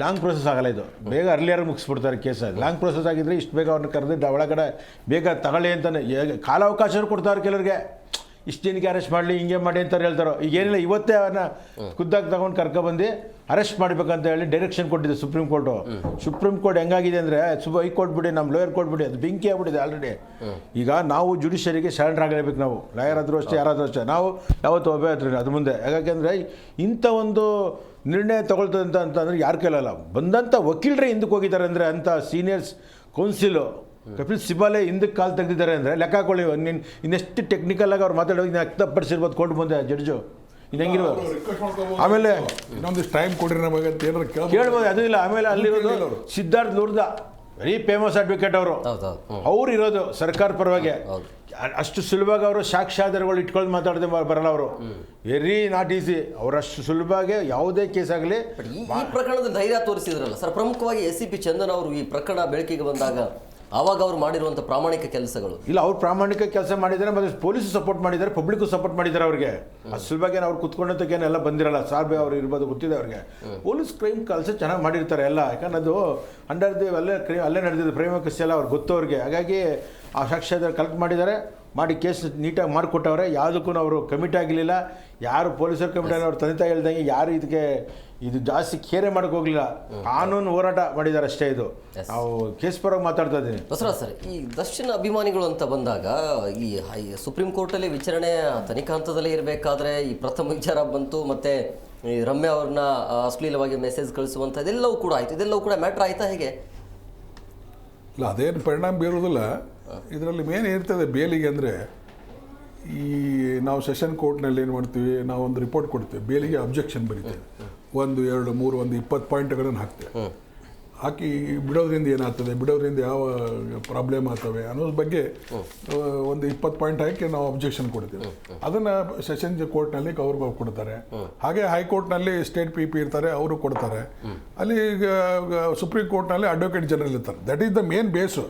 ಲಾಂಗ್ ಪ್ರೊಸೆಸ್ ಆಗಲ್ಲ. ಇದು ಬೇಗ ಅರ್ಲಿಯರ್ ಮುಗಿಸ್ಬಿಡ್ತಾರೆ ಕೇಸ್. ಲಾಂಗ್ ಪ್ರೊಸೆಸ್ ಆಗಿದ್ರೆ ಇಷ್ಟು ಬೇಗ ಅವ್ರನ್ನ ಕರೆದು ಒಳಗಡೆ ಬೇಗ ತಗೊಳ್ಳಿ ಅಂತಲೇ ಕಾಲಾವಕಾಶ ಕೊಡ್ತಾರೆ ಕೆಲವ್ರಿಗೆ. ಇಷ್ಟು ದಿನಕ್ಕೆ ಅರೆಸ್ಟ್ ಮಾಡಲಿ, ಹಿಂಗೆ ಮಾಡಿ ಅಂತಾರೆ ಹೇಳ್ತಾರೋ. ಈಗ ಏನಿಲ್ಲ, ಇವತ್ತೇ ಅವನ್ನ ಖುದ್ದಾಗಿ ತಗೊಂಡು ಕರ್ಕೊಬಂದು ಅರೆಸ್ಟ್ ಮಾಡಬೇಕಂತ ಹೇಳಿ ಡೈರೆಕ್ಷನ್ ಕೊಟ್ಟಿದೆ ಸುಪ್ರೀಂ ಕೋರ್ಟು. ಸುಪ್ರೀಂ ಕೋರ್ಟ್ ಹೆಂಗಾಗಿದೆ ಅಂದರೆ ಹೈಕೋರ್ಟ್ ಬಿಡಿ, ನಮ್ಮ ಲೋಯರ್ ಕೋರ್ಟ್ ಬಿಡಿ, ಅದು ಬೆಂಕಿ ಆಗ್ಬಿಟ್ಟಿದೆ ಆಲ್ರೆಡಿ. ಈಗ ನಾವು ಜುಡಿಷರಿಗೆ ಸರೆಂಡರ್ ಆಗಲೇಬೇಕು. ನಾವು ಲಾಯರ್ ಆದರೂ ಅಷ್ಟೇ, ಯಾರಾದರೂ ಅಷ್ಟೇ, ನಾವು ಯಾವತ್ತು ಒಬ್ಬೇ ಹತ್ರ ಅದು ಮುಂದೆ. ಯಾಕೆಂದರೆ ಇಂಥ ಒಂದು ನಿರ್ಣಯ ತಗೊಳ್ತದೆ ಅಂತಂದರೆ ಯಾರು ಕೇಳಲ್ಲ. ಬಂದಂಥ ವಕೀಲರೇ ಹಿಂದಕ್ಕೆ ಹೋಗಿದ್ದಾರೆ ಅಂದರೆ, ಅಂಥ ಸೀನಿಯರ್ಸ್ ಕೌನ್ಸಿಲು ಕಪಿಲ್ ಸಿಬಾಲೆ ಹಿಂದಕ್ಕೆ ಕಾಲು ತೆಗೆದಿದ್ದಾರೆ ಅಂದರೆ ಲೆಕ್ಕ ಹಾಕೊಳ್ಳಿ. ಇನ್ನೆಷ್ಟು ಟೆಕ್ನಿಕಲಾಗಿ ಅವ್ರು ಮಾತಾಡೋದು ವ್ಯಕ್ತಪಡಿಸಿರ್ಬೋದು ಕೋರ್ಟ್ ಮುಂದೆ ಜಡ್ಜು. ಇದು ಹೆಂಗಿರ್ಬೋದು. ಆಮೇಲೆ ಇನ್ನೊಂದಿಷ್ಟು ಟೈಮ್ ಕೊಡ್ರಿ ನಮಗೆ ಅಂತ ಏನಾರು ಕೇಳ್ಬೋದು. ಅದು ಇಲ್ಲ. ಆಮೇಲೆ ಅಲ್ಲಿರೋದು ಸಿದ್ಧಾರ್ಥ್ ಲೂರ್ದ, ವೆರಿ ಫೇಮಸ್ ಅಡ್ವೊಕೇಟ್ ಅವರು. ಅವ್ರು ಇರೋದು ಸರ್ಕಾರ ಪರವಾಗಿ. ಅಷ್ಟು ಸುಲಭವಾಗಿ ಅವರು ಸಾಕ್ಷ್ಯಾಧಾರಗಳು ಇಟ್ಕೊಂಡು ಮಾತಾಡದೆ ಬರಲ್ಲ ಅವರು. Very not easy. ಅವರಷ್ಟು ಸುಲಭವಾಗಿ ಯಾವುದೇ ಕೇಸ್ ಆಗಲಿ. ಈ ಪ್ರಕರಣದ ಧೈರ್ಯ ತೋರಿಸಿದ್ರಲ್ಲ ಸರ್, ಪ್ರಮುಖವಾಗಿ SCP ಚಂದನ್ ಅವರು ಈ ಪ್ರಕರಣ ಬೆಳಕಿಗೆ ಬಂದಾಗ ಆವಾಗ ಅವ್ರು ಮಾಡಿರುವಂಥ ಪ್ರಾಮಾಣಿಕ ಕೆಲಸಗಳು. ಇಲ್ಲ, ಅವ್ರು ಪ್ರಾಮಾಣಿಕ ಕೆಲಸ ಮಾಡಿದ್ದಾರೆ, ಮತ್ತು ಪೊಲೀಸು ಸಪೋರ್ಟ್ ಮಾಡಿದ್ದಾರೆ, ಪಬ್ಲಿಕ್ಕು ಸಪೋರ್ಟ್ ಮಾಡಿದ್ದಾರೆ ಅವ್ರಿಗೆ. ಅಷ್ಟು ಸುಲಭವಾಗಿ ಅವ್ರು ಕುತ್ಕೊಂಡಂತಕ್ಕೇನೆಲ್ಲ ಬಂದಿರಲ್ಲ. ಸಾರ್ಬೆ ಅವ್ರು ಇರ್ಬೋದು, ಗೊತ್ತಿದೆ ಅವ್ರಿಗೆ. ಪೊಲೀಸ್ ಕ್ರೈಮ್ ಕೆಲಸ ಚೆನ್ನಾಗಿ ಮಾಡಿರ್ತಾರೆ ಎಲ್ಲ. ಯಾಕಂದ್ರೆ ಅದು ಅಂಡರ್ ದಿ ಅಲ್ಲೇ ನಡೆದಿದ್ದು ಪ್ರೇಮ ಕಸಿ ಎಲ್ಲ ಅವ್ರಿಗೆ ಗೊತ್ತು ಅವ್ರಿಗೆ. ಹಾಗಾಗಿ ಆ ಸಾಕ್ಷ್ಯಾಧಾರ ಕಲೆಕ್ಟ್ ಮಾಡಿದ್ದಾರೆ, ಮಾಡಿ ಕೇಸ್ ನೀಟಾಗಿ ಮಾಡಿಕೊಟ್ಟವ್ರೆ. ಯಾವುದಕ್ಕೂ ಅವರು ಕಮಿಟ್ ಆಗಲಿಲ್ಲ. ಯಾರು ಪೊಲೀಸರು ಕಮಿಟ್ ಆಗಿ ಅವ್ರು ತಂದೆ ತಾಯಿ ಹೇಳ್ದಂಗೆ ಯಾರು ಇದು ಜಾಸ್ತಿ ಕೇರೆ ಮಾಡೋಕೆ ಹೋಗಲಿಲ್ಲ. ಕಾನೂನು ಹೋರಾಟ ಮಾಡಿದ್ದಾರೆ ಅಷ್ಟೇ. ಇದು ನಾವು ಕೇಸ್ ಪರವಾಗಿ ಮಾತಾಡ್ತಾ ಇದ್ದೀನಿ. ಬಸವರಾಜ್ ಸರ್, ಈ ದರ್ಶನ್ ಅಭಿಮಾನಿಗಳು ಅಂತ ಬಂದಾಗ ಈ ಸುಪ್ರೀಂ ಕೋರ್ಟಲ್ಲಿ ವಿಚಾರಣೆ ತನಿಖಾ ಹಂತದಲ್ಲಿ ಇರಬೇಕಾದ್ರೆ ಈ ಪ್ರಥಮ ವಿಚಾರ ಬಂತು, ಮತ್ತು ಈ ರಮ್ಯಾ ಅವ್ರನ್ನ ಅಶ್ಲೀಲವಾಗಿ ಮೆಸೇಜ್ ಕಳಿಸುವಂಥ ಇದೆಲ್ಲವೂ ಕೂಡ ಆಯಿತು. ಇದೆಲ್ಲವೂ ಕೂಡ ಮ್ಯಾಟ್ರ್ ಆಯಿತಾ ಹೇಗೆ? ಇಲ್ಲ, ಅದೇನು ಪರಿಣಾಮ ಬೀರೋದಿಲ್ಲ. ಇದರಲ್ಲಿ ಮೇನ್ ಇರ್ತದೆ ಬೇಲಿಗೆ ಅಂದರೆ, ಈ ನಾವು ಸೆಷನ್ ಕೋರ್ಟ್ನಲ್ಲಿ ಏನು ಮಾಡ್ತೀವಿ, ನಾವು ಒಂದು ರಿಪೋರ್ಟ್ ಕೊಡ್ತೀವಿ, ಬೇಲಿಗೆ ಅಬ್ಜೆಕ್ಷನ್ ಬರೀತೇವೆ. 1, 2, 3 ಒಂದು 20 ಪಾಯಿಂಟ್ಗಳನ್ನು ಹಾಕ್ತೇವೆ. ಹಾಕಿ ಬಿಡೋದ್ರಿಂದ ಏನಾಗ್ತದೆ, ಬಿಡೋದ್ರಿಂದ ಯಾವ ಪ್ರಾಬ್ಲಮ್ ಆಗ್ತವೆ ಅನ್ನೋದ್ರ ಬಗ್ಗೆ ಒಂದು 20 ಪಾಯಿಂಟ್ ಹಾಕಿ ನಾವು ಅಬ್ಜೆಕ್ಷನ್ ಕೊಡ್ತೀವಿ. ಅದನ್ನು ಸೆಷನ್ ಕೋರ್ಟ್ನಲ್ಲಿ ಅವ್ರಿಗೆ ಕೊಡ್ತಾರೆ. ಹಾಗೆ ಹೈಕೋರ್ಟ್ನಲ್ಲಿ ಸ್ಟೇಟ್ PP ಇರ್ತಾರೆ, ಅವರು ಕೊಡ್ತಾರೆ. ಅಲ್ಲಿ ಸುಪ್ರೀಂ ಕೋರ್ಟ್ನಲ್ಲಿ ಅಡ್ವೊಕೇಟ್ ಜನರಲ್ ಇರ್ತಾರೆ. That is the main base.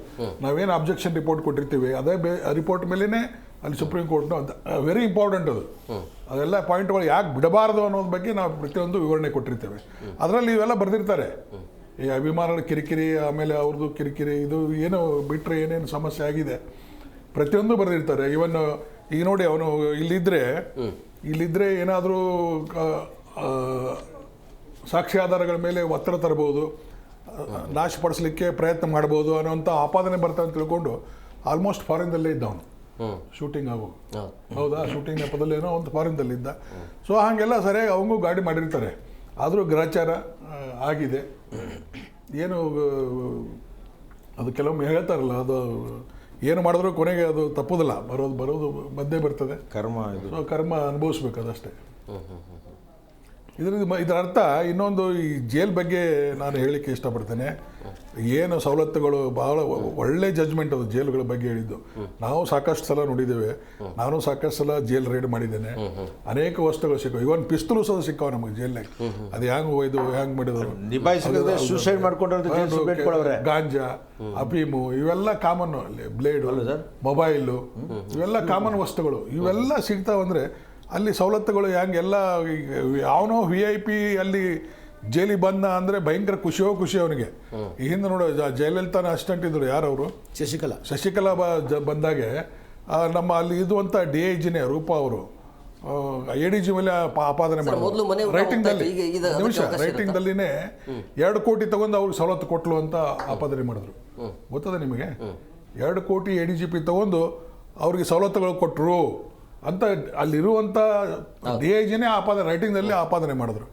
ನಾವೇನು ಅಬ್ಜೆಕ್ಷನ್ ರಿಪೋರ್ಟ್ ಕೊಟ್ಟಿರ್ತೀವಿ ಅದೇ ರಿಪೋರ್ಟ್ ಮೇಲೇ ಅಲ್ಲಿ ಸುಪ್ರೀಂ ಕೋರ್ಟ್ನ ವೆರಿ ಇಂಪಾರ್ಟೆಂಟ್ ಅದು. ಅದೆಲ್ಲ ಪಾಯಿಂಟ್ಗಳು ಯಾಕೆ ಬಿಡಬಾರ್ದು ಅನ್ನೋದ್ರ ಬಗ್ಗೆ ನಾವು ಪ್ರತಿಯೊಂದು ವಿವರಣೆ ಕೊಟ್ಟಿರ್ತೇವೆ. ಅದರಲ್ಲಿ ಇವೆಲ್ಲ ಬರೆದಿರ್ತಾರೆ. ಈ ಅಭಿಮಾನಗಳ ಕಿರಿಕಿರಿ, ಆಮೇಲೆ ಅವ್ರದ್ದು ಕಿರಿಕಿರಿ, ಇದು ಏನೋ ಬಿಟ್ಟರೆ ಏನೇನು ಸಮಸ್ಯೆ ಆಗಿದೆ ಪ್ರತಿಯೊಂದು ಬರೆದಿರ್ತಾರೆ. ಇವನ್ ಈಗ ನೋಡಿ, ಅವನು ಇಲ್ಲಿದ್ದರೆ ಏನಾದರೂ ಸಾಕ್ಷ್ಯಾಧಾರಗಳ ಮೇಲೆ ಒತ್ತಡ ತರಬಹುದು, ನಾಶಪಡಿಸಲಿಕ್ಕೆ ಪ್ರಯತ್ನ ಮಾಡ್ಬೋದು ಅನ್ನೋಂಥ ಆಪಾದನೆ ಬರ್ತಾವೆ ಅಂತ ತಿಳ್ಕೊಂಡು ಆಲ್ಮೋಸ್ಟ್ ಫಾರಿನ್ದಲ್ಲೇ ಇದ್ದ ಅವನು. ಶೂಟಿಂಗ್ ಆಗು, ಹೌದಾ, ಶೂಟಿಂಗ್ ನೆಪದಲ್ಲಿ ಏನೋ ಒಂದು ಫಾರಿನ್ದಲ್ಲಿದ್ದ. ಸೊ ಹಾಗೆಲ್ಲ ಸರಿಯಾಗಿ ಅವಂಗೂ ಗಾಡಿ ಮಾಡಿರ್ತಾರೆ. ಆದರೂ ಗ್ರಹಚಾರ ಆಗಿದೆ. ಏನು ಅದು ಕೆಲವೊಮ್ಮೆ ಹೇಳ್ತಾರಲ್ಲ, ಅದು ಏನು ಮಾಡಿದ್ರೂ ಕೊನೆಗೆ ಅದು ತಪ್ಪೋದಿಲ್ಲ, ಬರೋದು ಬಂದೇ ಬರ್ತದೆ. ಕರ್ಮ ಇದು. ಸೊ ಕರ್ಮ ಅನುಭವಿಸ್ಬೇಕು ಅದಷ್ಟೇ. ಇದರ ಅರ್ಥ ಇನ್ನೊಂದು ಈ ಜೈಲ್ ಬಗ್ಗೆ ನಾನು ಹೇಳಲಿಕ್ಕೆ ಇಷ್ಟಪಡ್ತೇನೆ. ಏನು ಸವಲತ್ತುಗಳು ಬಹಳ ಒಳ್ಳೆ ಜಜ್ಮೆಂಟ್ ಅದು ಜೈಲುಗಳ ಬಗ್ಗೆ ಹೇಳಿದ್ದು. ನಾವು ಸಾಕಷ್ಟು ಸಲ ನೋಡಿದ್ದೇವೆ, ನಾನು ಸಾಕಷ್ಟು ಸಲ ಜೈಲ್ ರೈಡ್ ಮಾಡಿದ್ದೇನೆ. ಅನೇಕ ವಸ್ತುಗಳು ಸಿಕ್ಕವು, ಇವನ್ ಪಿಸ್ತೂಲು ಸಹ ಸಿಕ್ಕವ ನಮಗೆ ಜೈಲ್ನಾಗ. ಅದು ಹ್ಯಾಂಗ್ ಒಯ್ದು ಹ್ಯಾಂಗ್ ಮಾಡಿದ್ರು, ನಿಭಾಯಿಸಿದ್ರೆ ಸೂಸೈಡ್ ಮಾಡ್ಕೊಂಡ್ರೆ ಗಾಂಜಾ, ಅಫೀಮು ಇವೆಲ್ಲ ಕಾಮನ್, ಅಲ್ಲಿ ಬ್ಲೇಡು, ಮೊಬೈಲು ಇವೆಲ್ಲ ಕಾಮನ್ ವಸ್ತುಗಳು. ಇವೆಲ್ಲ ಸಿಗ್ತಾವಂದ್ರೆ ಅಲ್ಲಿ ಸವಲತ್ತುಗಳು ಹೆಂಗೆಲ್ಲ. ಅವನೋ VIP ಅಲ್ಲಿ ಜೈಲಿಗೆ ಬಂದ ಅಂದರೆ ಭಯಂಕರ ಖುಷಿ ಅವನಿಗೆ. ಈ ಹಿಂದೆ ನೋಡು ಜಯಲಲಿತಾನ ಅಸಿಸ್ಟೆಂಟ್ ಇದ್ರು, ಯಾರವರು, ಶಶಿಕಲಾ ಬಂದಾಗೆ ನಮ್ಮ ಅಲ್ಲಿ ಇದುವಂಥ DIGನೇ ರೂಪ ಅವರು ADG ಮೇಲೆ ಆಪಾದನೆ ಮಾಡಿದ್ರು. ರೈಟಿಂಗ್ದಲ್ಲಿನೇ 2 ಕೋಟಿ ತಗೊಂಡು ಅವ್ರಿಗೆ ಸವಲತ್ತು ಕೊಟ್ಲು ಅಂತ ಆಪಾದನೆ ಮಾಡಿದ್ರು. ಗೊತ್ತದೆ ನಿಮಗೆ? 2 ಕೋಟಿ ADGP ತಗೊಂಡು ಅವ್ರಿಗೆ ಸವಲತ್ತುಗಳು ಕೊಟ್ಟರು ಅಂತ ಅಲ್ಲಿರುವಂಥ DIGನೇ ರೈಟಿಂಗ್ನಲ್ಲಿ ಆಪಾದನೆ ಮಾಡಿದ್ರು.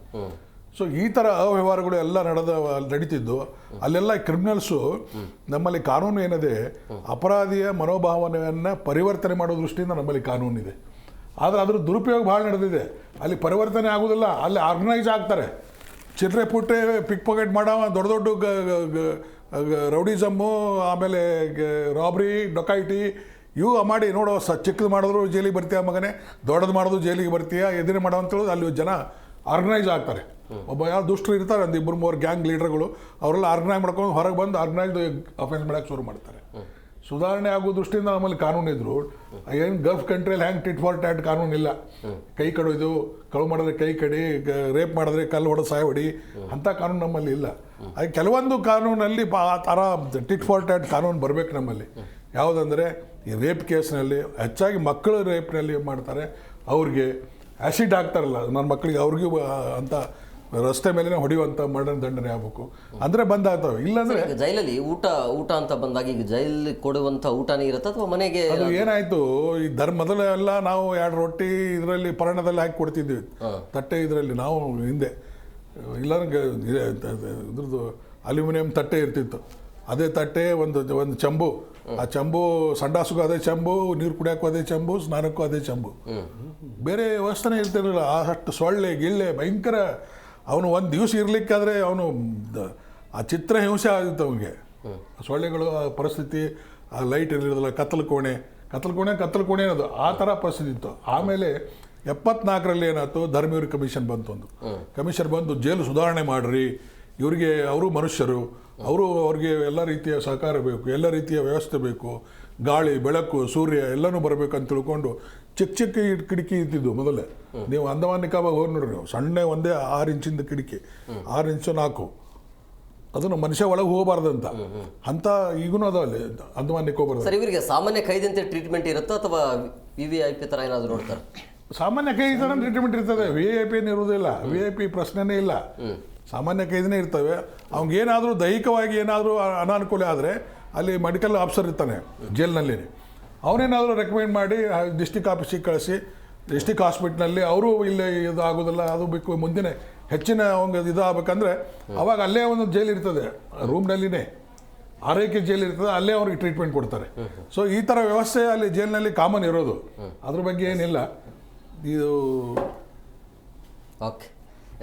ಸೊ ಈ ಥರ ಅವ್ಯವಹಾರಗಳು ಎಲ್ಲ ನಡೀತಿದ್ದು. ಅಲ್ಲೆಲ್ಲ ಕ್ರಿಮಿನಲ್ಸು, ನಮ್ಮಲ್ಲಿ ಕಾನೂನು ಏನಿದೆ, ಅಪರಾಧಿಯ ಮನೋಭಾವನೆಯನ್ನು ಪರಿವರ್ತನೆ ಮಾಡೋ ದೃಷ್ಟಿಯಿಂದ ನಮ್ಮಲ್ಲಿ ಕಾನೂನಿದೆ. ಆದರೆ ಅದ್ರ ದುರುಪಯೋಗ ಭಾಳ ನಡೆದಿದೆ. ಅಲ್ಲಿ ಪರಿವರ್ತನೆ ಆಗೋದಿಲ್ಲ, ಅಲ್ಲಿ ಆರ್ಗನೈಸ್ ಆಗ್ತಾರೆ. ಚಿಲ್ಲರೆ ಪುಟ್ಟೆ ಪಿಕ್ ಪಾಕೆಟ್ ಮಾಡವ, ದೊಡ್ಡ ರೌಡಿಸಮ್ಮು, ಆಮೇಲೆ ರಾಬ್ರಿ, ಡೊಕೈಟಿ ಇವು ಮಾಡಿ ನೋಡೋ ಚಿಕ್ಕದು ಮಾಡಿದ್ರು ಜೈಲಿಗೆ ಬರ್ತೀಯ ಮಗನೇ, ದೊಡ್ಡದು ಮಾಡೋದು ಜೈಲಿಗೆ ಬರ್ತೀಯ, ಎದುರು ಮಾಡೋ ಅಂತೇಳೋದು ಅಲ್ಲಿ ಜನ ಆರ್ಗನೈಸ್ ಆಗ್ತಾರೆ. ಒಬ್ಬ ಯಾವ ದುಷ್ಟರು ಇರ್ತಾರೆ, ಒಂದು 2-3 ಗ್ಯಾಂಗ್ ಲೀಡರ್ಗಳು, ಅವರೆಲ್ಲ ಆರ್ಗನೈಸ್ ಮಾಡ್ಕೊಂಡು ಹೊರಗೆ ಬಂದು ಆರ್ಗನೈಸ್ಡ್ ಅಫೆನ್ಸ್ ಮಾಡೋಕ್ಕೆ ಶುರು ಮಾಡ್ತಾರೆ. ಸುಧಾರಣೆ ಆಗೋ ದೃಷ್ಟಿಯಿಂದ ನಮ್ಮಲ್ಲಿ ಕಾನೂನು ಇದ್ರು. ಏನು ಗಲ್ಫ್ ಕಂಟ್ರಿಯಲ್ಲಿ ಹ್ಯಾಂಗ್ ಟಿಟ್ ಫಾರ್ ಟ್ಯಾಟ್ ಕಾನೂನಿಲ್ಲ. ಕೈ ಕಡಿದು, ಕಳು ಮಾಡಿದ್ರೆ ಕೈ ಕಡಿ, ರೇಪ್ ಮಾಡಿದ್ರೆ ಕಲ್ಲು ಹೊಡೆದು ಸಾಯ ಹೊಡಿ ಅಂಥ ಕಾನೂನು ನಮ್ಮಲ್ಲಿ ಇಲ್ಲ. ಅದು ಕೆಲವೊಂದು ಕಾನೂನಲ್ಲಿ ಆ ಥರ ಟಿಟ್ ಫಾರ್ ಟ್ಯಾಟ್ ಕಾನೂನು ಬರಬೇಕು ನಮ್ಮಲ್ಲಿ. ಯಾವುದಂದರೆ ಈ ರೇಪ್ ಕೇಸ್ನಲ್ಲಿ ಹೆಚ್ಚಾಗಿ ಮಕ್ಕಳು ರೇಪ್ನಲ್ಲಿ ಮಾಡ್ತಾರೆ, ಅವ್ರಿಗೆ ಆ್ಯಸಿಡ್ ಹಾಕ್ತಾರಲ್ಲ ನನ್ನ ಮಕ್ಕಳಿಗೆ, ಅವ್ರಿಗೂ ಅಂತ ರಸ್ತೆ ಮೇಲೇ ಹೊಡೆಯುವಂಥ ಮರಣ ದಂಡನೆ ಆಗಬೇಕು ಅಂದರೆ ಬಂದಾಗ್ತವೆ. ಇಲ್ಲಾಂದರೆ ಜೈಲಲ್ಲಿ ಊಟ ಅಂತ ಬಂದಾಗ ಈಗ ಜೈಲಲ್ಲಿ ಕೊಡುವಂಥ ಊಟನೇ ಇರುತ್ತೆ ಅಥವಾ ಮನೆಗೆ? ಅದು ಏನಾಯಿತು, ಈ ಮೊದಲೆಲ್ಲ ನಾವು 2 ರೊಟ್ಟಿ ಇದರಲ್ಲಿ ಪರಣದಲ್ಲಿ ಹಾಕಿ ಕೊಡ್ತಿದ್ವಿ, ತಟ್ಟೆ ಇದರಲ್ಲಿ. ನಾವು ಹಿಂದೆ ಇಲ್ಲಾಂದ್ರೆ ಇದ್ರದ್ದು ಅಲ್ಯೂಮಿನಿಯಂ ತಟ್ಟೆ ಇರ್ತಿತ್ತು, ಅದೇ ತಟ್ಟೆ ಒಂದು ಚಂಬು, ಆ ಚಂಬು ಸಂಡಾಸಗೂ ಅದೇ ಚಂಬು, ನೀರು ಕುಡಿಯೋಕ್ಕೂ ಅದೇ ಚಂಬು, ಸ್ನಾನಕ್ಕೂ ಅದೇ ಚಂಬು, ಬೇರೆ ವ್ಯವಸ್ಥೆನೇ ಇರ್ತಿರಲಿಲ್ಲ. ಅಷ್ಟು ಸೊಳ್ಳೆ ಗಿಳ್ಳೆ ಭಯಂಕರ. ಅವನು ಒಂದು ದಿವಸ ಇರಲಿಕ್ಕಾದ್ರೆ ಅವನು ಆ ಚಿತ್ರ ಹಿಂಸೆ ಆಗಿತ್ತು ಅವನಿಗೆ. ಸೊಳ್ಳೆಗಳು ಪರಿಸ್ಥಿತಿ, ಆ ಲೈಟ್ ಇರೋದಿಲ್ಲ, ಕತ್ತಲು ಕೋಣೆ ಅನ್ನೋದು ಆ ಥರ ಪರಿಸ್ಥಿತಿ ಇತ್ತು. ಆಮೇಲೆ 74ರಲ್ಲಿ ಏನಾಯ್ತು, ಧರ್ಮವೀರ್ ಕಮಿಷನ್ ಬಂದು ಜೈಲು ಸುಧಾರಣೆ ಮಾಡಿರಿ, ಇವರಿಗೆ ಅವರು ಮನುಷ್ಯರು, ಅವ್ರಿಗೆ ಎಲ್ಲ ರೀತಿಯ ಸಹಕಾರ ಬೇಕು, ಎಲ್ಲ ರೀತಿಯ ವ್ಯವಸ್ಥೆ ಬೇಕು, ಗಾಳಿ ಬೆಳಕು ಸೂರ್ಯ ಎಲ್ಲನೂ ಬರಬೇಕು ಅಂತ ತಿಳ್ಕೊಂಡು ಚಿಕ್ಕ ಕಿಟಕಿ ಇರ್ತಿದ್ದು ಮೊದಲೇ. ನೀವು ಅಂಡಮಾನ್ ನಿಕೋಬಾರ್ ಹೋಗಿ ನೋಡ್ರಿ, ನೀವು ಸಣ್ಣ ಒಂದೇ 6 ಇಂಚಿಂದ ಕಿಟಕಿ, 6 ಇಂಚು 4, ಅದನ್ನು ಮನುಷ್ಯ ಒಳಗೆ ಹೋಗಬಾರ್ದಂತ ಅಂತ ಈಗೂ ಅದ ಅಲ್ಲಿ ಅಂಡಮಾನ್ ನಿಕೋಬಾರ್. ಸರ್, ಇವರಿಗೆ ಸಾಮಾನ್ಯ ಕೈದಂತೆ ಟ್ರೀಟ್ಮೆಂಟ್ ಇರುತ್ತಾ ಅಥವಾ VIP ಥರ ಏನಾದರೂ ನೋಡ್ತಾರೆ? ಸಾಮಾನ್ಯ ಕೈದಿ ಥರ ಟ್ರೀಟ್ಮೆಂಟ್ ಇರ್ತದೆ, VIP ಏನು ಇರುವುದಿಲ್ಲ. VIP ಪ್ರಶ್ನೆನೇ ಇಲ್ಲ, ಸಾಮಾನ್ಯ ಕೈದಿನೇ ಇರ್ತವೆ. ಅವ್ನಿಗೇನಾದರೂ ದೈಹಿಕವಾಗಿ ಏನಾದರೂ ಅನಾನುಕೂಲ ಆದರೆ ಅಲ್ಲಿ ಮೆಡಿಕಲ್ ಆಫೀಸರ್ ಇರ್ತಾನೆ ಜೈಲಿನಲ್ಲಿ, ಅವನೇನಾದರೂ ರೆಕಮೆಂಡ್ ಮಾಡಿ ಡಿಸ್ಟಿಕ್ ಆಫೀಸಿಗೆ ಕಳಿಸಿ, ಡಿಸ್ಟಿಕ್ ಹಾಸ್ಪಿಟ್ಲಲ್ಲಿ ಅವರು ಇಲ್ಲೇ ಇದು ಆಗೋದಿಲ್ಲ, ಅದು ಬೇಕು ಮುಂದಿನ ಹೆಚ್ಚಿನ ಅವ್ನಿಗೆ ಇದು ಆಗ್ಬೇಕಂದ್ರೆ ಅವಾಗ ಅಲ್ಲೇ ಒಂದು ಜೈಲು ಇರ್ತದೆ, ರೂಮ್ನಲ್ಲಿನೇ ಆರೈಕೆ ಜೈಲು ಇರ್ತದೆ, ಅಲ್ಲೇ ಅವ್ರಿಗೆ ಟ್ರೀಟ್ಮೆಂಟ್ ಕೊಡ್ತಾರೆ. ಸೊ ಈ ಥರ ವ್ಯವಸ್ಥೆ ಅಲ್ಲಿ ಜೈಲಿನಲ್ಲಿ ಕಾಮನ್ ಇರೋದು, ಅದ್ರ ಬಗ್ಗೆ ಏನಿಲ್ಲ ಇದು. Okay,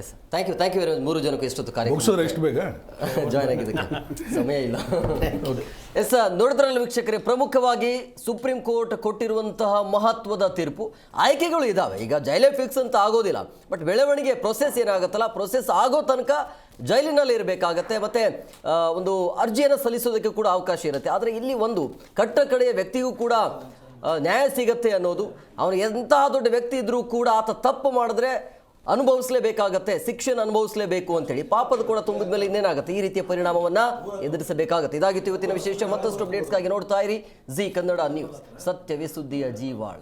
yes, thank you very much. 3 ಜನಕ್ಕೂ ಎಷ್ಟೊತ್ತು ಕಾರ್ಯ ಮುಗಿಸೋದ್ರೆ ಎಷ್ಟು ಬೇಗ ಜಾಯ್ನ್ ಆಗಿದ್ದಕ್ಕೆ ಸಮಯ ಇಲ್ಲ. ಎಸ್, ನೋಡಿದ್ರಲ್ಲ ವೀಕ್ಷಕರೇ, ಪ್ರಮುಖವಾಗಿ ಸುಪ್ರೀಂ ಕೋರ್ಟ್ ಕೊಟ್ಟಿರುವಂತಹ ಮಹತ್ವದ ತೀರ್ಪು. ಆಯ್ಕೆಗಳು ಇದ್ದಾವೆ, ಈಗ ಜೈಲೇ ಫಿಕ್ಸ್ ಅಂತ ಆಗೋದಿಲ್ಲ, ಬಟ್ ಬೆಳವಣಿಗೆ ಪ್ರೊಸೆಸ್ ಏನಾಗುತ್ತಲ್ಲ, ಪ್ರೊಸೆಸ್ ಆಗೋ ತನಕ ಜೈಲಿನಲ್ಲಿ ಇರಬೇಕಾಗತ್ತೆ, ಮತ್ತು ಒಂದು ಅರ್ಜಿಯನ್ನು ಸಲ್ಲಿಸೋದಕ್ಕೆ ಕೂಡ ಅವಕಾಶ ಇರುತ್ತೆ. ಆದರೆ ಇಲ್ಲಿ ಒಂದು ಕಡೆಯ ವ್ಯಕ್ತಿಗೂ ಕೂಡ ನ್ಯಾಯ ಸಿಗತ್ತೆ ಅನ್ನೋದು, ಅವನು ಎಂತಹ ದೊಡ್ಡ ವ್ಯಕ್ತಿ ಇದ್ರೂ ಕೂಡ ಆತ ತಪ್ಪು ಮಾಡಿದ್ರೆ ಅನುಭವಿಸಲೇಬೇಕಾಗತ್ತೆ, ಶಿಕ್ಷೆಯನ್ನು ಅನುಭವಿಸಲೇಬೇಕು ಅಂತೇಳಿ. ಪಾಪದ ಕೂಡ ತುಂಬಿದ ಮೇಲೆ ಇನ್ನೇನಾಗುತ್ತೆ, ಈ ರೀತಿಯ ಪರಿಣಾಮವನ್ನು ಎದುರಿಸಬೇಕಾಗತ್ತೆ. ಇದಾಗಿತ್ತು ಇವತ್ತಿನ ವಿಶೇಷ. ಮತ್ತಷ್ಟು ಅಪ್ಡೇಟ್ಸ್ಗಾಗಿ ನೋಡ್ತಾ ಇರಿ ಜಿ ಕನ್ನಡ ನ್ಯೂಸ್, ಸತ್ಯವೇ ಸುದ್ದಿಯ ಜೀವಾಳ.